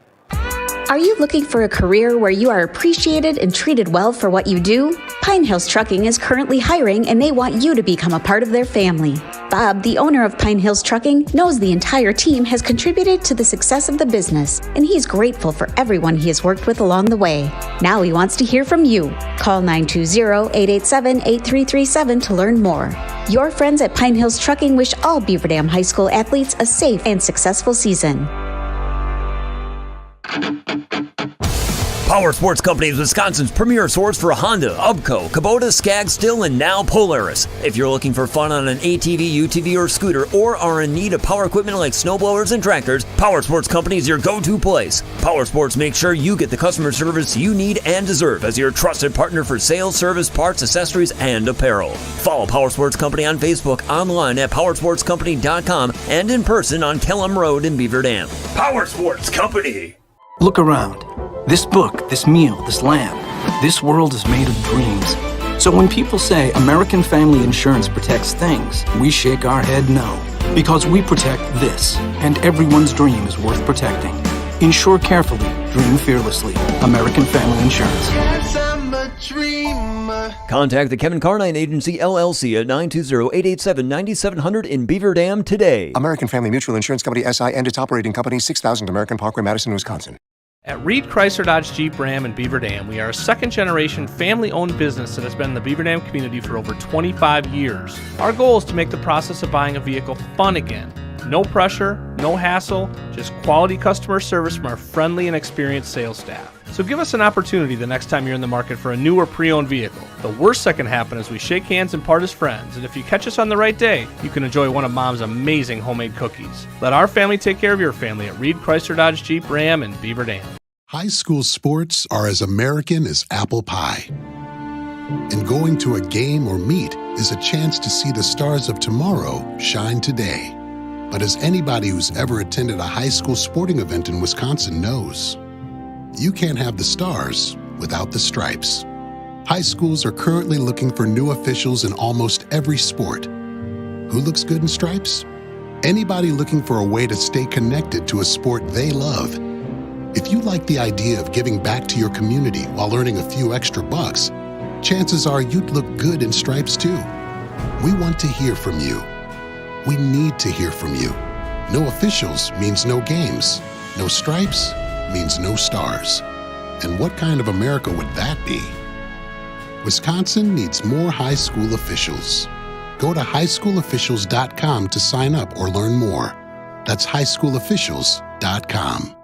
Are you looking for a career where you are appreciated and treated well for what you do? Pine Hills Trucking is currently hiring, and they want you to become a part of their family. Bob, the owner of Pine Hills Trucking, knows the entire team has contributed to the success of the business, and he's grateful for everyone he has worked with along the way. Now he wants to hear from you. Call 920-887-8337 to learn more. Your friends at Pine Hills Trucking wish all Beaver Dam High School athletes a safe and successful season. Power Sports Company is Wisconsin's premier source for Honda, Ubco, Kubota, Skag, Stihl, and now Polaris. If you're looking for fun on an ATV, UTV, or scooter, or are in need of power equipment like snowblowers and tractors, Power Sports Company is your go-to place. Power Sports makes sure you get the customer service you need and deserve as your trusted partner for sales, service, parts, accessories, and apparel. Follow Power Sports Company on Facebook, online at powersportscompany.com, and in person on Kellam Road in Beaver Dam. Power Sports Company. Look around. This book, this meal, this lamp, this world is made of dreams. So when people say American Family Insurance protects things, we shake our head no. Because we protect this, and everyone's dream is worth protecting. Insure carefully, dream fearlessly. American Family Insurance. Contact the Kevin Carnine Agency, LLC at 920-887-9700 in Beaver Dam today. American Family Mutual Insurance Company, SI, and its operating company, 6000 American Parkway, Madison, Wisconsin. At Reed Chrysler Dodge Jeep Ram in Beaver Dam, we are a second-generation family-owned business that has been in the Beaver Dam community for over 25 years. Our goal is to make the process of buying a vehicle fun again. No pressure, no hassle, just quality customer service from our friendly and experienced sales staff. So give us an opportunity the next time you're in the market for a new or pre-owned vehicle. The worst that can happen is we shake hands and part as friends, and if you catch us on the right day, you can enjoy one of Mom's amazing homemade cookies. Let our family take care of your family at Reed Chrysler Dodge Jeep Ram in Beaver Dam. High school sports are as American as apple pie. And going to a game or meet is a chance to see the stars of tomorrow shine today. But as anybody who's ever attended a high school sporting event in Wisconsin knows, you can't have the stars without the stripes. High schools are currently looking for new officials in almost every sport. Who looks good in stripes? Anybody looking for a way to stay connected to a sport they love. If you like the idea of giving back to your community while earning a few extra bucks, chances are you'd look good in stripes too. We want to hear from you. We need to hear from you. No officials means no games. No stripes means no stars. And what kind of America would that be? Wisconsin needs more high school officials. Go to highschoolofficials.com to sign up or learn more. That's highschoolofficials.com.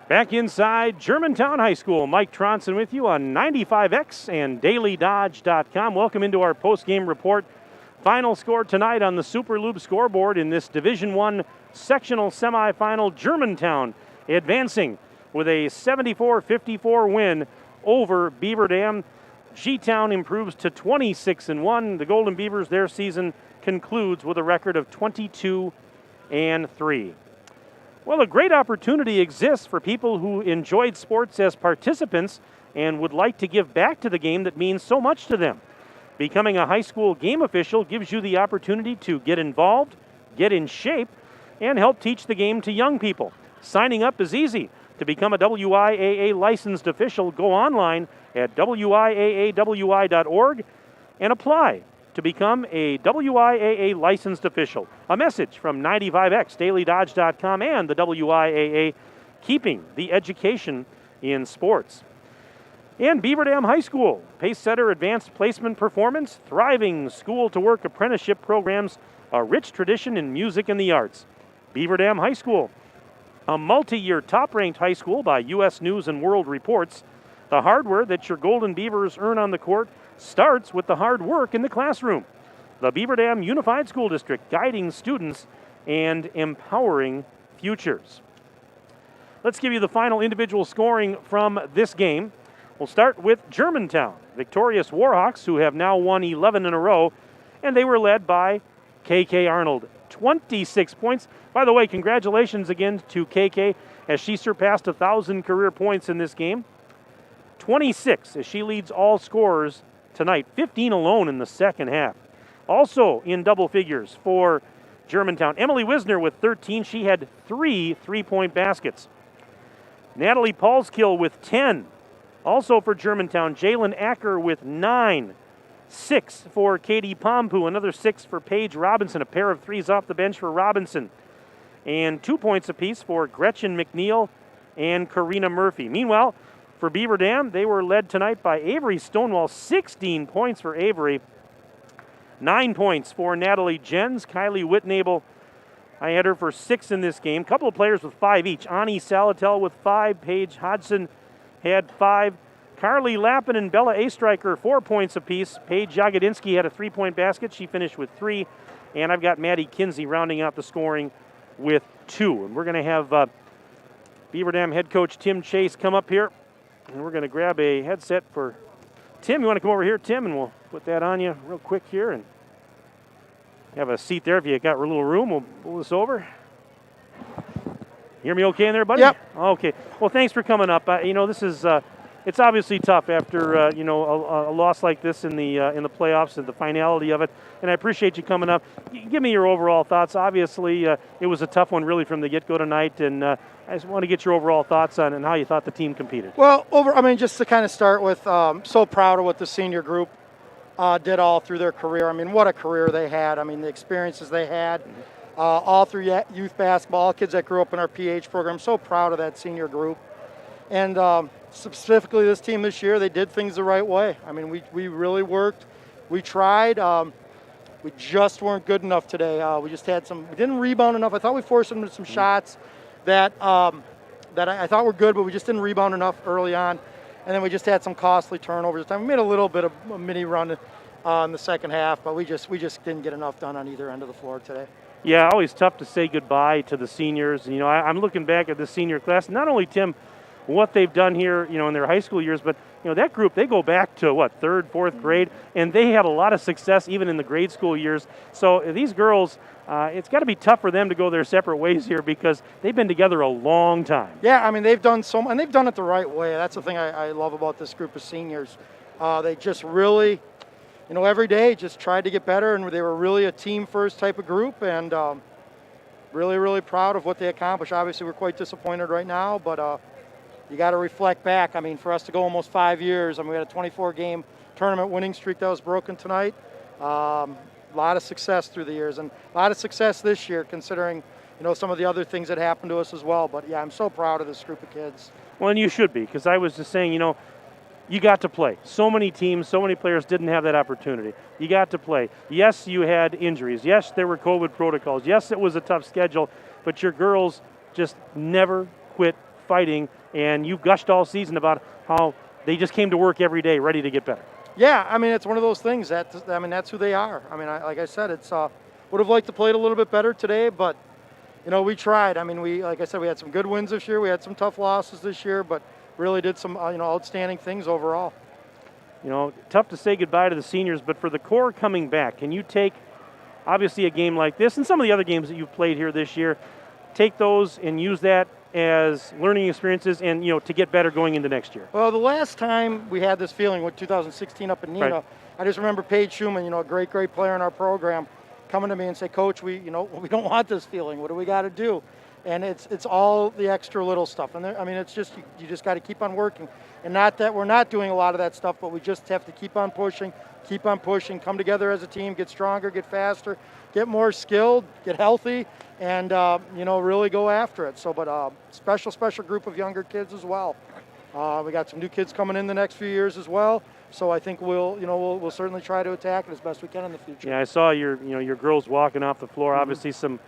Back inside Germantown High School, Mike Tronson with you on 95X and DailyDodge.com. Welcome into our post-game report. Final score tonight on the Super Lube scoreboard in this Division I sectional semifinal. Germantown advancing with a 74-54 win over Beaver Dam. G-Town improves to 26-1. The Golden Beavers, their season concludes with a record of 22-3. Well, a great opportunity exists for people who enjoyed sports as participants and would like to give back to the game that means so much to them. Becoming a high school game official gives you the opportunity to get involved, get in shape, and help teach the game to young people. Signing up is easy. To become a WIAA licensed official, go online at WIAAWI.org and apply to become a WIAA licensed official. A message from 95X, DailyDodge.com, and the WIAA, keeping the education in sports. And Beaver Dam High School, Pace Setter Advanced Placement Performance, thriving school-to-work apprenticeship programs, a rich tradition in music and the arts. Beaver Dam High School, a multi-year top-ranked high school by U.S. News and World Reports. The hardware that your Golden Beavers earn on the court starts with the hard work in the classroom. The Beaver Dam Unified School District, guiding students and empowering futures. Let's give you the final individual scoring from this game. We'll start with Germantown, victorious Warhawks, who have now won 11 in a row, and they were led by KK Arnold, 26 points. By the way, congratulations again to KK as she surpassed 1,000 career points in this game. 26 as she leads all scorers tonight, 15 alone in the second half. Also in double figures for Germantown, Emily Wisner with 13. She had 3 three-point baskets. Natalie Paulskill with 10. Also for Germantown, Jalen Acker with 9. 6 for Katie Pompu, another 6 for Paige Robinson, a pair of threes off the bench for Robinson. And 2 points apiece for Gretchen McNeil and Karina Murphy. Meanwhile, for Beaver Dam, they were led tonight by Avery Stonewall, 16 points for Avery. 9 points for Natalie Jens. Kylie Whitnable, I had her for 6 in this game. Couple of players with 5 each. Ani Salatel with 5. Paige Hodgson had 5. Carly Lappin and Bella Astreicher, 4 points apiece. Paige Jagodinsky had a 3-point basket. She finished with 3. And I've got Maddie Kinsey rounding out the scoring with 2. And we're going to have Beaver Dam head coach Tim Chase come up here. And we're going to grab a headset for Tim. You want to come over here, Tim? And we'll put that on you real quick here. And have a seat there if you got a little room. We'll pull this over. Hear me okay in there, buddy? Yep. Okay. Well, thanks for coming up. This is it's obviously tough after a loss like this in the playoffs and the finality of it. And I appreciate you coming up. Give me your overall thoughts. Obviously, it was a tough one really from the get-go tonight, and I just want to get your overall thoughts on and how you thought the team competed. Well, just to kind of start with, so proud of what the senior group did all through their career. I mean, what a career they had. I mean, the experiences they had. All through youth basketball, kids that grew up in our PH program. So proud of that senior group. And specifically this team this year, they did things the right way. I mean, we really worked. We tried. We just weren't good enough today. We just had we didn't rebound enough. I thought we forced them to some shots that I thought were good, but we just didn't rebound enough early on. And then we just had some costly turnovers. We made a little bit of a mini run in the second half, but we just didn't get enough done on either end of the floor today. Yeah, always tough to say goodbye to the seniors. I'm looking back at the senior class. Not only, Tim, what they've done here, in their high school years, but, that group, they go back to, 3rd, 4th grade, and they had a lot of success even in the grade school years. So these girls, it's got to be tough for them to go their separate ways here because they've been together a long time. Yeah, I mean, they've done and they've done it the right way. That's the thing I love about this group of seniors. They just really, every day just tried to get better, and they were really a team-first type of group, and really, really proud of what they accomplished. Obviously, we're quite disappointed right now, but you got to reflect back. I mean, for us to go almost 5 years, we had a 24-game tournament winning streak that was broken tonight. A lot of success through the years, and a lot of success this year considering, some of the other things that happened to us as well. But, yeah, I'm so proud of this group of kids. Well, and you should be, because I was just saying, you got to play. So many teams, so many players didn't have that opportunity. You got to play. Yes, you had injuries. Yes, there were COVID protocols. Yes, it was a tough schedule, but your girls just never quit fighting, and you gushed all season about how they just came to work every day ready to get better. Yeah, it's one of those things that's who they are. Like I said, it's would have liked to play it a little bit better today, but we tried. Like I said, we had some good wins this year. We had some tough losses this year, but really did some outstanding things overall. Tough to say goodbye to the seniors, but for the core coming back, can you take obviously a game like this and some of the other games that you've played here this year, take those and use that as learning experiences and, to get better going into next year? Well, the last time we had this feeling with 2016 up in Neenah, right. I just remember Paige Schumann, a great player in our program, coming to me and say, Coach, we don't want this feeling. What do we got to do? And it's all the extra little stuff. And I mean, it's just you just got to keep on working. And not that we're not doing a lot of that stuff, but we just have to keep on pushing, come together as a team, get stronger, get faster, get more skilled, get healthy, and really go after it. So, but special group of younger kids as well. We got some new kids coming in the next few years as well. So I think we'll certainly try to attack it as best we can in the future. Yeah, I saw your girls walking off the floor. Obviously some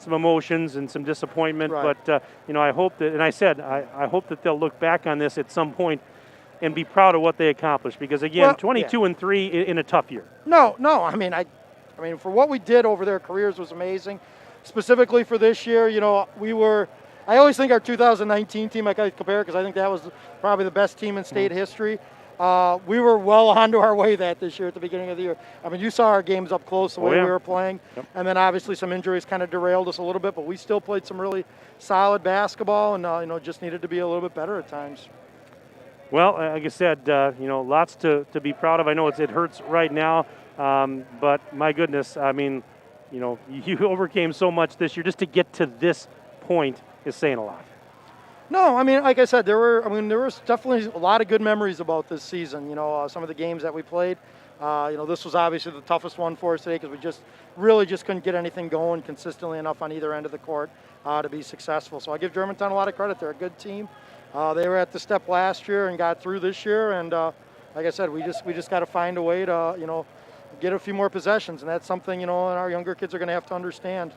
emotions and some disappointment, right. But I hope that, and I said I hope that they'll look back on this at some point and be proud of what they accomplished. Because again, 22-3 in a tough year. No. I mean, for what we did over their careers was amazing. Specifically for this year, I always think our 2019 team, I got to compare because I think that was probably the best team in state history. We were well onto our way this year at the beginning of the year. I mean, you saw our games up close, the way we were playing. Yep. And then obviously some injuries kind of derailed us a little bit, but we still played some really solid basketball and, just needed to be a little bit better at times. Well, like I said, lots to be proud of. I know it hurts right now, but my goodness, I mean, you overcame so much this year. Just to get to this point is saying a lot. No, I mean, like I said, there was definitely a lot of good memories about this season. Some of the games that we played. This was obviously the toughest one for us today because we just couldn't get anything going consistently enough on either end of the court to be successful. So I give Germantown a lot of credit. They're a good team. They were at the step last year and got through this year. And like I said, we just got to find a way to get a few more possessions, and that's something our younger kids are going to have to understand.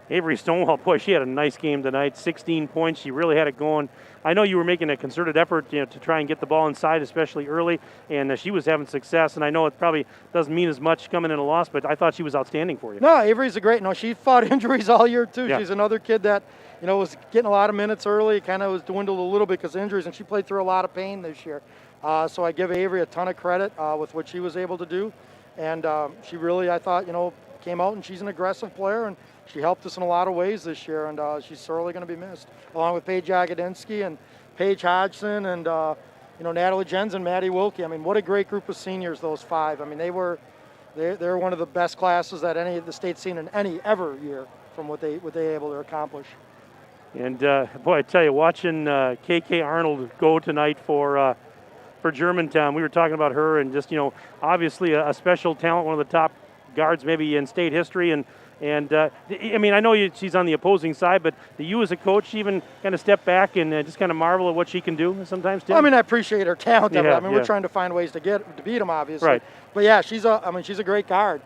Avery Stonewall, boy, she had a nice game tonight. 16 points. She really had it going. I know you were making a concerted effort, to try and get the ball inside, especially early, and she was having success. And I know it probably doesn't mean as much coming in a loss, but I thought she was outstanding for you. No, Avery's she fought injuries all year too. Yeah. She's another kid that was getting a lot of minutes early. Kind of was dwindled a little bit because of injuries, and she played through a lot of pain this year. So I give Avery a ton of credit with what she was able to do, and she really, I thought, came out, and she's an aggressive player, and she helped us in a lot of ways this year, and she's sorely going to be missed, along with Paige Agadinsky and Paige Hodgson and Natalie Jens and Maddie Wilkie. I mean, what a great group of seniors, those five. I mean, they're one of the best classes that any of the state's seen in any ever year from what they able to accomplish. And boy, I tell you, watching KK Arnold go tonight for Germantown, we were talking about her, and just obviously a special talent, one of the top guards maybe in state history, and I mean, I know she's on the opposing side, but do you as a coach even kind of step back and just kind of marvel at what she can do sometimes, Tim? I mean, I appreciate her talent. Yeah, we're trying to find ways to beat them, obviously. Right. But yeah, she's a great guard.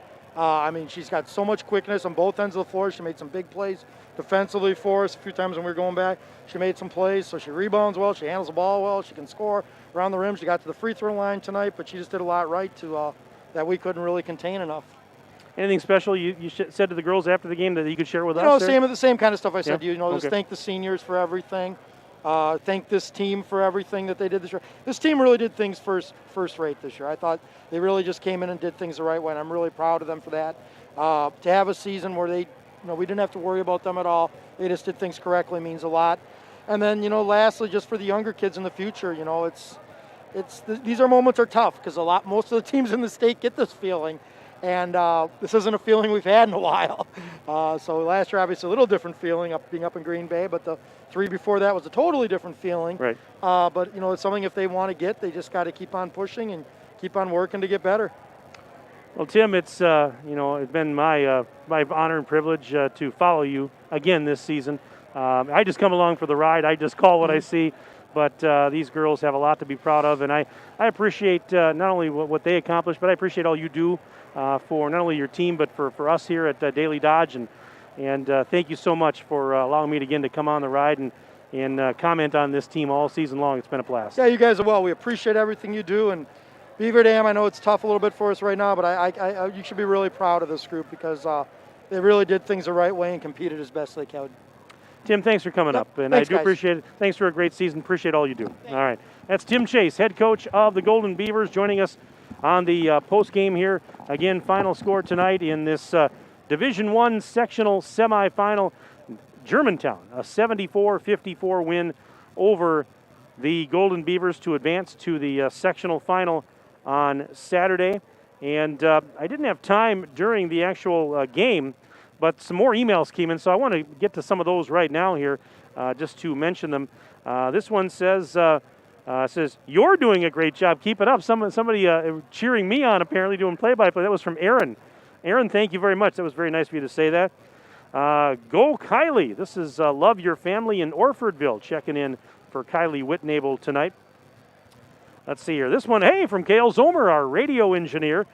She's got so much quickness on both ends of the floor. She made some big plays defensively for us a few times when we were going back. She made some plays, so she rebounds well, she handles the ball well, she can score around the rim. She got to the free throw line tonight, but she just did a lot right that we couldn't really contain enough. Anything special you said to the girls after the game that you could share with us? The same kind of stuff I said to you. Okay. Just thank the seniors for everything. Thank this team for everything that they did this year. This team really did things first rate this year. I thought they really just came in and did things the right way, and I'm really proud of them for that. To have a season where we didn't have to worry about them at all. They just did things correctly means a lot. And then, lastly, just for the younger kids in the future, these moments are tough because most of the teams in the state get this feeling. And this isn't a feeling we've had in a while. So last year, obviously, a little different feeling being up in Green Bay, but the three before that was a totally different feeling. Right. But, it's something if they want to get, they just got to keep on pushing and keep on working to get better. Well, Tim, it's it's been my honor and privilege to follow you again this season. I just come along for the ride. I just call what I see. But these girls have a lot to be proud of, and I appreciate not only what they accomplish, but I appreciate all you do for not only your team, but for us here at Daily Dodge. And thank you so much for allowing me to come on the ride and comment on this team all season long. It's been a blast. Yeah, you guys are well. We appreciate everything you do. And Beaver Dam, I know it's tough a little bit for us right now, but you should be really proud of this group because they really did things the right way and competed as best they could. Tim, thanks for coming up, and thanks, I do appreciate it. Thanks for a great season. Appreciate all you do. All right. That's Tim Chase, head coach of the Golden Beavers, joining us on the post game here. Again, final score tonight in this Division I sectional semifinal. Germantown, a 74-54 win over the Golden Beavers to advance to the sectional final on Saturday. And I didn't have time during the actual game But some more emails came in, so I want to get to some of those right now here, just to mention them. This one says, "You're doing a great job. Keep it up." Somebody cheering me on, apparently doing play-by-play. That was from Aaron. Aaron, thank you very much. That was very nice of you to say that. Go Kylie. This is Love Your Family in Orfordville, checking in for Kylie Whitnable tonight. Let's see here. This one, hey, from Kale Zomer, our radio engineer,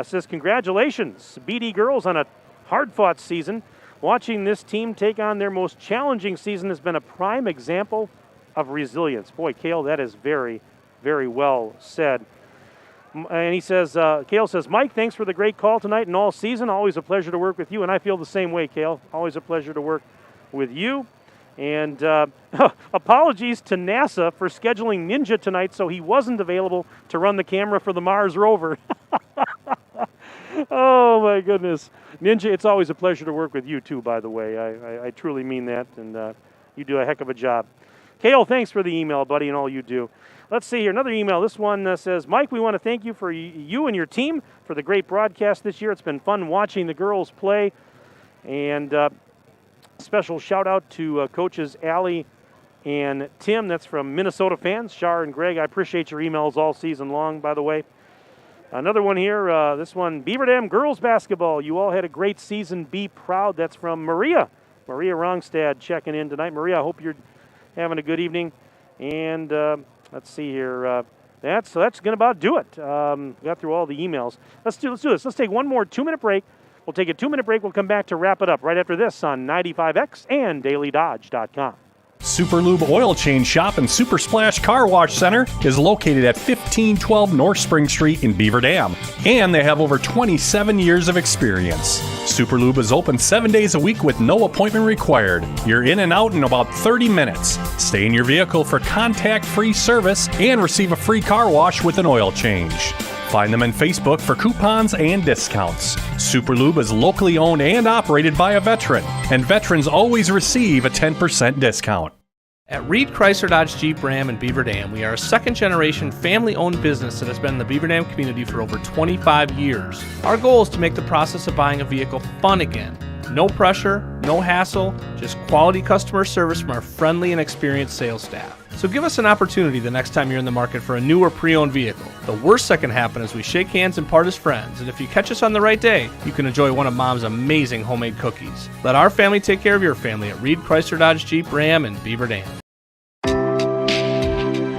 says, "Congratulations, BD girls, on a hard-fought season. Watching this team take on their most challenging season has been a prime example of resilience." Boy, Kale, that is very, very well said. And he says, Kale says, "Mike, thanks for the great call tonight and all season. Always a pleasure to work with you." And I feel the same way, Kale. Always a pleasure to work with you. And apologies to NASA for scheduling Ninja tonight so he wasn't available to run the camera for the Mars rover. Oh, my goodness. Ninja, it's always a pleasure to work with you, too, by the way. I truly mean that, and you do a heck of a job. Kale, thanks for the email, buddy, and all you do. Let's see here. Another email. This one says, "Mike, we want to thank you for you and your team for the great broadcast this year. It's been fun watching the girls play." And special shout-out to coaches Allie and Tim. That's from Minnesota fans, Shar and Greg. I appreciate your emails all season long, by the way. Another one here, this one, "Beaver Dam girls basketball. You all had a great season. Be proud." That's from Maria. Maria Rongstad checking in tonight. Maria, I hope you're having a good evening. And let's see here. That's going to about do it. Got through all the emails. Let's do this. Let's take one more 2-minute break. We'll take a 2-minute break. We'll come back to wrap it up right after this on 95X and DailyDodge.com. Super Lube Oil Change Shop and Super Splash Car Wash Center is located at 1512 North Spring Street in Beaver Dam, and they have over 27 years of experience. Super Lube is open 7 days a week with no appointment required. You're in and out in about 30 minutes. Stay in your vehicle for contact-free service and receive a free car wash with an oil change. Find them on Facebook for coupons and discounts. Super Lube is locally owned and operated by a veteran, and veterans always receive a 10% discount. At Reed Chrysler Dodge Jeep Ram in Beaver Dam, we are a second-generation family-owned business that has been in the Beaver Dam community for over 25 years. Our goal is to make the process of buying a vehicle fun again. No pressure, no hassle, just quality customer service from our friendly and experienced sales staff. So give us an opportunity the next time you're in the market for a new or pre-owned vehicle. The worst that can happen is we shake hands and part as friends, and if you catch us on the right day, you can enjoy one of Mom's amazing homemade cookies. Let our family take care of your family at Reed Chrysler Dodge Jeep Ram in Beaver Dam.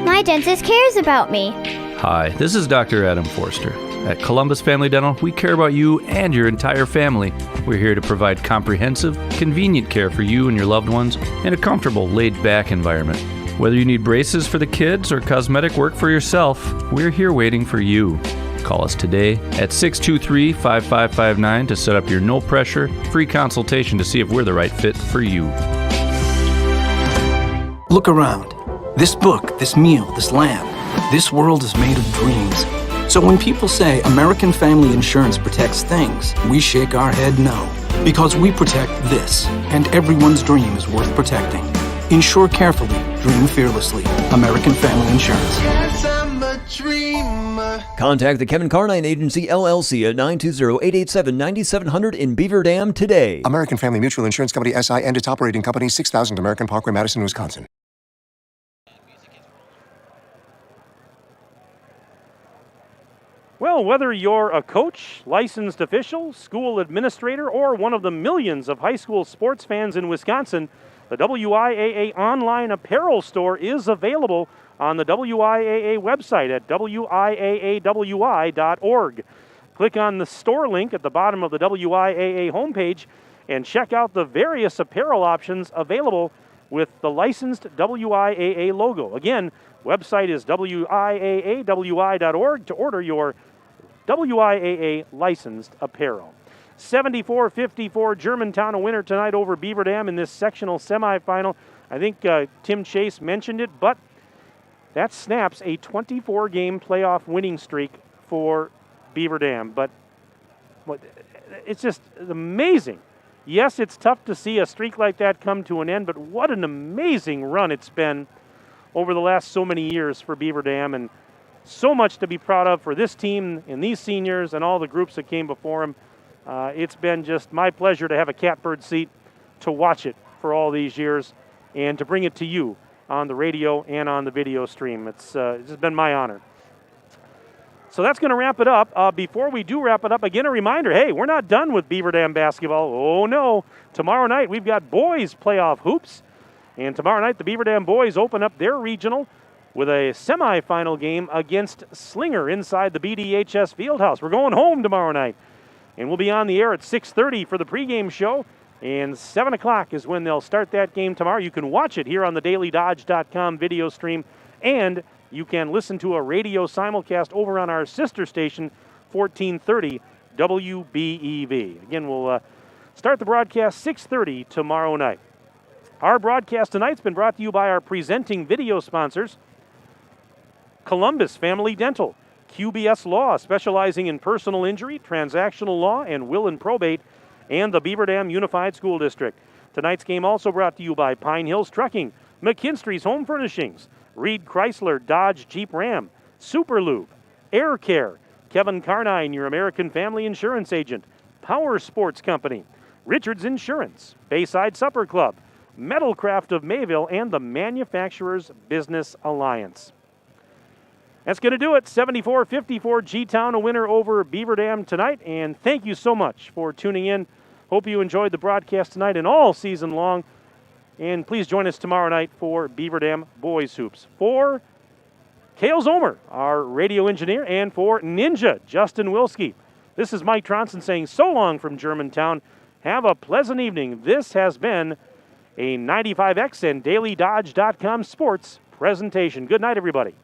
My dentist cares about me. Hi, this is Dr. Adam Forster. At Columbus Family Dental, we care about you and your entire family. We're here to provide comprehensive, convenient care for you and your loved ones in a comfortable, laid-back environment. Whether you need braces for the kids or cosmetic work for yourself, we're here waiting for you. Call us today at 623-5559 to set up your no-pressure, free consultation to see if we're the right fit for you. Look around. This book, this meal, this lamb, this world is made of dreams. So when people say American Family Insurance protects things, we shake our head no. Because we protect this, and everyone's dream is worth protecting. Insure carefully, dream fearlessly. American Family Insurance. Yes, I'm a dreamer. Contact the Kevin Carnine Agency, LLC at 920-887-9700 in Beaver Dam today. American Family Mutual Insurance Company, SI, and its operating company, 6000 American Parkway, Madison, Wisconsin. Well, whether you're a coach, licensed official, school administrator, or one of the millions of high school sports fans in Wisconsin, the WIAA online apparel store is available on the WIAA website at wiaawi.org. Click on the store link at the bottom of the WIAA homepage and check out the various apparel options available with the licensed WIAA logo. Again, website is wiaawi.org to order your WIAA licensed apparel. 74-54 Germantown a winner tonight over Beaver Dam in this sectional semifinal. I think Tim Chase mentioned it, but that snaps a 24-game playoff winning streak for Beaver Dam. But it's just amazing. Yes, it's tough to see a streak like that come to an end, but what an amazing run it's been over the last so many years for Beaver Dam, and so much to be proud of for this team and these seniors and all the groups that came before them. It's been just my pleasure to have a catbird seat to watch it for all these years and to bring it to you on the radio and on the video stream. It's just been my honor. So that's going to wrap it up. Before we do wrap it up, again, a reminder, hey, we're not done with Beaver Dam basketball. Oh, no. Tomorrow night, we've got boys playoff hoops. And tomorrow night, the Beaver Dam boys open up their regional with a semifinal game against Slinger inside the BDHS Fieldhouse. We're going home tomorrow night. And we'll be on the air at 6:30 for the pregame show. And 7 o'clock is when they'll start that game tomorrow. You can watch it here on the dailydodge.com video stream. And you can listen to a radio simulcast over on our sister station, 1430 WBEV. Again, we'll start the broadcast 6:30 tomorrow night. Our broadcast tonight's been brought to you by our presenting video sponsors, Columbus Family Dental, QBS Law, specializing in personal injury, transactional law, and will and probate, and the Beaver Dam Unified School District. Tonight's game also brought to you by Pine Hills Trucking, McKinstry's Home Furnishings, Reed Chrysler Dodge Jeep Ram, Super Lube, Air Care, Kevin Carnine, your American Family Insurance Agent, Power Sports Company, Richards Insurance, Bayside Supper Club, Metalcraft of Mayville, and the Manufacturers Business Alliance. That's going to do it. 74-54 G-Town, a winner over Beaver Dam tonight. And thank you so much for tuning in. Hope you enjoyed the broadcast tonight and all season long. And please join us tomorrow night for Beaver Dam Boys Hoops. For Cale Zomer, our radio engineer, and for Ninja Justin Wilski, this is Mike Tronson saying so long from Germantown. Have a pleasant evening. This has been a 95X and DailyDodge.com sports presentation. Good night, everybody.